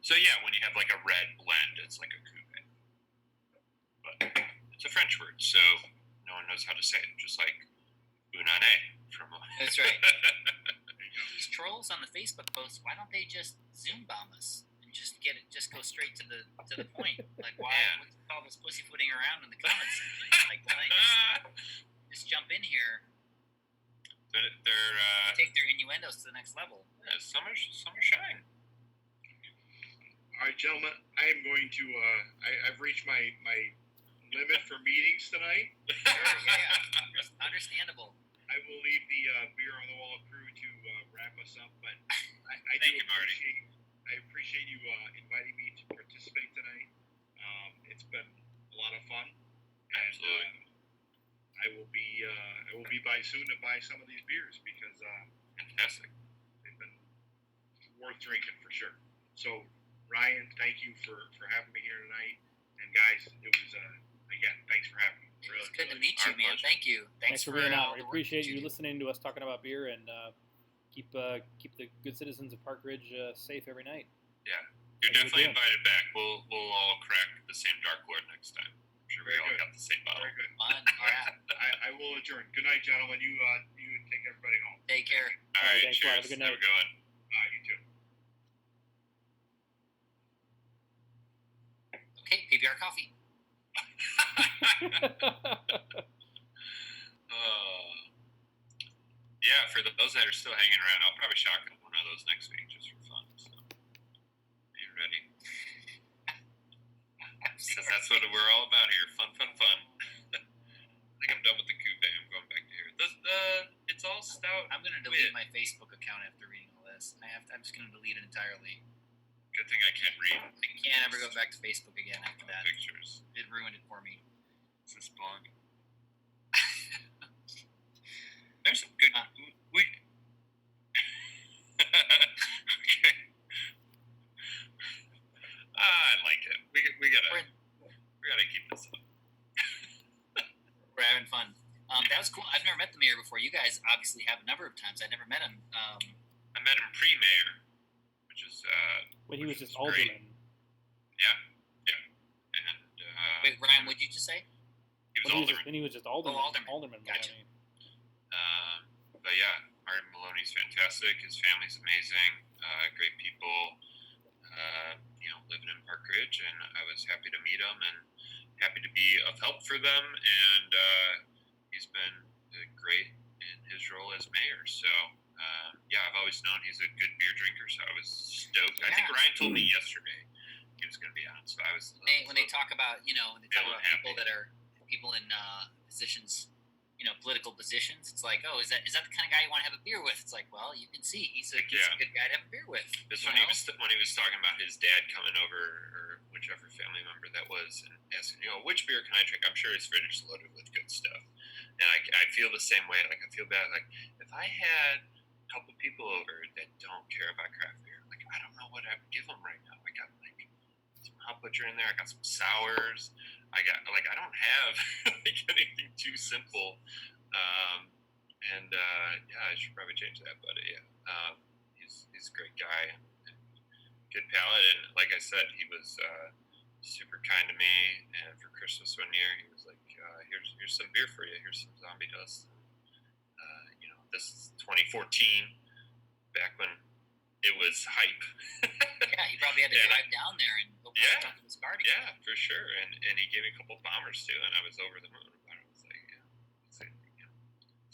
So yeah, when you have like a red blend, it's like a cuvee. But it's a French word, so no one knows how to say it. Just like unane from. That's right. These trolls on the Facebook posts, why don't they just Zoom bomb us and just go straight to the point? Like, why? Yeah. What's all this pussyfooting around in the comments section? Like, why don't they just jump in here, They're take their innuendos to the next level? summer shine. All right, gentlemen, I am going to. I've reached my limit for meetings tonight. Understandable. I will leave the Beer on the Wall crew to wrap us up, but I Thank you, Marty. I appreciate you inviting me to participate tonight. It's been a lot of fun, and Absolutely. I will be by soon to buy some of these beers because Fantastic. they've been worth drinking for sure. So, Ryan, thank you for having me here tonight, and guys, it was again, thanks for having me. Really, It's good to really. meet you, Our man. pleasure. Thank you. Thanks for being all out. We the work appreciate that you do. listening to us talking about beer, and keep the good citizens of Park Ridge safe every night. You're Thank you definitely again. invited back. We'll all crack the same Dark Lord next time. I'm sure we Very all good. got the same bottle. Very good. Fun. Yeah. I will adjourn. Good night, gentlemen. You take everybody home. Take care. All right, Thanks a lot. cheers. Have a good Have a night. good one. You too. Okay, PBR coffee. Yeah, for those that are still hanging around, I'll probably shotgun one of those next week just for fun. So, be ready. Because that's what we're all about here. Fun, fun, fun. I think I'm done with the coupe. I'm going back to here. It's all stout. I'm gonna delete my Facebook account after reading all this. I'm just gonna delete it entirely. Good thing I can't read. I can't ever go back to Facebook again after that. Pictures. It ruined it for me. Is this blog? There's some good. We. Okay. I like it. We gotta keep this up. We're having fun. That was cool. I've never met the mayor before. You guys obviously have a number of times. I never met him. I met him pre-mayor, which is when he was just Which is great. alderman. and Wait, Ryan, what'd you just say? he was alderman. When he was just alderman. Alderman. Alderman. Gotcha. I mean. But yeah, Martin Maloney's fantastic. His family's amazing. Great people. Living in Park Ridge, and I was happy to meet him and happy to be of help for them. And he's been great in his role as mayor. So I've always known he's a good beer drinker. So I was stoked. I think Yeah. Ryan told me yesterday he was going to be on. So I was. When they talk about when they talk Feeling about happy. people that are people in positions, political positions, it's like, oh, is that the kind of guy you want to have a beer with? It's like, well, you can see he's a good guy to have a beer with. This you when he know? was talking about his dad coming over, or whichever family member that was, and asking, which beer can I drink? I'm sure his fridge is loaded with good stuff. And I feel the same way. Like, I feel bad. Like, if I had a couple people over that don't care about craft beer, like, I don't know what I would give them right now. I got like some hot butcher in there. I got some sours. I don't have like anything too simple. I should probably change that. But yeah, he's a great guy and good palate. And like I said, he was super kind to me. And for Christmas one year, he was like, "Here's some beer for you. Here's some Zombie Dust." This is 2014, back when it was hype. Yeah, he probably had to drive down there and open up his car to get Yeah, for sure. And he gave me a couple bombers too, and I was over the moon about it. I was like,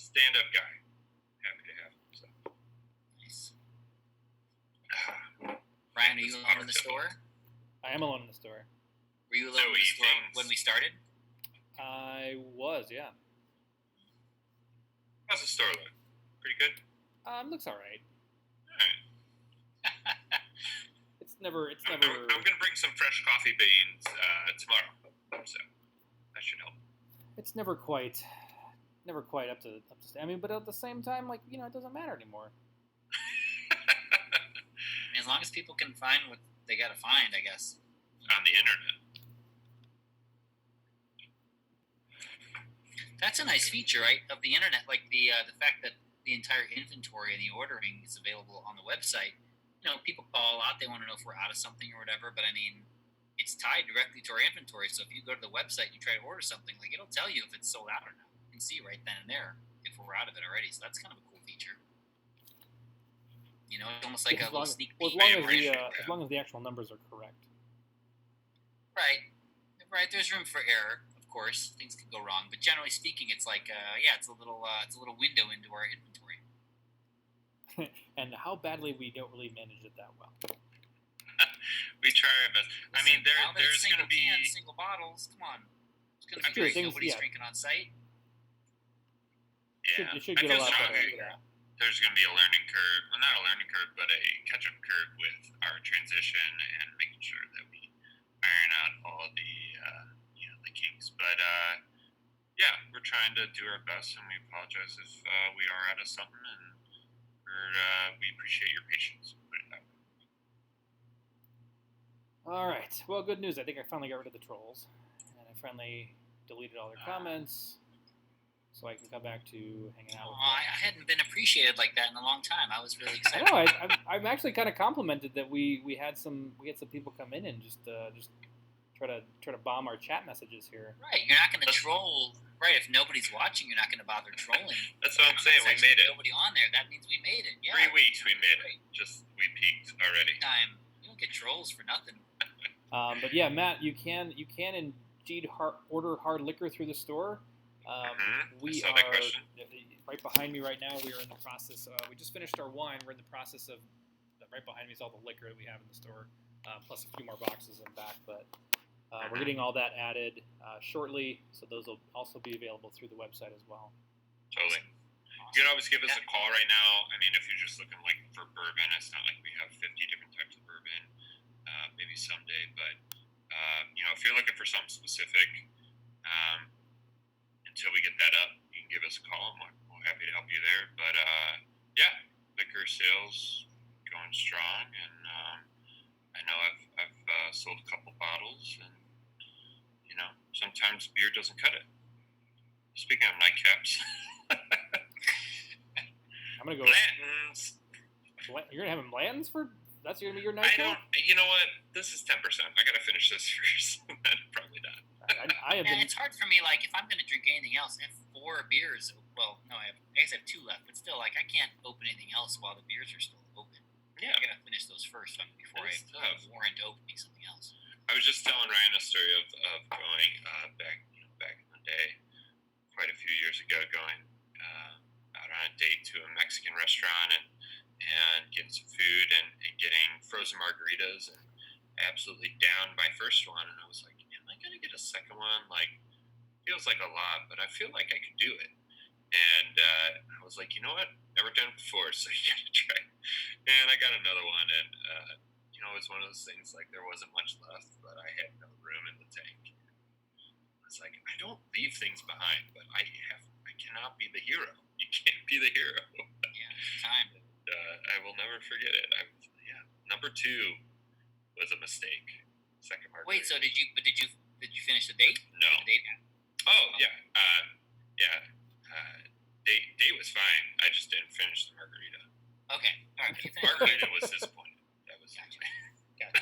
stand-up guy. Happy to have him. So. Nice. Ryan, are you alone in the store? I am alone in the store. Were you alone in the store when we started? I was, yeah. How's the store look? Pretty good. Looks all right. All right. It's never. I'm gonna bring some fresh coffee beans tomorrow, so that should help. It's never quite up to. I mean, but at the same time, like it doesn't matter anymore. As long as people can find what they gotta find, I guess. On the internet. That's a nice feature, right, of the internet. Like the fact that the entire inventory and the ordering is available on the website. People call a lot; they want to know if we're out of something or whatever. But I mean, it's tied directly to our inventory. So if you go to the website and you try to order something, like it'll tell you if it's sold out or not. You can see right then and there if we're out of it already. So that's kind of a cool feature. It's almost like a little sneak peek. As long as the actual numbers are correct. Right. There's room for error, of course. Things could go wrong, but generally speaking, it's like, it's a little window into our inventory. And how badly we don't really manage it that well. We try our best. I mean, now that there's it's going single to be. cans, single bottles. Come on, it's going to be Sure, great. things- Nobody's yeah. drinking on site. Yeah, It should I get feel a lot strongly better. Yeah. there's going to be a learning curve. Well, not a learning curve, but a catch-up curve with our transition and making sure that we iron out all the the kinks. But yeah, we're trying to do our best, and we apologize if we are out of something, and we appreciate your patience. Put it that way. All right. Well, good news. I think I finally got rid of the trolls, and I finally deleted all their comments, so I can come back to hanging out with I hadn't been appreciated like that in a long time. I was really you. I excited. know. I'm actually kind of complimented that we had some people come in and just try to bomb our chat messages here. Right, you're not going to troll. Right, if nobody's watching, you're not going to bother trolling. That's what I'm saying. We made it. Nobody on there. That means we made it. Yeah. 3 weeks we made it. Right. Just we peaked already. Time. You don't get trolls for nothing. But yeah, Matt, you can indeed order hard liquor through the store. We I saw are that question. right behind me right now. We are in the process. We just finished our wine. We're in the process of right behind me is all the liquor that we have in the store, plus a few more boxes in back. But we're getting all that added shortly, so those will also be available through the website as well. Totally. You can always give us a call right now. I mean, if you're just looking like for bourbon, it's not like we have 50 different types of bourbon. Maybe someday, but if you're looking for something specific, until we get that up, you can give us a call. We're happy to help you there. But yeah, liquor sales going strong, and I know I've sold a couple bottles, and sometimes beer doesn't cut it. Speaking of nightcaps, I'm gonna go. Blanton's. You're gonna have them Blanton's for? That's gonna be your I nightcap? don't. You know what? This is 10%. I gotta finish this first. Probably not. I have And been. it's hard for me. Like, if I'm going to drink anything else, I have 4 beers. Well, no, I guess I have 2 left, but still, like, I can't open anything else while the beers are still open. Yeah. I gotta finish those first before It's I tough. warrant opening something else. I was just telling Ryan a story of going back in the day, quite a few years ago, going out on a date to a Mexican restaurant and getting some food and getting frozen margaritas, and absolutely downed my first one. And I was like, am I gonna get a second one? Like, feels like a lot, but I feel like I could do it. And I was like, you know what? Never done it before, so you gotta try. And I got another one, and it was one of those things, like, there wasn't much left, but I had no room in the tank. I was like, I don't leave things behind, but I cannot be the hero. You can't be the hero. Yeah, it's time. I will never forget it. Number 2 was a mistake. Second margarita. Wait, so did you finish the date? No. The date? Oh, yeah. Date was fine. I just didn't finish the margarita. Okay, all right. You finished the date. Margarita was disappointed. That was Gotcha.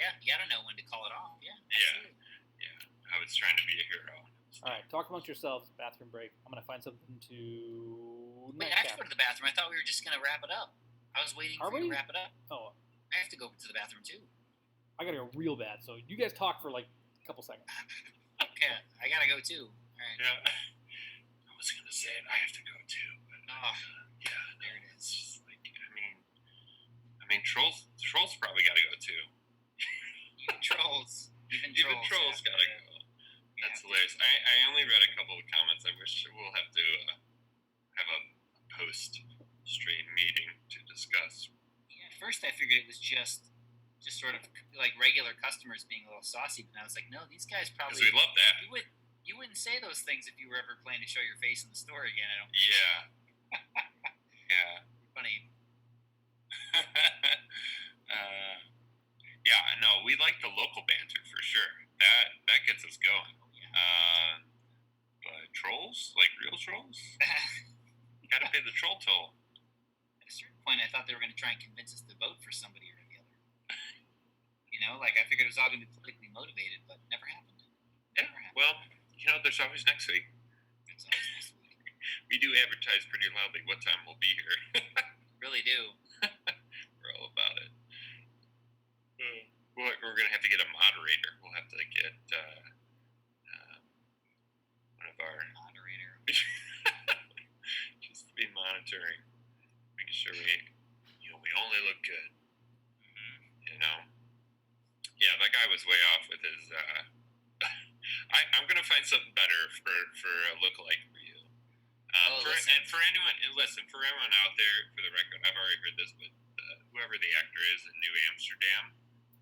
Yeah, you gotta know when to call it off. Yeah. Yeah. Absolutely. Yeah. I was trying to be a hero. All right, talk amongst yourselves. Bathroom break. I'm gonna find something to. Wait, I have to go to the bathroom. I thought we were just gonna wrap it up. I was waiting Are for you we? to wrap it up. Oh, I have to go to the bathroom too. I gotta go real bad. So you guys talk for like a couple seconds. Okay, I gotta go too. All right. Yeah. I was going to say it. I have to go too. But, yeah, There it it's just like, I mean, trolls probably got to go too. Even trolls. Even yeah. trolls got to go. That's hilarious. I only read a couple of comments. I wish we'll have to have a post-stream meeting to discuss. Yeah, at first I figured it was just sort of like regular customers being a little saucy, but I was like, no, these guys Because probably we love that. you wouldn't say those things if you were ever planning to show your face in the store again. I don't. Yeah. Yeah. Funny. Yeah, I know. We like the local banter for sure. That gets us going. But trolls, like real trolls, you gotta pay the troll toll. At a certain point, I thought they were going to try and convince us to vote for somebody or the other. Like I figured it was all going to be politically motivated, but never happened. Yeah. Well, there's always next week. It's always next week. We do advertise pretty loudly what time we'll be here. Really do. We're all about it. We're going to have to get a moderator. We'll have to get one of our Moderator. just to be monitoring, making sure we only look good. was way off with his. I'm gonna find something better for a lookalike for you. For everyone out there, for the record, I've already heard this, but whoever the actor is in New Amsterdam,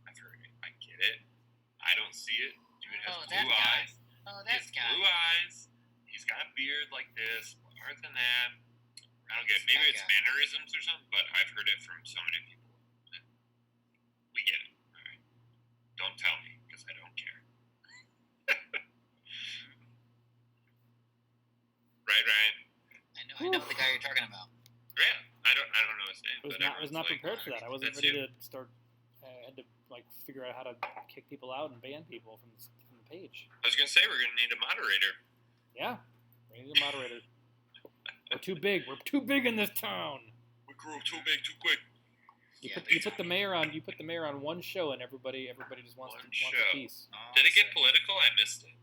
I've heard it. I get it. I don't see it. Dude has blue eyes. Oh, that guy. Blue eyes. He's got a beard like this. Other than that, I don't get it. Maybe it's mannerisms or something, but I've heard it from so many people. We get it. All right. Don't tell me, because I don't care. Right, Ryan? I know the guy you're talking about. Yeah, I don't know his name. I was not prepared for that. I wasn't ready to start. I had to figure out how to kick people out and ban people from the page. I was gonna say we're gonna need a moderator. Yeah, we need a moderator. We're too big. We're too big in this town. We grew too big too quick. You put the mayor on. You put the mayor on one show, and everybody just wants a piece. Did it get political? I missed it.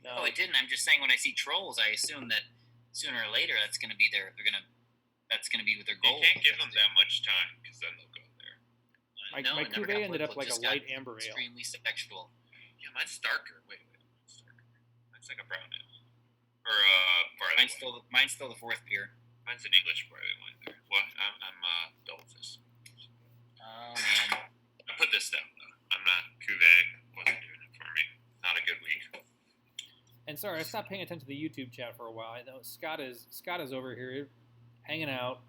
No, it didn't. I'm just saying when I see trolls, I assume that sooner or later that's going to be that's going to be with their goal. You can't give them that much time because then they'll go there. My cuvee ended up like a light amber ale. Extremely sexual. Yeah, mine's darker. Wait, mine's darker. Mine's like a brown ale. Or barley wine. Mine's still the fourth beer. Mine's an English barley wine there. Well, I'm double fist. Oh man. I put this down though. I'm not cuvee. Wasn't doing it for me. Not a good week. And sorry, I stopped paying attention to the YouTube chat for a while. I know Scott is over here hanging out.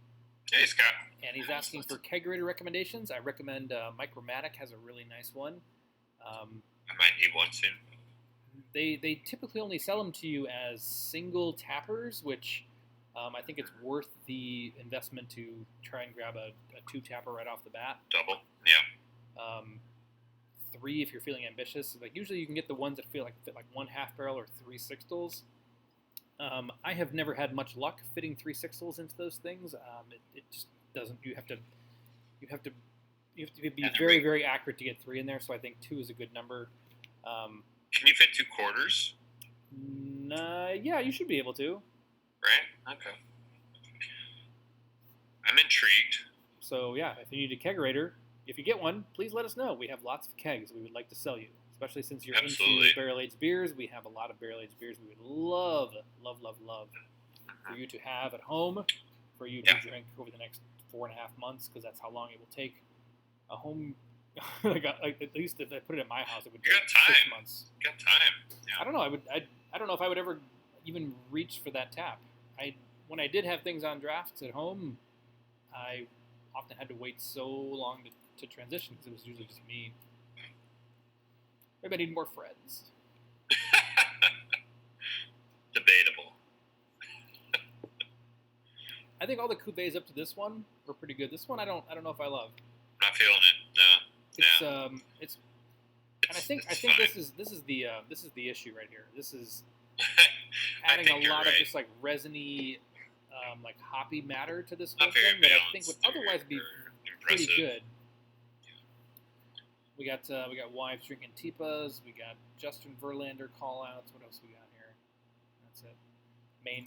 Hey, Scott. And he's asking for kegerator recommendations. I recommend Micromatic has a really nice one. I might need one soon. They typically only sell them to you as single tappers, which I think it's worth the investment to try and grab a 2-tapper right off the bat. Double, yeah. 3 if you're feeling ambitious. Like usually you can get the ones that fit like 1 half barrel or 3 sixtels. I have never had much luck fitting 3 sixtels into those things. It just doesn't. You have to be very, very accurate to get 3 in there. So I think 2 is a good number. Can you fit 2 quarters? Yeah, you should be able to. Right? Okay. I'm intrigued. So yeah, if you need a kegerator, if you get one, please let us know. We have lots of kegs we would like to sell you, especially since you're into barrel-aged beers. We have a lot of barrel-aged beers we would love for you to have at home, for you to drink over the next 4.5 months, because that's how long it will take. A home, at least if I put it at my house, it would take 6 months. You got time. Yeah. I don't know. I don't know if I would ever even reach for that tap. When I did have things on drafts at home, I often had to wait so long to transition because it was usually just me. Maybe I need more friends. Debatable. I think all the cuvées up to this one were pretty good. This one I don't know if I love. Not feeling it. No. It's and I think this is the issue right here. This is adding a lot of just like resiny, like hoppy matter to this whole thing that I think would otherwise be pretty good. We got wives drinking tipas. We got Justin Verlander call outs. What else we got here? That's it.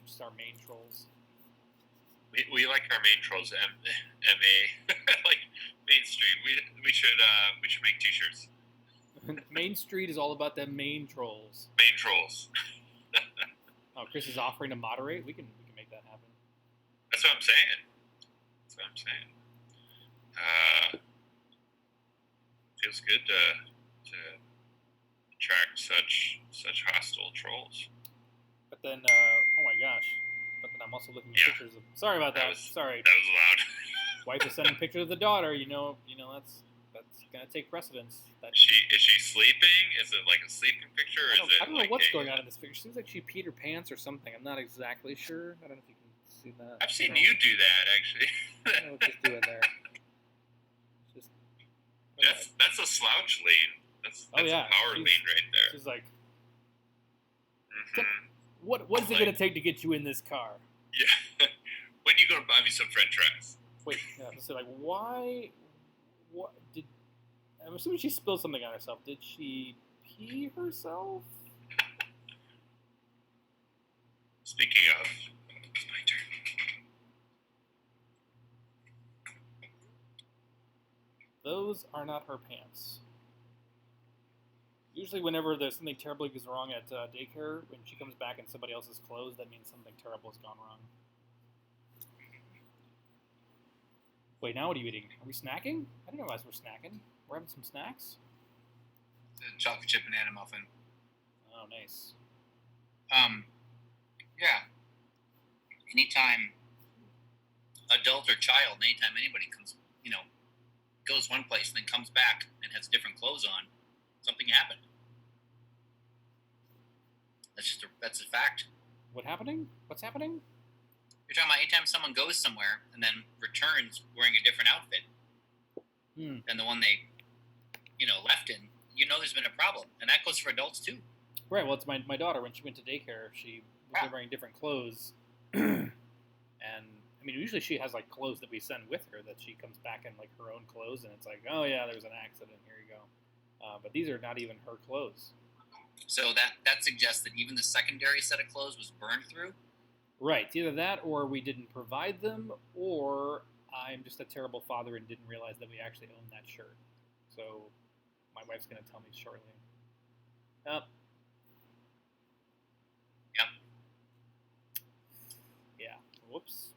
Just our main trolls. We like our main trolls. MA like Main Street. We should make T-shirts. Main Street is all about them main trolls. Main trolls. Oh, Chris is offering to moderate. We can make that happen. That's what I'm saying. Feels good to attract such hostile trolls. But then, oh my gosh! But then I'm also looking at pictures of. Sorry about that. Sorry. That was loud. Wife is sending pictures of the daughter. You know that's gonna take precedence. Is she sleeping? Is it like a sleeping picture? Or I don't know what's going on in this picture. It seems like she peed her pants or something. I'm not exactly sure. I don't know if you can see that. I've seen you do that actually. I don't know what she's doing there. That's a slouch lane. That's a power lane right there. She's like, what is it going to take to get you in this car? Yeah. When are you going to buy me some French fries? Wait, so like, why? What did? I'm assuming she spilled something on herself. Did she pee herself? Speaking of, it's my turn. Those are not her pants. Usually, whenever there's something terribly goes wrong at daycare, when she comes back and somebody else is closed, that means something terrible has gone wrong. Wait, now what are you eating? Are we snacking? I didn't realize we're snacking. We're having some snacks? The chocolate chip banana muffin. Oh, nice. Yeah. Anytime adult or child, anytime anybody comes, goes one place and then comes back and has different clothes on, something happened. That's a fact. What's happening? You're talking about anytime someone goes somewhere and then returns wearing a different outfit than the one they, left in, there's been a problem. And that goes for adults too. Right, well, it's my daughter. When she went to daycare, she was wearing different clothes. And, I mean, usually she has, like, clothes that we send with her that she comes back in, like, her own clothes. And it's like, oh, yeah, there's an accident. Here you go. But these are not even her clothes. So that suggests that even the secondary set of clothes was burned through? Right. Either that or we didn't provide them, or I'm just a terrible father and didn't realize that we actually own that shirt. So my wife's going to tell me shortly. Yep. Yeah. Whoops.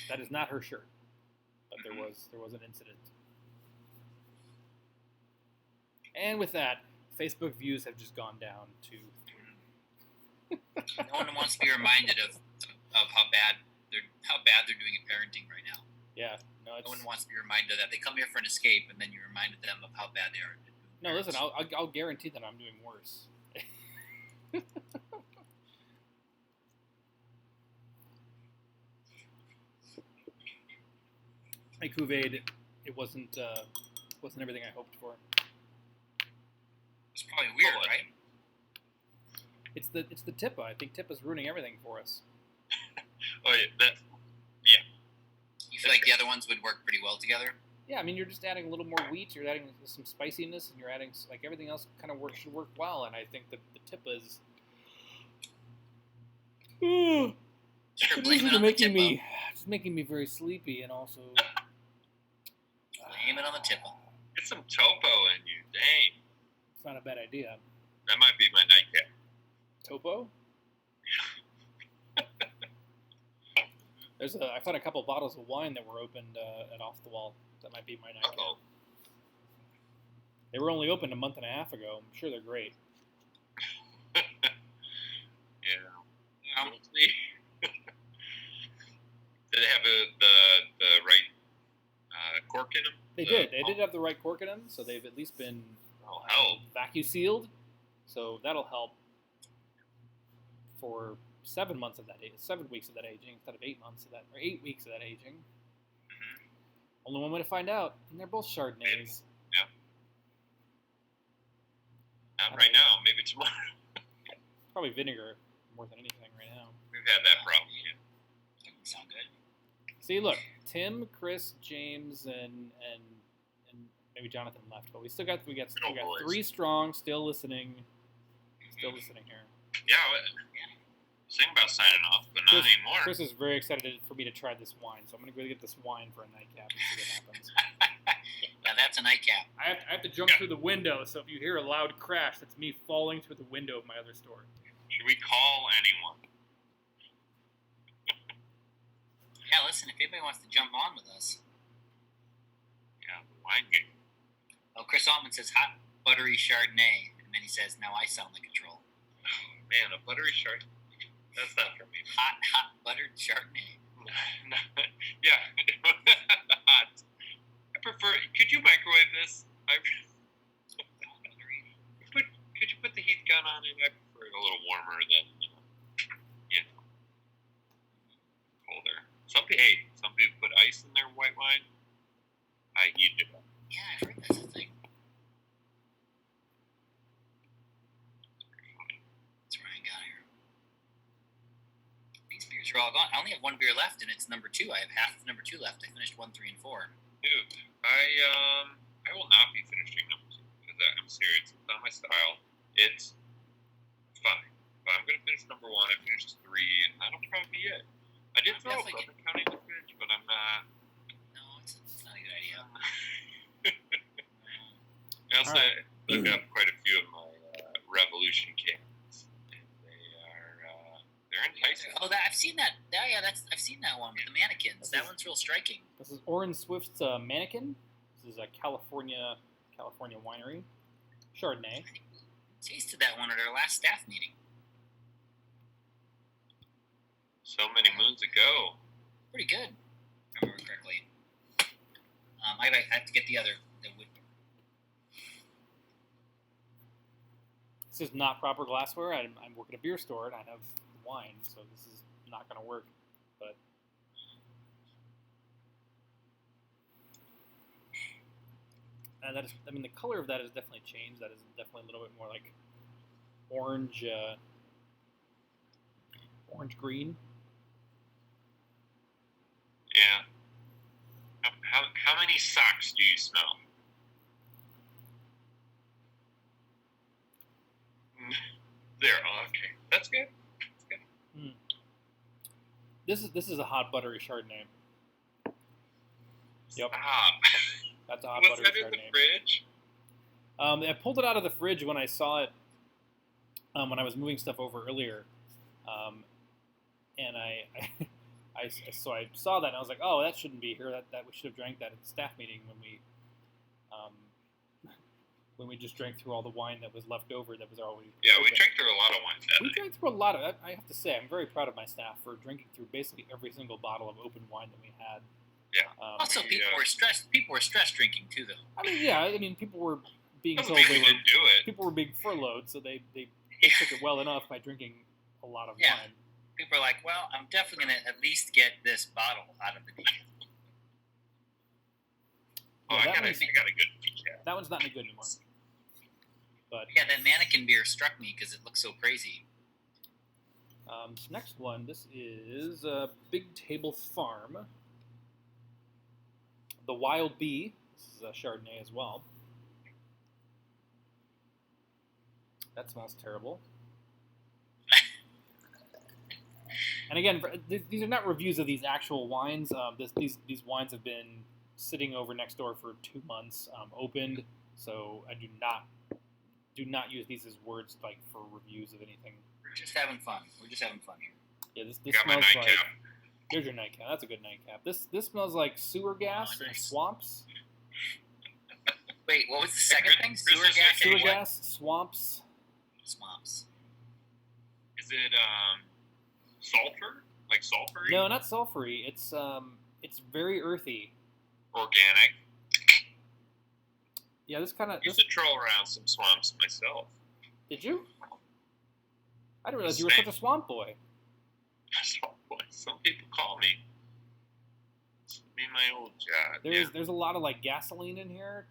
That is not her shirt. But there was an incident. And with that, Facebook views have just gone down to... No one wants to be reminded of how bad they're doing at parenting right now. Yeah, no one wants to be reminded of that. They come here for an escape, and then you reminded them of how bad they are. No, listen, I'll guarantee that I'm doing worse. Hey, Kuvaid, it wasn't everything I hoped for. It's probably weird, right? It's the Tippa. I think Tippa's ruining everything for us. Oh, yeah. You feel like the other ones would work pretty well together? Yeah, I mean, you're just adding a little more wheat, you're adding some spiciness, and you're adding, like, everything else kind of should work well, and I think that the Tippa's... Sure, blame it on the Tippa. It's making me very sleepy, and also... Blame it on the Tippa. Get some topo in you, dang. It's not a bad idea. That might be my nightcap. Topo? I found a couple bottles of wine that were opened at Off the Wall. That might be my nightcap. Uh-oh. They were only opened a month and a half ago. I'm sure they're great. Yeah. Did they have the right cork in them? They did. They did have the right cork in them, so they've at least been vacuum sealed. So that'll help for 7 weeks of that aging instead of 8 months of that, or 8 weeks of that aging. Mm-hmm. Only one way to find out, and they're both Chardonnays. Yeah. Not right now. Maybe tomorrow. Probably vinegar more than anything right now. We've had that problem. Yeah. Doesn't sound good. See, look, Tim, Chris, James, and maybe Jonathan left, but we got 3 strong, still listening here. Yeah. Think about signing off, but not anymore. Chris is very excited for me to try this wine, so I'm going to go get this wine for a nightcap and see what happens. Yeah, that's a nightcap. I have to jump through the window, so if you hear a loud crash, that's me falling through the window of my other store. Should we call anyone? Yeah, listen, if anybody wants to jump on with us. Yeah, the wine game. Oh, Chris Altman says hot, buttery Chardonnay, and then he says, now I sound like a troll. Oh, man, a buttery Chardonnay. That's not for me. Hot buttered Chardonnay. Yeah. Hot. I prefer... Could you microwave this? Could you put the heat gun on it? I prefer it a little warmer than, colder. Some people put ice in their white wine. I heat it up. Yeah, I've heard that's a thing. That's what I got here. These beers are all gone. I only have 1 beer left, and it's number 2. I have half of number 2 left. I finished 1, 3, and 4. Dude, I will not be finishing number 2 because I'm serious. It's not my style. It's fine. But I'm going to finish number 1. I finished 3, and that'll probably be it. I did throw a brother counting the fridge, but I'm not. No, it's not a good idea. I'll say, dug up quite a few of my Revolution cans, and they're enticing. Oh, I've seen that. I've seen that one with the mannequins. That one's real striking. This is Orin Swift's Mannequin. This is a California winery. Chardonnay. Tasted that one at our last staff meeting. So many moons ago. Pretty good, if I remember correctly. I have to get the wood. This is not proper glassware. I work at a beer store and I have wine, so this is not going to work. But that is, I mean, the color of that has definitely changed. That is definitely a little bit more like orange, orange green. Yeah. How many socks do you smell? There. Oh, okay. That's good. This is a hot buttery Chardonnay. Yep. Stop. That's a hot Was buttery that in Chardonnay. the fridge? I pulled it out of the fridge when I saw it when I was moving stuff over earlier, and so I saw that and I was like, oh, that shouldn't be here. That we should have drank that at the staff meeting when we just drank through all the wine that was left over that was already Yeah, open. we drank through a lot of wine that We night. drank through a lot of. I have to say, I'm very proud of my staff for drinking through basically every single bottle of open wine that we had. Yeah. Also, people were stressed. People were stress drinking too, though. I mean, yeah. I mean, people were being Doesn't told mean they we were. didn't do it. People were being furloughed, so they took it well enough by drinking a lot of Yeah. wine. People are like, well, I'm definitely going to at least get this bottle out of the deal. Oh, Yeah, I that got a one's- good recap. That one's not any good anymore. But Yeah, that mannequin beer struck me because it looks so crazy. this next one, this is Big Table Farm. The Wild Bee. This is a Chardonnay as well. That smells terrible. And again, these are not reviews of these actual wines. These wines have been sitting over next door for 2 months, opened. So I do not use these as words like for reviews of anything. We're just having fun. We're just having fun here. Yeah, this Got my smells like. nightcap. There's your nightcap. That's a good nightcap. This smells like sewer gas Oh, and nice. swamps. Wait, what was the second thing? Chris Sewer is gas saying Sewer and what? gas, swamps. Swamps. Is it sulfur? Like sulfur? No, not sulfury. It's very earthy. Organic. Yeah, this kind of. I used to troll around some swamps myself. Did you? I didn't realize you were such a swamp boy. Some people call me. It's me and my old job. There's a lot of like gasoline in here.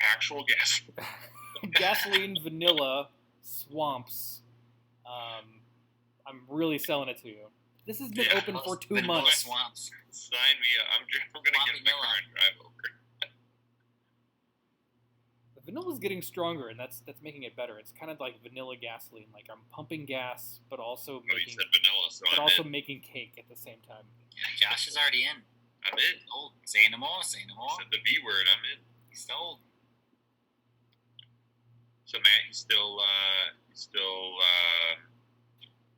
Actual gas. Gasoline, vanilla, swamps. I'm really selling it to you. This has been Yeah, open for 2 Vanilla months. Swamps. Sign me up. I'm going to get in my Vanilla. car and drive over. The vanilla's getting stronger, and that's making it better. It's kind of like vanilla gasoline. Like I'm pumping gas, but also Oh, you making said vanilla, so but I'm also in. making cake at the same time. Yeah, Josh is already in. I'm in. Old. Say no more. Say no more. Said the V word. I'm in. He's old. So Matt, he's still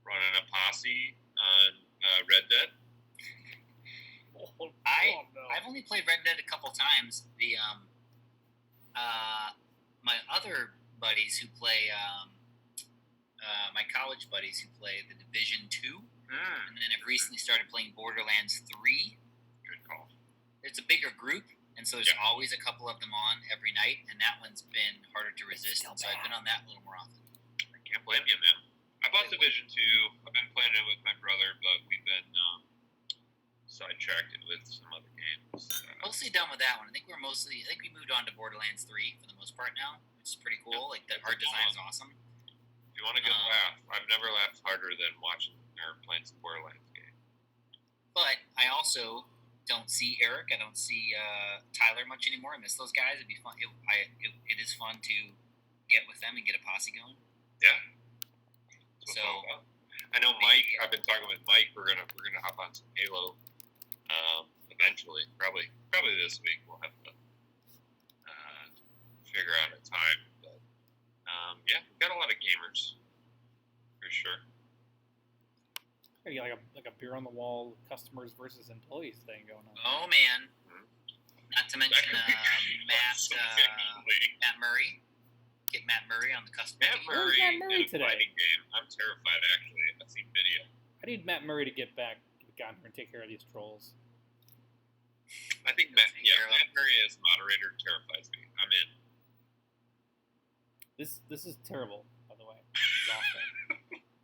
running a posse on Red Dead. I've only played Red Dead a couple times. The my other buddies who play my college buddies who play the Division 2, and then have recently started playing Borderlands 3. Good call. It's a bigger group, and so there's always a couple of them on every night, and that one's been harder to resist. So I've been on that a little more often. I can't blame you, man. I bought Division 2. I've been playing it with my brother, but we've been sidetracked it with some other games. Mostly done with that one. I think we moved on to Borderlands 3 for the most part now, which is pretty cool. Like the art design is awesome. If you want a good laugh, I've never laughed harder than watching or playing some Borderlands game. But I also don't see Eric. I don't see Tyler much anymore. I miss those guys. It'd be fun. It is fun to get with them and get a posse going. Yeah. That's what it's So- all about. I know Mike. I've been talking with Mike. We're gonna hop on some Halo. Eventually, probably this week we'll have to figure out a time. But yeah, we've got a lot of gamers for sure. Yeah, like a beer on the wall customers versus employees thing going on. Oh man! Not to mention Matt Murray. Get Matt Murray on the customer. Matt Murray Matt Murray in a today? fighting game. I'm terrified actually. I've seen video. I need Matt Murray to get back down here and take care of these trolls. I think Matt Murray as moderator terrifies me. I'm in. This is terrible, by the way. This is awful.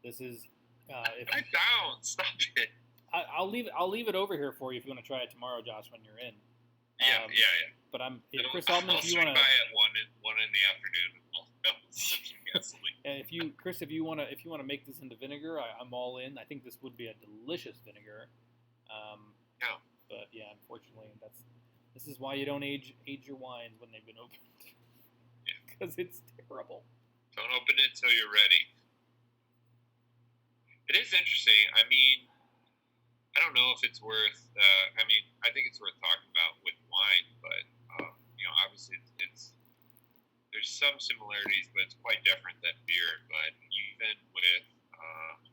This is. I'm down. Stop it. I'll leave it over here for you if you want to try it tomorrow, Josh, when you're in. Yeah. But Chris Altman, if you want to. I'll swing by at one in the afternoon. If you want to make this into vinegar, I'm all in. I think this would be a delicious vinegar. Yeah. But yeah, unfortunately, this is why you don't age your wines when they've been opened. Because it's terrible. Don't open it till you're ready. It is interesting. I mean, I don't know if it's worth. I think it's worth talking about with wine, but obviously there's some similarities, but it's quite different than beer. But even with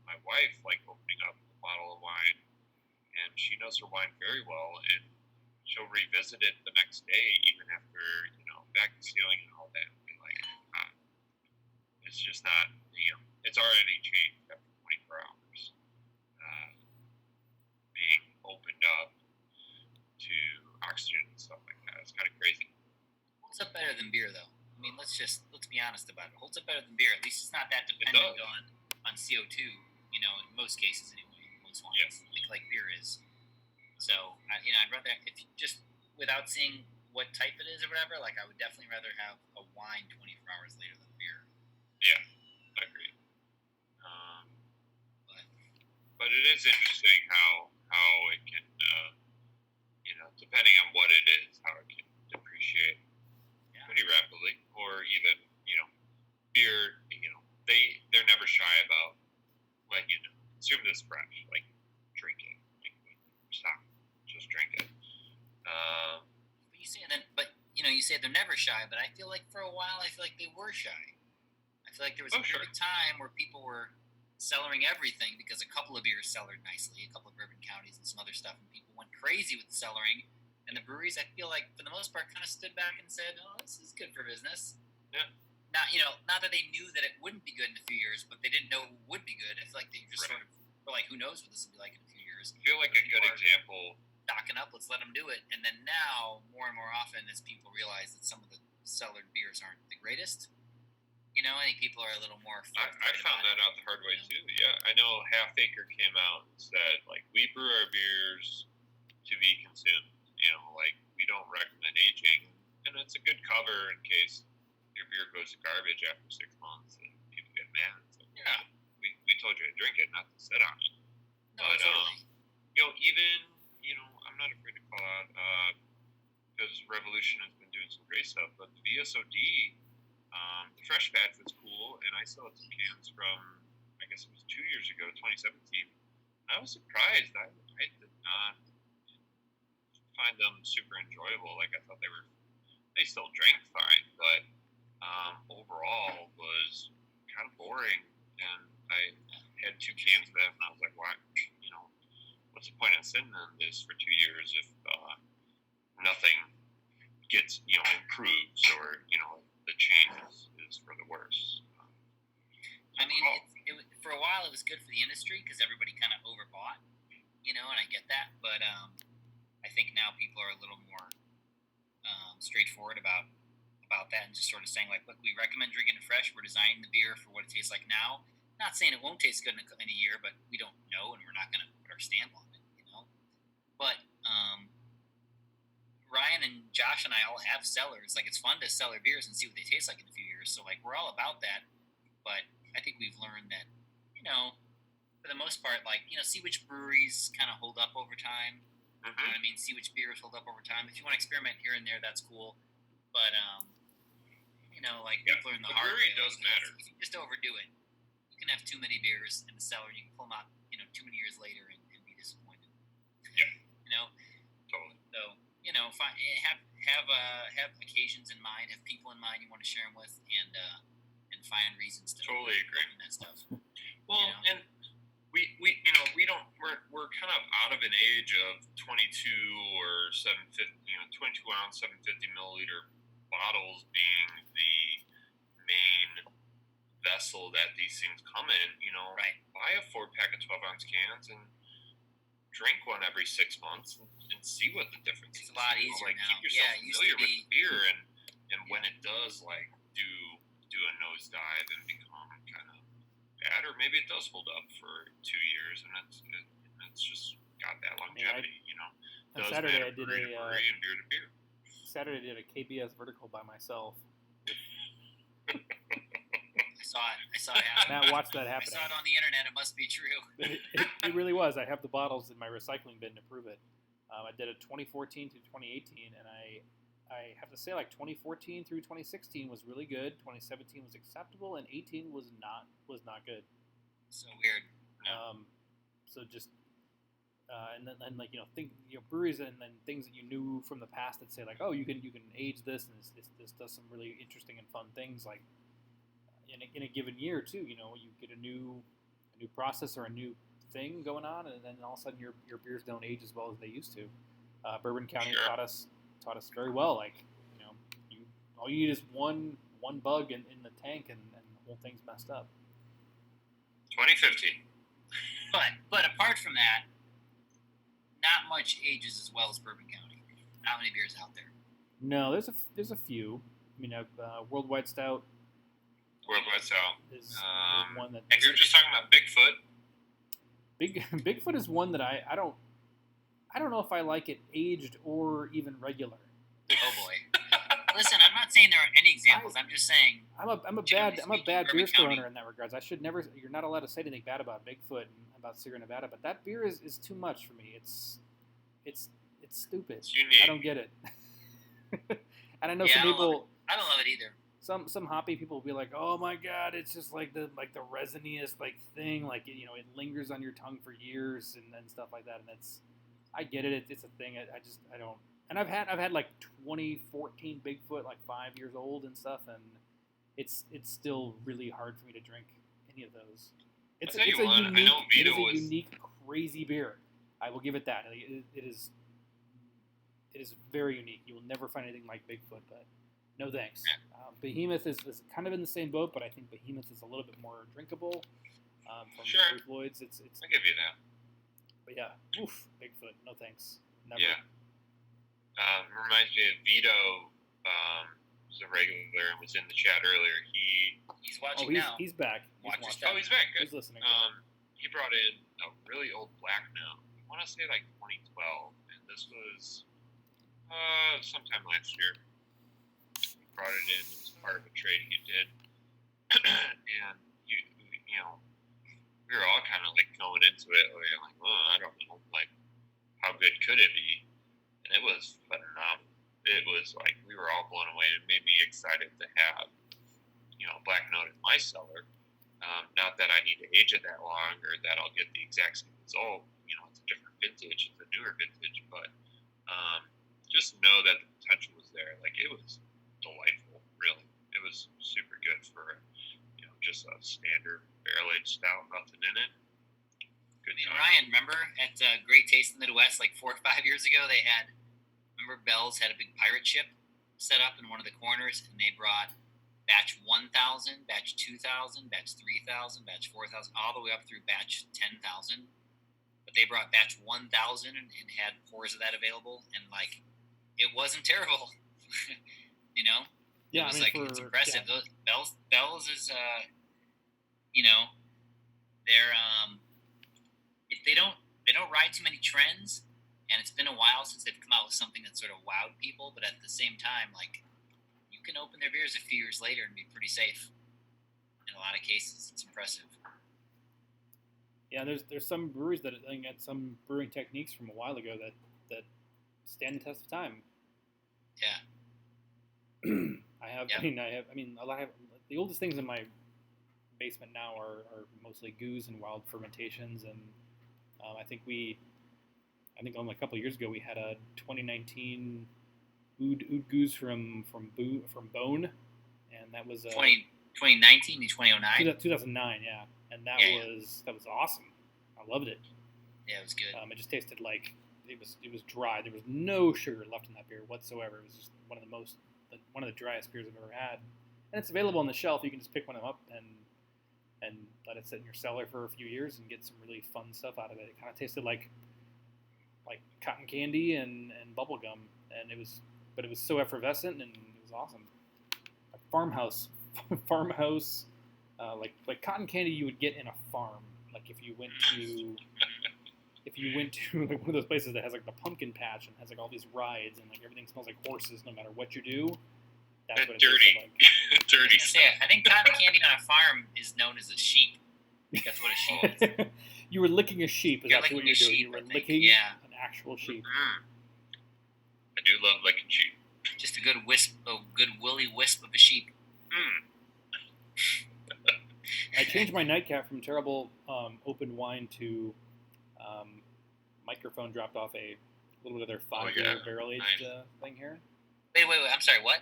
my wife, like opening up a bottle of wine, and she knows her wine very well, and she'll revisit it the next day, even after vacuum sealing and all that. And be like, it's just not. It's already changed after 24 hours. Being opened up to oxygen and stuff like that. It's kind of crazy. Holds up better than beer, though. I mean, let's be honest about it. Holds up better than beer. At least it's not that dependent on CO2. In most cases anyway. Most wines, yes. like beer is. So I'd rather if just without seeing what type it is or whatever. Like I would definitely rather have a wine 24 hours later than beer. Yeah, I agree. But it is interesting how it can, depending on what it is, how it can depreciate pretty rapidly, or even, beer, they're never shy about letting you consume this fresh, like drink it, stop, just drink it. You say they're never shy, but I feel like for a while, I feel like they were shy. I feel like there was a period of time where people were cellaring everything because a couple of beers cellared nicely, a couple of bourbon counties and some other stuff, and people went crazy with the cellaring. And the breweries, I feel like, for the most part, kind of stood back and said, "Oh, this is good for business." Yeah. Not that they knew that it wouldn't be good in a few years, but they didn't know it would be good. I feel like they just sort of were like, "Who knows what this will be like in a few years?" I feel like a good example. Stocking up, let's let them do it. And then now, more and more often, as people realize that some of the cellared beers aren't the greatest, I think people are a little more. I found that out the hard way too. Yeah, I know Half Acre came out and said, like, we brew our beers to be consumed. We don't recommend aging, and it's a good cover in case your beer goes to garbage after 6 months and people get mad. It's like, yeah, we told you to drink it, not to sit on it. No, but totally. even I'm not afraid to call out because Revolution has been doing some great stuff, but the VSOD. The fresh batch was cool, and I still had some cans from, I guess it was 2 years ago, 2017. I was surprised. I did not find them super enjoyable. Like, I thought they still drank fine, but overall was kind of boring. And I had 2 cans of them, and I was like, why? What's the point of sitting on this for 2 years if nothing gets, improves or, the change is for the worse. I mean, for a while it was good for the industry because everybody kind of overbought, and I get that. But I think now people are a little more straightforward about that and just sort of saying, like, look, we recommend drinking it fresh. We're designing the beer for what it tastes like now. Not saying it won't taste good in a year, but we don't know, and we're not going to put our stamp on it, But Ryan and Josh and I all have cellars. Like, it's fun to cellar beers and see what they taste like in a few years. So, like, we're all about that. But I think we've learned that, for the most part, like, see which breweries kind of hold up over time. You know what I mean? See which beers hold up over time. If you want to experiment here and there, that's cool. But, we've learned the hard way. Brewery does matter. If you just overdo it, you can have too many beers in the cellar. You can pull them out, too many years later and be disappointed. Yeah. Totally. So, have occasions in mind, have people in mind you want to share them with, and find reasons to Totally agree on that stuff. Well, and we're kind of out of an age of 22 or 750, 22 ounce 750 milliliter bottles being the main vessel that these things come in. Right. Buy a 4-pack of 12-ounce cans and drink one every 6 months and see what the difference is. It's a lot easier now. Keep yourself familiar with the beer, and when Yeah. it does do a nosedive and become kind of bad, or maybe it does hold up for 2 years and it's just got that longevity. On Does Saturday matter I did brewery to brewery and beer to beer. Saturday I did a KBS vertical by myself. I saw it happen. Matt watched that I happen. saw it on the internet. It must be true. It really was. I have the bottles in my recycling bin to prove it. I did a 2014 through 2018, and I have to say, like 2014 through 2016 was really good. 2017 was acceptable, and 18 was not good. So weird. So just and then like breweries and then things that you knew from the past that say like, oh, you can age this, and this does some really interesting and fun things like in a given year too. You get a new process or a new thing going on, and then all of a sudden your beers don't age as well as they used to. Bourbon County Sure. taught us very well. Like all you need is one bug in the tank, and the whole thing's messed up. 2050. But apart from that, not much ages as well as Bourbon County. Not many beers out there. No, there's a few. I mean, Worldwide Stout Worldwide Stout. is one that. If you were just talking about Bigfoot. Bigfoot is one that I don't know if I like it aged or even regular. Oh boy. Listen, I'm not saying there aren't any examples. I'm just saying I'm a Generally bad speaking, beer Bourbon store County- owner in that regards. You're not allowed to say anything bad about Bigfoot and about Sierra Nevada, but that beer is too much for me. It's stupid. It's unique. I don't get it. And I know Yeah, some I don't love people, I don't love it either. some hoppy people will be like, "Oh my God, it's just like the resiniest thing, it lingers on your tongue for years and stuff like that." And I get it. It's a thing. I don't. And I've had like 2014 Bigfoot, like 5 years old and stuff, and it's still really hard for me to drink any of those. It's I'll tell a you what, I unique, know it is Vito a was- unique, crazy beer. I will give it that. It is very unique. You will never find anything like Bigfoot, but no thanks. Yeah. Behemoth is kind of in the same boat, but I think Behemoth is a little bit more drinkable. From Sure. Three Floyds, it's I'll give you that. but yeah, oof, Bigfoot, no thanks. Never. Yeah. Reminds me of Vito, who's a regular and was in the chat earlier. He's Oh, watching now. he's back. Watch your watching. step. Oh, he's back. Good. He's listening. He brought in a really old black note. I want to say like 2012, and this was sometime last year. He brought it in as part of a trade he did, and we were all kind of like going into it. We were like, oh, I don't know, like how good could it be? And it was phenomenal. It was like we were all blown away. It made me excited to have black note in my cellar. Not that I need to age it that long or that I'll get the exact same result. It's a different vintage, it's a newer vintage, but just know that the potential was there. Like, it was delightful, really. It was super good for, just a standard barrel-aged stout, nothing in it. Good time. Ryan, remember at Great Taste in the Midwest, like 4 or 5 years ago, remember Bell's had a big pirate ship set up in one of the corners, and they brought batch 1,000, batch 2,000, batch 3,000, batch 4,000, all the way up through batch 10,000. But they brought batch 1,000 and had pours of that available, and it wasn't terrible. Yeah, it was it's for- impressive. yeah. Bell's is they're if they don't ride too many trends, and it's been a while since they've come out with something that sort of wowed people, but at the same time, you can open their beers a few years later and be pretty safe. In a lot of cases, it's impressive. Yeah, there's some breweries that I think had some brewing techniques from a while ago that stand the test of time. Yeah. I have. Yeah. A lot of the oldest things in my basement now are mostly goose and wild fermentations, and I think we I think only a couple of years ago we had a 2019 Oud Goose from Bone, and that was 2019 and 2009. 2009, yeah, and that was awesome. I loved it. Yeah, it was good. It just tasted like it was dry. There was no sugar left in that beer whatsoever. It was just one of the driest beers I've ever had, and it's available on the shelf. You can just pick one up and let it sit in your cellar for a few years and get some really fun stuff out of it. It kind of tasted like cotton candy and bubble gum, and it was so effervescent and it was awesome. Like farmhouse, like cotton candy you would get in a farm. Like if you went to like one of those places that has like the pumpkin patch and has like all these rides and like everything smells like horses no matter what you do. That's what it dirty. Like. Dirty. I think cotton candy on a farm is known as a sheep. That's what a sheep is. You were licking a sheep. Is You're that what licking you're a doing? sheep, You were I think. licking Yeah. an actual sheep. I do love licking sheep. Just a good willy wisp of a sheep. I changed my nightcap from terrible open wine to Microphone dropped off a little bit of their 5-year barrel-aged thing here. Wait. I'm sorry, what?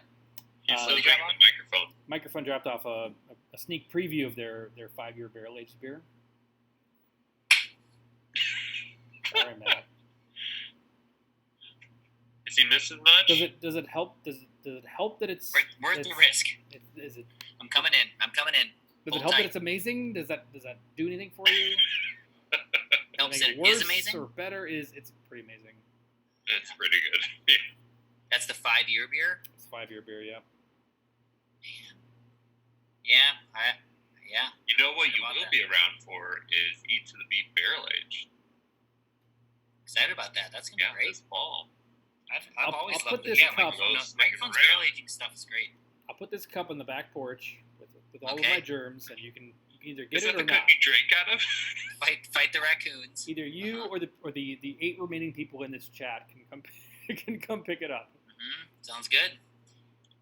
He's still they drinking drop the microphone. Microphone dropped off a sneak preview of their 5-year barrel-aged beer. Sorry, Matt. Is he missing much? Does it help? Does it help that it's Worth the risk. Is it? I'm coming in. Does it help that it's amazing? Does that do anything for you? Helps Make that it it worse is amazing. or better? It's pretty amazing. It's pretty good. That's the 5-year beer. It's 5-year beer, yeah. Yeah. You know what you About will that. be around for is Eat to the Beat Barrel Aged. Excited about that. That's gonna be great. This fall. I've always I'll put loved it. this Yeah, cup- microphone's barrel aging stuff is great. I'll put this cup on the back porch with all of Okay. my germs, and you can either get Is it that or the cup not. you drink out of? Fight the raccoons. Either you or the 8 remaining people in this chat can come pick it up. Sounds good.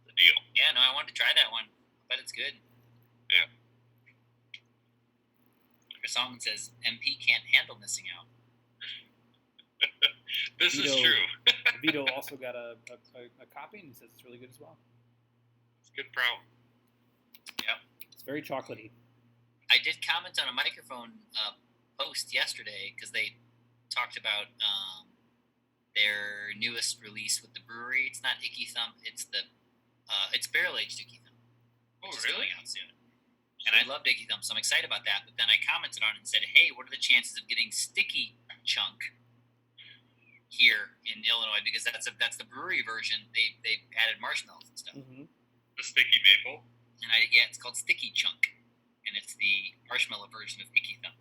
The deal. Yeah, no, I wanted to try that one. I bet it's good. Yeah. Chris Allman says MP can't handle missing out. This is Vito- true. Vito also got a copy and he says it's really good as well. It's a good problem. It's very chocolatey. I did comment on a microphone post yesterday because they talked about their newest release with the brewery. It's not Icky Thump. It's it's barrel aged Icky Thump, which is going out soon. And I love Icky Thump, so I'm excited about that. But then I commented on it and said, "Hey, what are the chances of getting Sticky Chunk here in Illinois? Because that's the brewery version. They added marshmallows and stuff. Mm-hmm. The sticky maple. And it's called Sticky Chunk, and it's the marshmallow version of Icky Thump.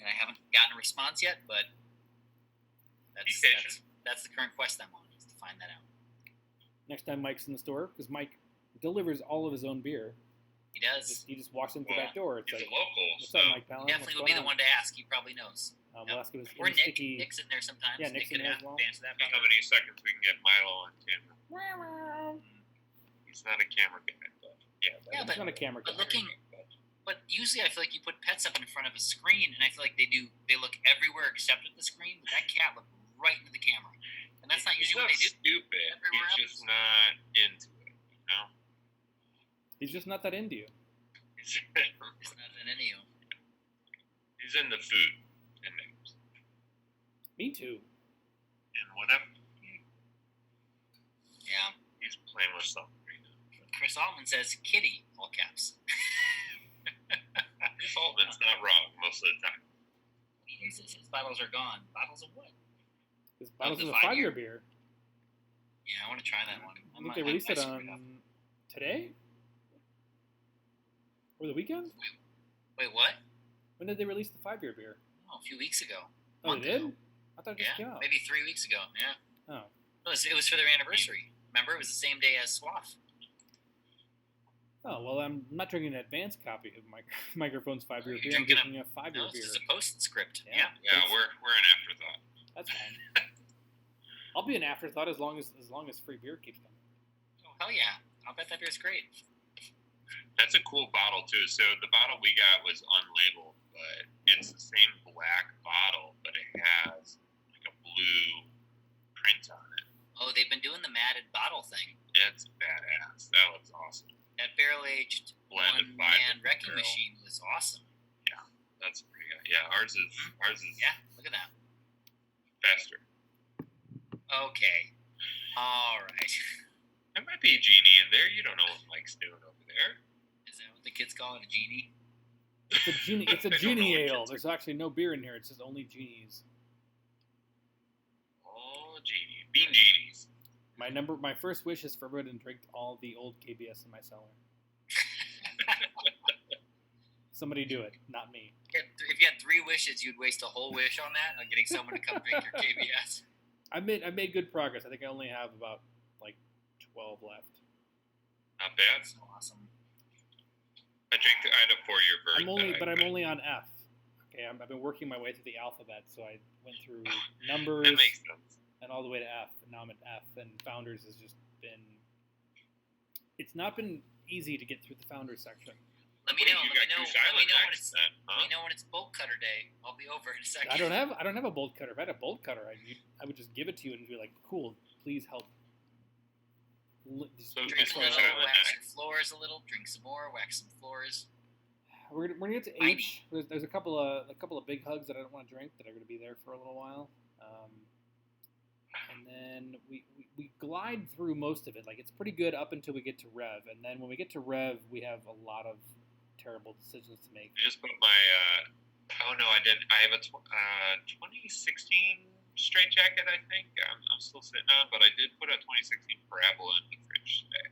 And I haven't gotten a response yet, but that's the current quest I'm on, is to find that out. Next time Mike's in the store, because Mike delivers all of his own beer. He does. He just walks in the back door. It's He's like, local, what's so up, Mike Palin? Definitely will be the one to ask. He probably knows. We'll ask him his Or Nick. sticky. Nick's in there sometimes. Yeah, Nick's Nick in there as well. answer that. how many seconds we can get Milo on camera. He's not a camera guy, but Yeah, He's not a camera guy. But usually I feel like you put pets up in front of a screen, and I feel like they look everywhere except at the screen. But that cat looked right into the camera, and that's not he's usually not what they do. stupid. everywhere He's just not into it. You know. He's just not that into you. It's not in any of them. He's in the food and names Me too. and whatever. Yeah. He's playing with something right now. Chris Altman says kitty, all caps. Chris Altman's not wrong most of the time. He says his bottles are gone. Bottles of what? This bottle's the a 5-year beer. Yeah, I want to try that one. I think they released it on today? Or the weekend? Wait, what? When did they release the 5-year beer? Oh, a few weeks ago. Oh, they did? Ago. I thought it just came Yeah, out. maybe 3 weeks ago. Yeah. Oh. It was for their anniversary. Remember, it was the same day as Swaff. Oh, well, I'm not drinking an advanced copy of Microphone's 5-year You're beer. I'm drinking drinking a 5-year No, beer. this is a postscript. Yeah. Yeah. Yeah, we're an afterthought. That's fine. I'll be an afterthought as long as free beer keeps coming. Oh, hell yeah. I'll bet that beer's great. That's a cool bottle too. So the bottle we got was unlabeled, but it's the same black bottle, but it has print on it. Oh, they've been doing the matted bottle thing. It's badass. That looks awesome. That barrel-aged Blend of 5 one-man wrecking barrel. machine was awesome. That's pretty good. Yeah, ours is Yeah, look at that. faster. Okay. All right. There might be a genie in there. You don't know what Mike's doing over there. Is that what the kids call it, a genie? It's a genie. It's a I don't know genie what ale. kids There's actually no beer in here. It's just only genies. Oh, genie. Bean genies. My first wish is for everyone to drink all the old KBS in my cellar. Somebody do it, not me. If you had 3 wishes, you'd waste a whole wish on that, on getting someone to come drink your KBS. I made good progress. I think I only have about like 12 left. Not bad. That's awesome. I had a 4-year version. I'm only on F. Okay, I've been working my way through the alphabet, so I went through numbers That makes sense. and all the way to F, and now I'm at F. And Founders has just been. It's not been easy to get through the Founders section. Let me Wait, know. you Let got me know Goose when Island it's. next then, huh? Let me know when it's bolt cutter day. I'll be over in a second. I don't have a bolt cutter. If I had a bolt cutter, I would just give it to you and be like, "Cool, please help." So Drink Goose a little, Island wax next. your floors a little. Drink some more. Wax some floors. We're gonna get to Mighty. H. There's a couple of big hugs that I don't want to drink that are gonna be there for a little while, and then we glide through most of it. Like it's pretty good up until we get to Rev, and then when we get to Rev, we have a lot of terrible decisions to make. I just put my. Oh no, I didn't. I have a 2016 straight jacket. I think I'm still sitting on, but I did put a 2016 Parabola in the fridge today.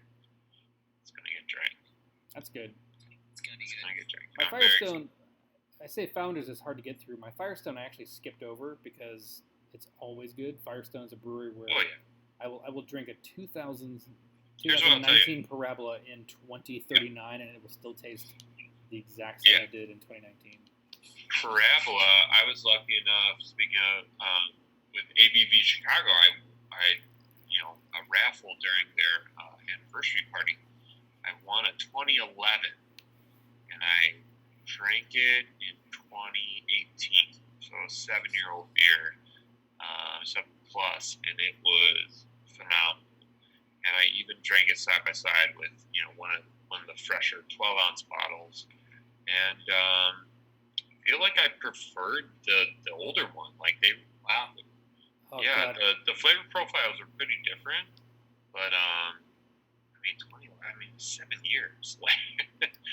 It's gonna get drank. That's good. It's gonna be It's good. gonna get drank. My I'm very Firestone, I say Founders is hard to get through. My Firestone I actually skipped over because it's always good. Firestone's a brewery where excited. Oh yeah. I will drink a 2019 Parabola in 2039 and it will still taste the exact same Yeah. it did in 2019. Parabola. I was lucky enough. Speaking of with ABV Chicago, I a raffle during their anniversary party. I won a 2011, and I drank it in 2018. So a 7-year-old beer, 7 plus, and it was phenomenal. And I even drank it side by side with one of the fresher 12-ounce bottles, and I feel like I preferred the older one. Like Wow. Oh, yeah, God. the flavor profiles are pretty different, but 7 years.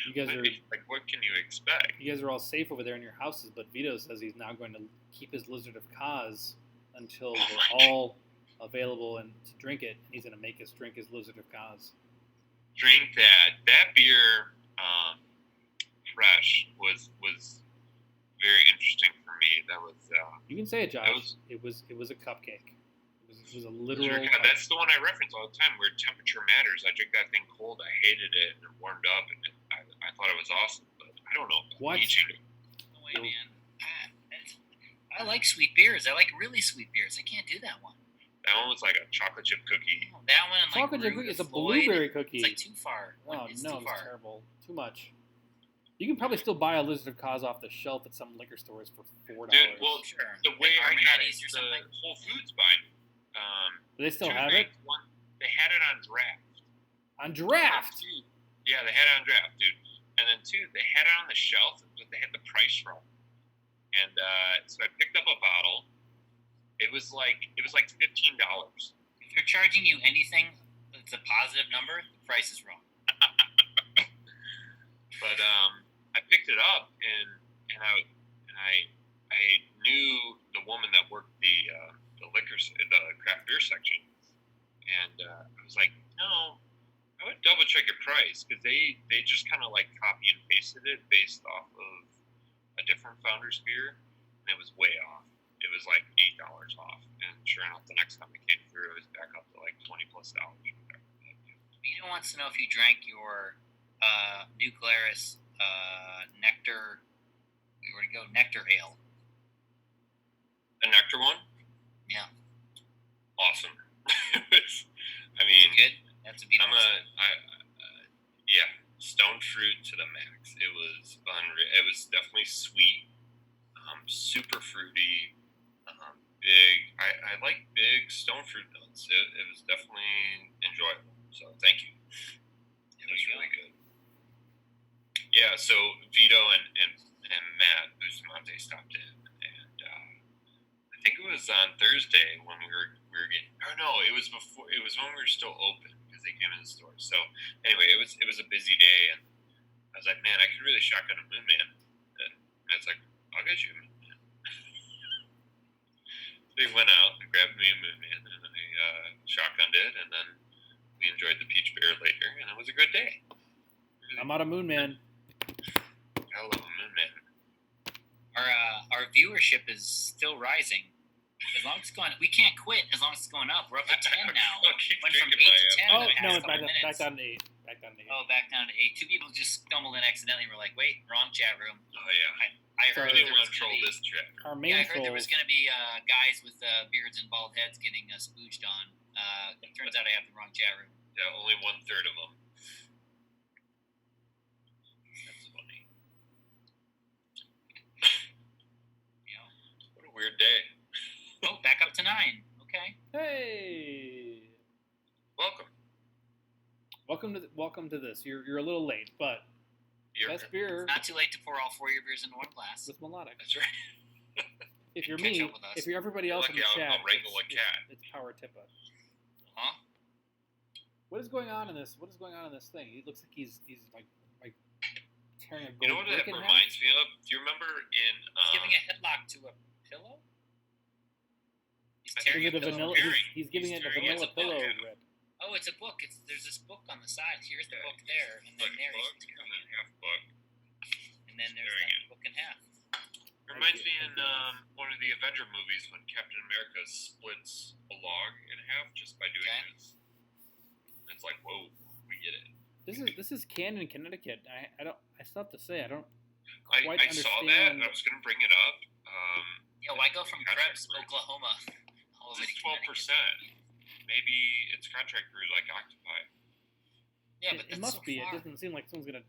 You guys are what can you expect? all safe over there in your houses, but Vito says he's now going to keep his Lizard of Kaz until we're all available and to drink it, and he's going to make us drink his Lizard of Kaz. Drink that. That beer, fresh was very interesting for me. That was. You can say it, Josh. That was- It was a cupcake. It was a literal. Yeah, that's the one I reference all the time. Where temperature matters. I drink that thing cold. I hated it, and it warmed up, and I thought it was awesome. But I don't know about What? eating it. No way, man. I like sweet beers. I like really sweet beers. I can't do that one. That one was like a chocolate chip cookie. No, that one, like Chocolate chip Root cookie. It's a Floyd, blueberry cookie. It's like too far. Oh It's no, too it's far. terrible. Too much. You can probably still buy a Lizard of Kaz off the shelf at some liquor stores for $4. Dude, well, Sure. the way I Like got it, Armanetti's or the something. Whole Foods by me. Do they still two have it things. One, they had it on draft. on draft? Two, yeah, they had it on draft, dude. And then two, they had it on the shelf, but they had the price wrong. And so I picked up a bottle. It was like $15. If they're charging you anything that's a positive number, the price is wrong. But I picked it up, and I knew the woman that worked the craft beer section, and I was like, no, I would double check your price because they just kind of like copy and pasted it based off of a different Founders beer, and it was way off. It was like $8 off, and sure enough, the next time it came through, it was back up to like $20+. Vito wants to know if you drank your New Glarus Nectar. Where'd it go? Nectar Ale. The Nectar one, Yeah. awesome. I mean, Good. That's a Vito. yeah, stone fruit to the max. It was unreal. It was definitely sweet, super fruity. big. I like big stone fruit nuts. It was definitely enjoyable. So thank you. It was really good. Yeah. So Vito and Matt Bustamante stopped in, and I think it was on Thursday when we were getting. Oh no, it was before. It was when we were still open because they came in the store. So anyway, it was a busy day, and I was like, man, I could really shotgun a Moon Man. And Matt's like, I'll get you a Moon Man. So he went out and grabbed me a Moon Man, and I shotgunned it, and then we enjoyed the peach beer later, and it was a good day. I'm out of Moon Man. I love a Moon Man. Our viewership is still rising. As long as it's going, we can't quit. As long as it's going up, we're up to 10 now. I'll keep Went from 8 drinking to 10. Oh in the no, past it's couple back minutes. down to 8. Back down to 8. Oh, back down to 8. 2 people just stumbled in accidentally. We're like, wait, wrong chat room. Oh yeah. I So heard We there didn't was want to going troll to be. this chat. Our main Yeah, I heard there was trolls. going to be guys with beards and bald heads getting spooged on. It turns out I have the wrong chat room. Yeah, only 1/3 of them. That's funny. You know. What a weird day. Oh, back up to 9. Okay. Hey, Welcome. welcome to this. You're a little late, but best beer Not too late to pour all 4 of your beers into one glass. with melodic. That's right. If you're Catch me, up with us. if you're everybody else in Lucky the I'll chat, wrangle a cat. it's Power Tippa. Huh? What is going on in this? What is going on in this thing? He looks like he's like tearing a gold You know what brick that in half. reminds me of? Do you remember in He's giving a headlock to a pillow? He's I Is tearing it a a pillow. vanilla? Tearing. He's giving He's it a tearing it. vanilla It's a book, pillow yeah. rip. Oh, it's a book. There's this book on the side. Here's the Yeah. book there, and then like there book he's and then half book? and then there's tearing that book in half. Reminds me in one of the Avenger movies when Captain America splits a log in half just by doing Okay. this. It's like, whoa, we get it. This is Canton, Connecticut. I still have to say I don't I quite saw understand. that and I was going to bring it up. Yo, why go from Contract Krebs, brewers. Oklahoma, all the way This to is 12%. Connecticut? Maybe it's contract brewed like Octopi. Yeah, but it that's must so be. far. It doesn't seem like someone's gonna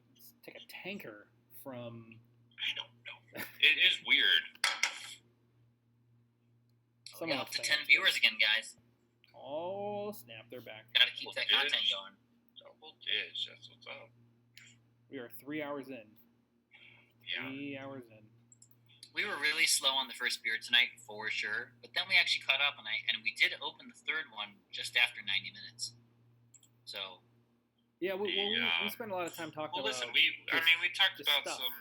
take a tanker from. I don't know. It is weird. Yeah, up to 10 viewers again, guys. Oh snap! They're back. Gotta keep that Double content dish. going. Double dish. That's what's up. We are 3 hours in. Yeah. 3 hours in. We were really slow on the first beer tonight, for sure. But then we actually caught up, and we did open the third one just after 90 minutes. So Yeah, we Yeah. spent a lot of time talking Well, listen, about we talked the about stuff.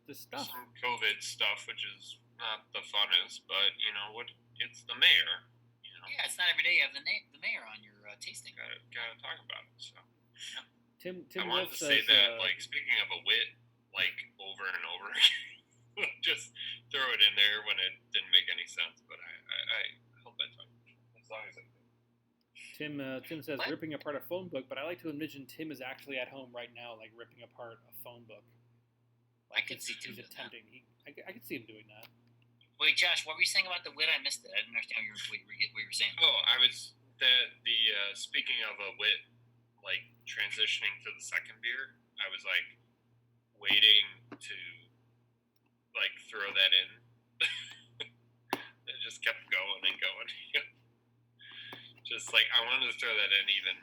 the stuff. some COVID stuff, which is not the funnest, but you know what? It's the mayor. You know, yeah, it's not every day you have the mayor on your tasting. gotta talk about it. So Tim I wanted Wolf to say says, that, like, speaking of a wit, like over and over again, just throw it in there when it didn't make any sense. But I held that tongue as long as I could. Tim says What? ripping apart a phone book, but I like to envision Tim is actually at home right now, like ripping apart a phone book. I could see Tim he's doing that. attempting. I could see him doing that. Wait, Josh, what were you saying about the wit? I missed it. I didn't understand what you were saying. Oh, I was the speaking of a wit, like transitioning to the second beer. I was like waiting to like throw that in. It just kept going and going. Just like I wanted to throw that in, even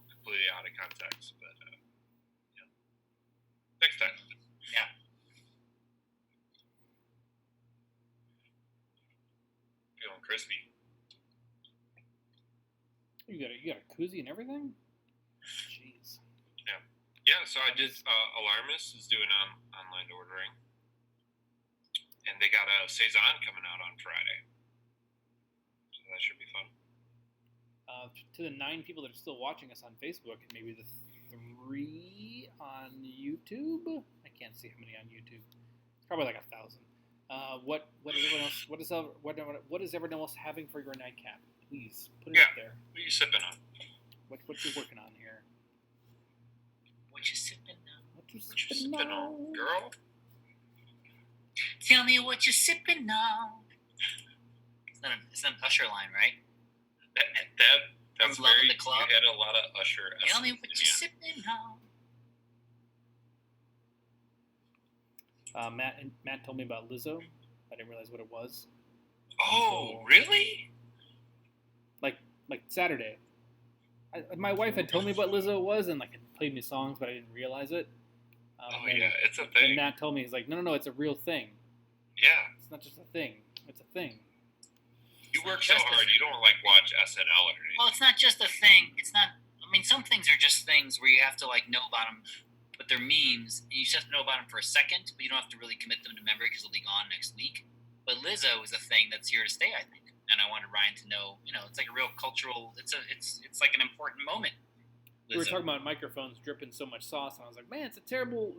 completely out of context. But next time. Yeah. Feeling crispy. You got a koozie and everything. Jeez. Yeah, so I did. Alarmus is doing online ordering, and they got a saison coming out on Friday, so that should be fun. To the 9 people that are still watching us on Facebook, and maybe the 3 on YouTube. I can't see how many on YouTube. It's probably like 1,000. What is everyone else? What is everyone else having for your nightcap? Please put it up there. What are you sipping on? What you working on here? What you sipping on? What you What you sipping sipping on, girl? Tell me what you sipping on. It's not an Usher line, right? That's Love very. the Club? You had a lot of Usher. Tell me what you essence in sipping on. Matt told me about Lizzo. I didn't realize what it was. Oh, So, really? like Saturday. My wife had told me what Lizzo was and like it played me songs, but I didn't realize it. Oh, And yeah, it's a then thing. Nat told me, he's like, no, it's a real thing. Yeah. It's not just a thing. It's a thing. You It's work not so just a hard. thing. You don't like watch SNL or anything. Well, it's not just a thing. It's not. I mean, some things are just things where you have to like know about them, but they're memes, and you just have to know about them for a second, but you don't have to really commit them to memory because they'll be gone next week. But Lizzo is a thing that's here to stay, I think. And I wanted Ryan to know, it's like a real cultural. It's like an important moment. We were Lizzo. talking about microphones dripping so much sauce, and I was like, man, it's a terrible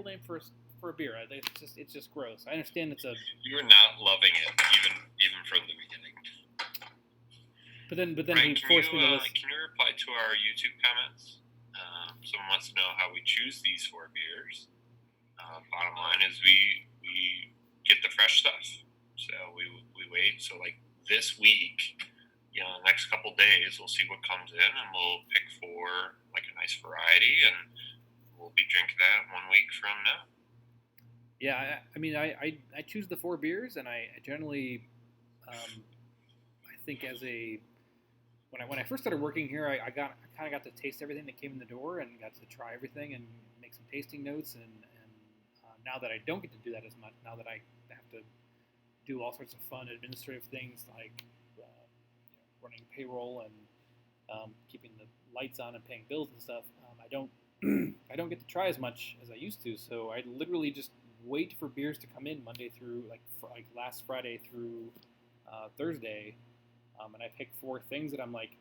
name for a beer. I think it's just gross. I understand it's a, You were not loving it, even from the beginning. but then Ryan, he forced me to listen. can you reply to our YouTube comments? Someone wants to know how we choose these 4 beers. Bottom line is we get the fresh stuff. So we wait. So like this week, the next couple days, we'll see what comes in, and we'll pick 4 like a nice variety, and we'll be drinking that 1 week from now. Yeah, I mean, I choose the 4 beers, and I generally, I think when I first started working here, I kind of got to taste everything that came in the door and got to try everything and make some tasting notes. And now that I don't get to do that as much, now that I have to do all sorts of fun administrative things like running payroll and keeping the lights on and paying bills and stuff, I don't I don't get to try as much as I used to. So I literally just wait for beers to come in Monday through like last Friday through Thursday. And I pick 4 things that I'm like,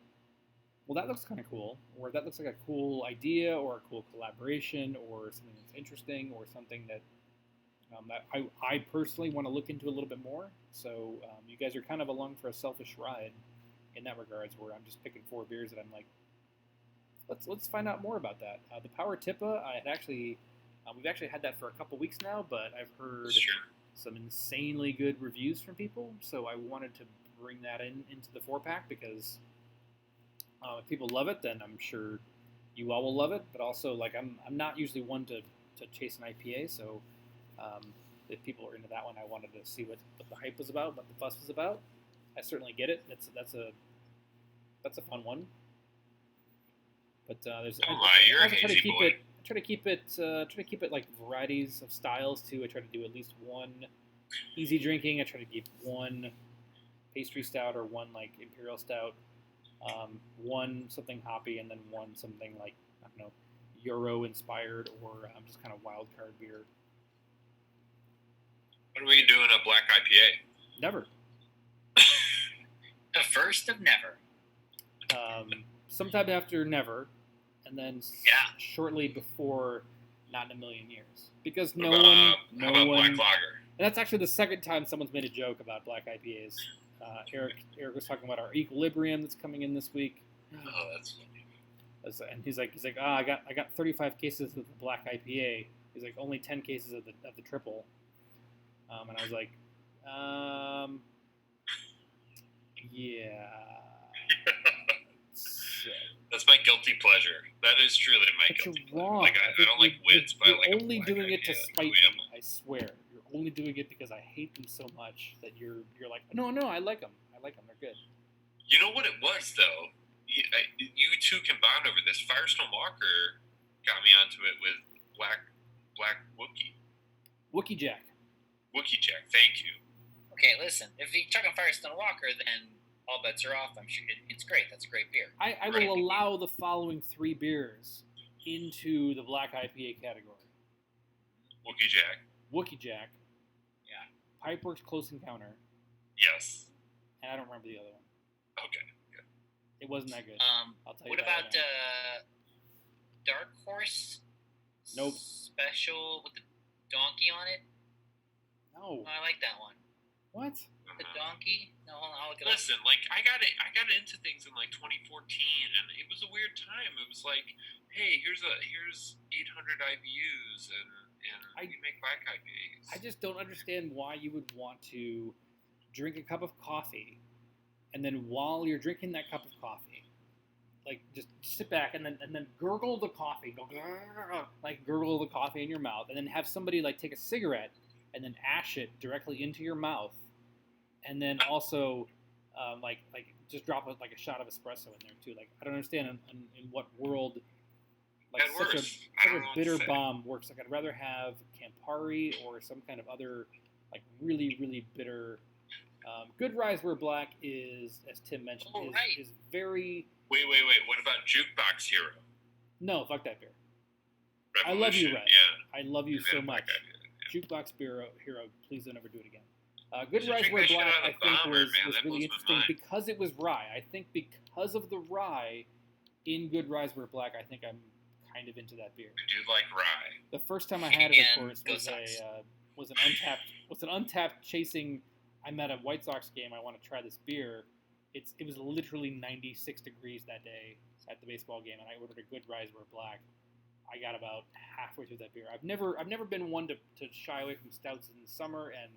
well, that looks kind of cool, or that looks like a cool idea, or a cool collaboration, or something that's interesting, or something that I personally want to look into a little bit more. So you guys are kind of along for a selfish ride in that regards, where I'm just picking 4 beers that I'm like, let's find out more about that. The Power Tippa, we've actually had that for a couple weeks now, but I've heard some insanely good reviews from people, so I wanted to bring that into the 4-pack because if people love it, then I'm sure you all will love it. But also, like, I'm not usually one to chase an IPA, so if people are into that one, I wanted to see what the hype was about, what the fuss was about. I certainly get it. That's a fun one. But there's You're a hazy boy. I try to keep it like varieties of styles too. I try to do at least one easy drinking. I try to keep one pastry stout or one like imperial stout, one something hoppy, and then one something like, I don't know, Euro inspired or just kind of wild card beer. What are we doing a black IPA? Never. The first of never. Sometime after never, and then shortly before not in a million years, because no one. Black lager? And that's actually the second time someone's made a joke about black IPAs. Eric was talking about our Equilibrium that's coming in this week. Oh, that's funny. And he's like, I got 35 cases of the black IPA. He's like, only 10 cases of the triple. And I was like, yeah. That's my guilty pleasure. That is truly my guilty pleasure. Wrong. Like, I don't like wits, but I like You're only a black doing it to IPA. spite me. I swear. You're only doing it because I hate them so much that you're like, no, I like them. They're good. You know what it was, though? You two can bond over this. Firestone Walker got me onto it with Black Wookie. Wookie Jack. Wookie Jack, thank you. Okay, listen. If you're talking Firestone Walker, then all bets are off. I'm sure it's great. That's a great beer. I will allow the following 3 beers into the black IPA category. Wookie Jack. Wookie Jack. Yeah. Pipeworks Close Encounter. Yes. And I don't remember the other one. Okay. Good. It wasn't that good. I'll tell you what that about Dark Horse? Nope. Special with the donkey on it? No. Oh, I like that one. What? The donkey? No, I'll look it up. Listen, like I got into things in like 2014, and it was a weird time. It was like, hey, here's 800 IBUs, and we make black IPAs. I just don't understand why you would want to drink a cup of coffee, and then while you're drinking that cup of coffee, like just sit back and then gurgle the coffee, gurgle the coffee in your mouth, and then have somebody like take a cigarette and then ash it directly into your mouth, and then also like just drop like a shot of espresso in there too. Like I don't understand in what world like At such a worst, I such don't a know what to bitter say. bomb works. Like I'd rather have Campari or some kind of other like really bitter. Good Riesler Black is, as Tim mentioned, Oh, right. is very Wait. What about Jukebox Hero? no, fuck that beer. I love Revolution, you, Red. Yeah. I love you We've had so a black much. IPA, Jukebox Hero, please don't ever do it again. Good You should drink Riesler that shit Black, out of I the think, bomber, was man. That really blows my interesting mind. because it was rye. I think because of the rye in Good Riesler Black, I think I'm kind of into that beer. I do like rye. The first time I had it, of And course, Go was Sox. an untapped chasing. I'm at a White Sox game. I want to try this beer. It was literally 96 degrees that day at the baseball game, and I ordered a Good Riesler Black. I got about halfway through that beer. I've never been one to shy away from stouts in the summer and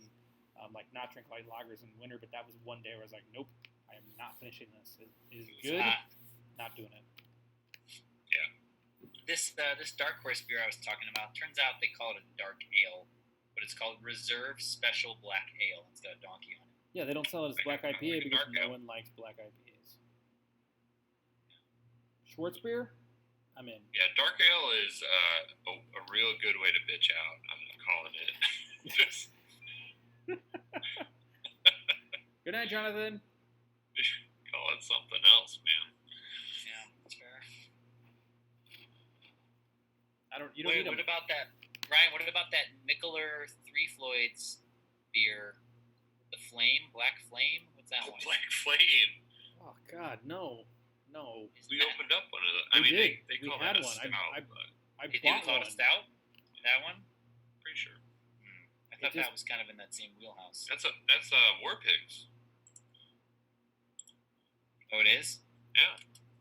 like not drink light lagers in winter. But that was one day where I was like, nope, I am not finishing this. It is good. Not doing it. This dark horse beer I was talking about, turns out they call it a dark ale, but it's called Reserve Special Black Ale. It's got a donkey on it. Yeah, they don't sell it as black Like a IPA because dark no ale. one likes black IPAs. Schwartz beer, I'm in. Yeah, dark ale is a real good way to bitch out. I'm calling it. Just Good night, Jonathan. call it something else, man. Yeah, that's fair. You don't Wait, need what them. about that, Ryan? What about that Mikkeller Three Floyds beer? The Flame, Black Flame. What's that Oh, one? Black Flame. Oh God, no. Isn't We that- opened up one of those. We I mean, did. they We call had that a one. stout, but I They do bought call one. it a stout. That one. pretty sure. I thought just- that was kind of in that same wheelhouse. That's War Pigs. Oh, it is. Yeah.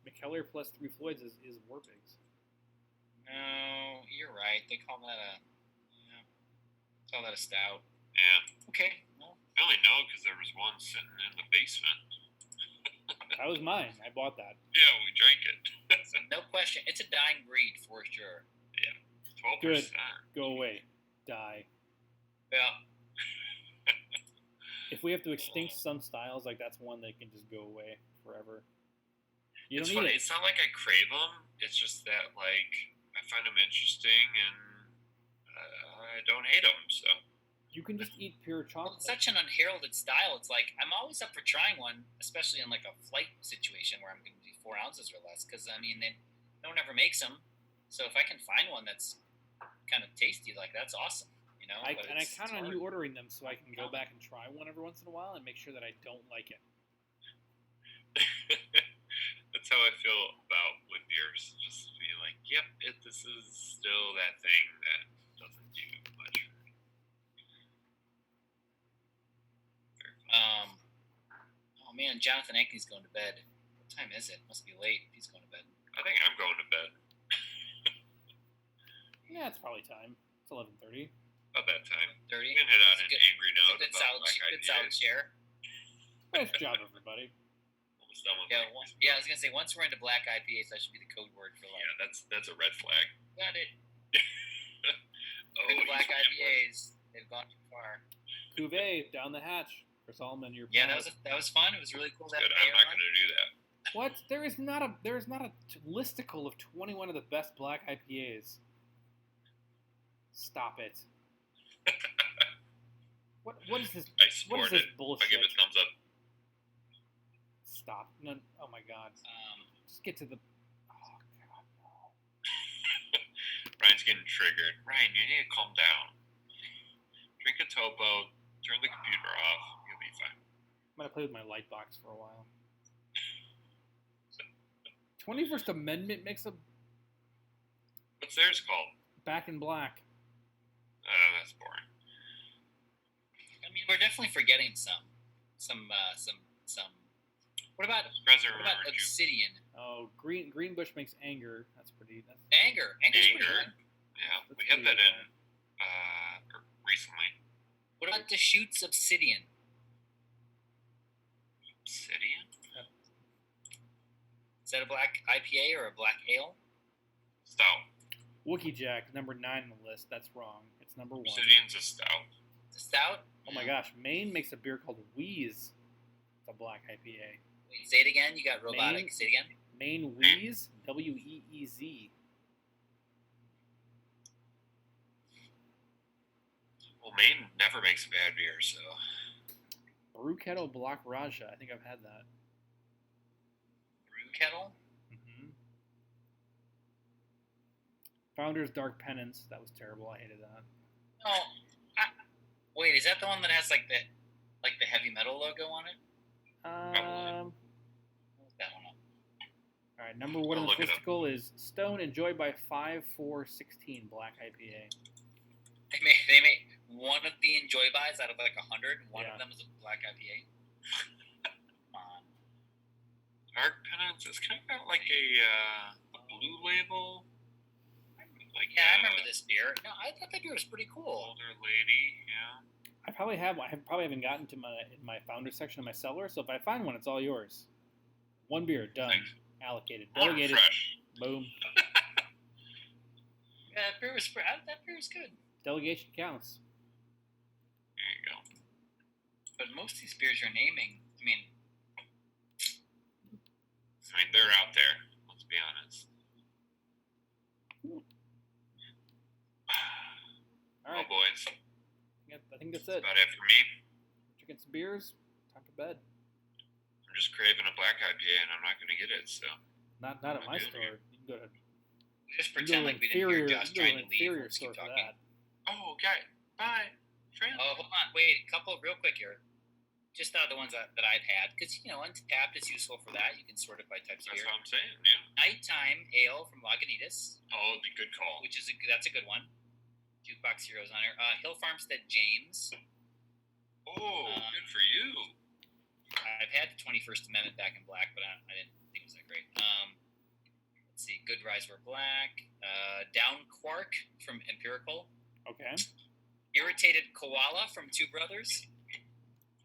McKellar plus Three Floyds is War Pigs. No, you're right. They call that a stout. Yeah. Okay. Well, I only know because there was one sitting in the basement. That was mine. I bought that. Yeah, we drank it. no question, it's a dying breed for sure. 12%. Go away. Die. Yeah. If we have to extinct some styles, like that's one that can just go away forever. You It's don't funny. need it. It's not like I crave them. It's just that like I find them interesting and I don't hate them. So You can just eat pure Well, chocolate. it's such an unheralded style. It's like I'm always up for trying one, especially in like a flight situation where I'm going to do 4 ounces or less. Because I mean, no one ever makes them. So if I can find one that's kind of tasty, like that's awesome. You know. I But count it's on hard. you ordering them so I can go back and try one every once in a while and make sure that I don't like it. that's how I feel about with beers. Just be like, yep, this is still that thing that doesn't do much for me. Very fun. Oh man, Jonathan Ankney's going to bed. What time is it? Must be late. He's going to bed. I think I'm going to bed. Yeah, it's probably time. It's 11:30. About that time. 30. We can hit on That's an a good- angry note Good about solid, black good solid IPAs. share. Nice job, everybody. Almost done with Yeah, it. I was gonna say once we're into black IPAs, that should be the code word for like. Yeah, that's a red flag. Got it. Oh, Big black he's gambling. IPAs. They've gone too far. Cuvée down the hatch. For Solomon, your Yeah, that was fun. It was really cool. Good. I'm not going to do that. What? There is not a listicle of 21 of the best black IPAs. Stop it. What is this? I What support is this it. I bullshit? give it thumbs up. Stop. No. Oh my God. Just get to the. Oh God, no. Ryan's getting triggered. Ryan, you need to calm down. Drink a topo. Turn the computer off. You'll be fine. I'm gonna play with my light box for a while. 21st Amendment makes a What's theirs called? Back in Black. That's boring. I mean, we're definitely forgetting some. What about Reservoir Juice. Obsidian? Oh, Greenbush makes Anger. That's pretty. That's Anger's pretty Anger. good. Yeah, we That's had that pretty in recently. What about Deschutes Obsidian? Obsidian? Is that a black IPA or a black ale? Stout. Wookie Jack, number 9 on the list. That's wrong. It's number 1. Obsidian's a stout. It's a stout. Oh my gosh, Maine makes a beer called Wheeze. It's a black IPA. Wait, say it again. You got robotic. Maine- Say it again. Maine Wheeze, Weez. Well, Maine never makes a bad beer, so. Brew Kettle Black Raja. I think I've had that. Brew Kettle. hmm Founder's Dark Penance. That was terrible. I hated that. Oh, wait. Is that the one that has like the heavy metal logo on it? What's that one up? All right, number one I'll on look the it up. listicle is Stone Enjoyed by 5416 Black IPA. They made one of the Enjoy Buys out of like 100, and one Yeah. of them is a black IPA. Come on. Dark Penance is kind of got like a blue label. Like, Yeah, I remember this beer. No, I thought that beer was pretty cool. Older lady, yeah. I probably haven't gotten to my founder section of my cellar. So if I find one, it's all yours. One beer done, Thanks. allocated, Warm delegated, fresh. boom. Yeah, that beer was good. Delegation counts. There you go. But most of these beers you're naming, I mean, They're out there. Let's be honest. All right, Well, boys, I think that's that's it. about it for me. Drinking some beers, time for bed. I'm just craving a black IPA, and I'm not going to get it. So Not at my store. You can go to just you can pretend go to like we didn't hear Josh you can go trying to to an leave. inferior We'll just store keep for talking. that. oh, okay, bye, friend. Oh, hold on. Wait, a couple real quick here. Just the ones that I've had, because, Untapped is useful for that. You can sort it by types of That's beer. what I'm saying. Yeah. Nighttime Ale from Lagunitas, Oh, the good call. which is that's a good one. Jukebox Heroes on here. Hill Farmstead James. Oh, good for you. I've had the 21st Amendment back in black, but I didn't think it was that great. Let's see. Good Rise Were Black. Down Quark from Empirical. Okay. Irritated Koala from Two Brothers.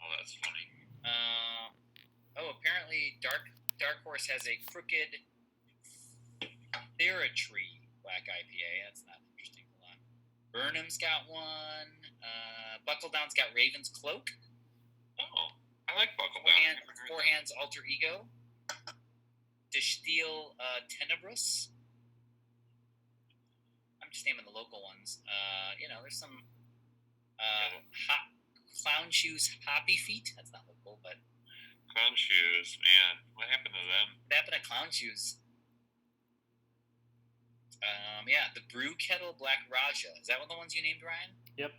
Oh, that's funny. Apparently Dark Horse has a Crooked Theratree black IPA. That's not interesting. Hold on. Burnham's got one. Buckle Down's got Raven's Cloak. Oh, I like Buckle Down. Four Hands Alter Ego. Distill Tenebrous. I'm just naming the local ones. There's some Clown Shoes Hoppy Feet. That's not local, but Clown Shoes, man. What happened to them? what happened to Clown Shoes? The Brew Kettle Black Raja. Is that one of the ones you named, Ryan? Yep.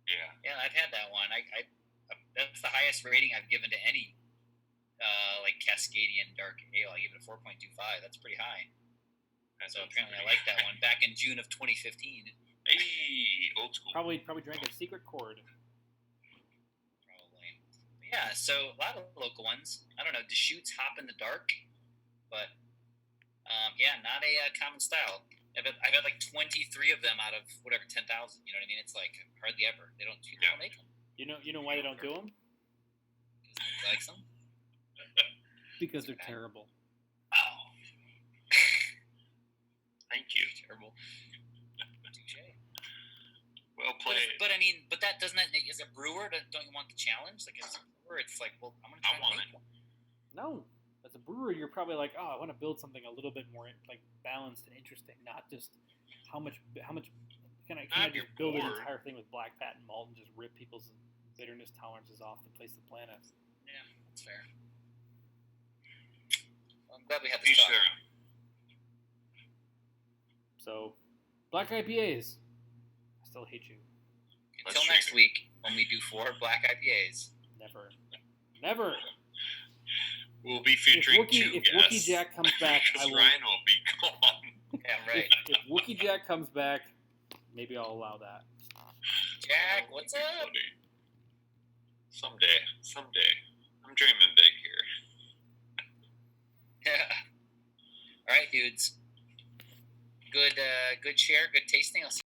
Yeah. Yeah, I've had that one. I that's the highest rating I've given to any like Cascadian dark ale. I gave it a 4.25. That's pretty high. That's So apparently I like that one. Back in June of 2015. Hey, old school. Probably drank a secret chord. Probably. Yeah, so a lot of local ones. I don't know, Deschutes Hop in the Dark, but not a common style. I've had like 23 of them out of whatever 10,000. You know what I mean? It's like hardly ever. They don't make them. You know why they don't do them? Because nobody likes them. Because they're terrible. Oh, Thank you. terrible. Touché. Well played. But I mean, that doesn't that make, as a brewer, don't you want the challenge? Like as a brewer, it's like, well, I'm gonna try I want to make it. one. No. As a brewer, you're probably like, oh, I want to build something a little bit more like balanced and interesting, not just how much can I Not just your build an board. entire thing with black patent malt and just rip people's bitterness tolerances off to place the planet. Yeah, that's fair. Well, I'm glad we had this Each talk. their own. So, black IPAs. I still hate you. Until Let's next drink week when we do 4 black IPAs. Never. We'll be featuring two If guests. Wookie Jack comes back, I because will. Ryan will be gone. Yeah, right. If Wookie Jack comes back, maybe I'll allow that. Jack, what's up? Funny. Someday. I'm dreaming big here. Yeah. All right, dudes. Good share, good tasting. I'll see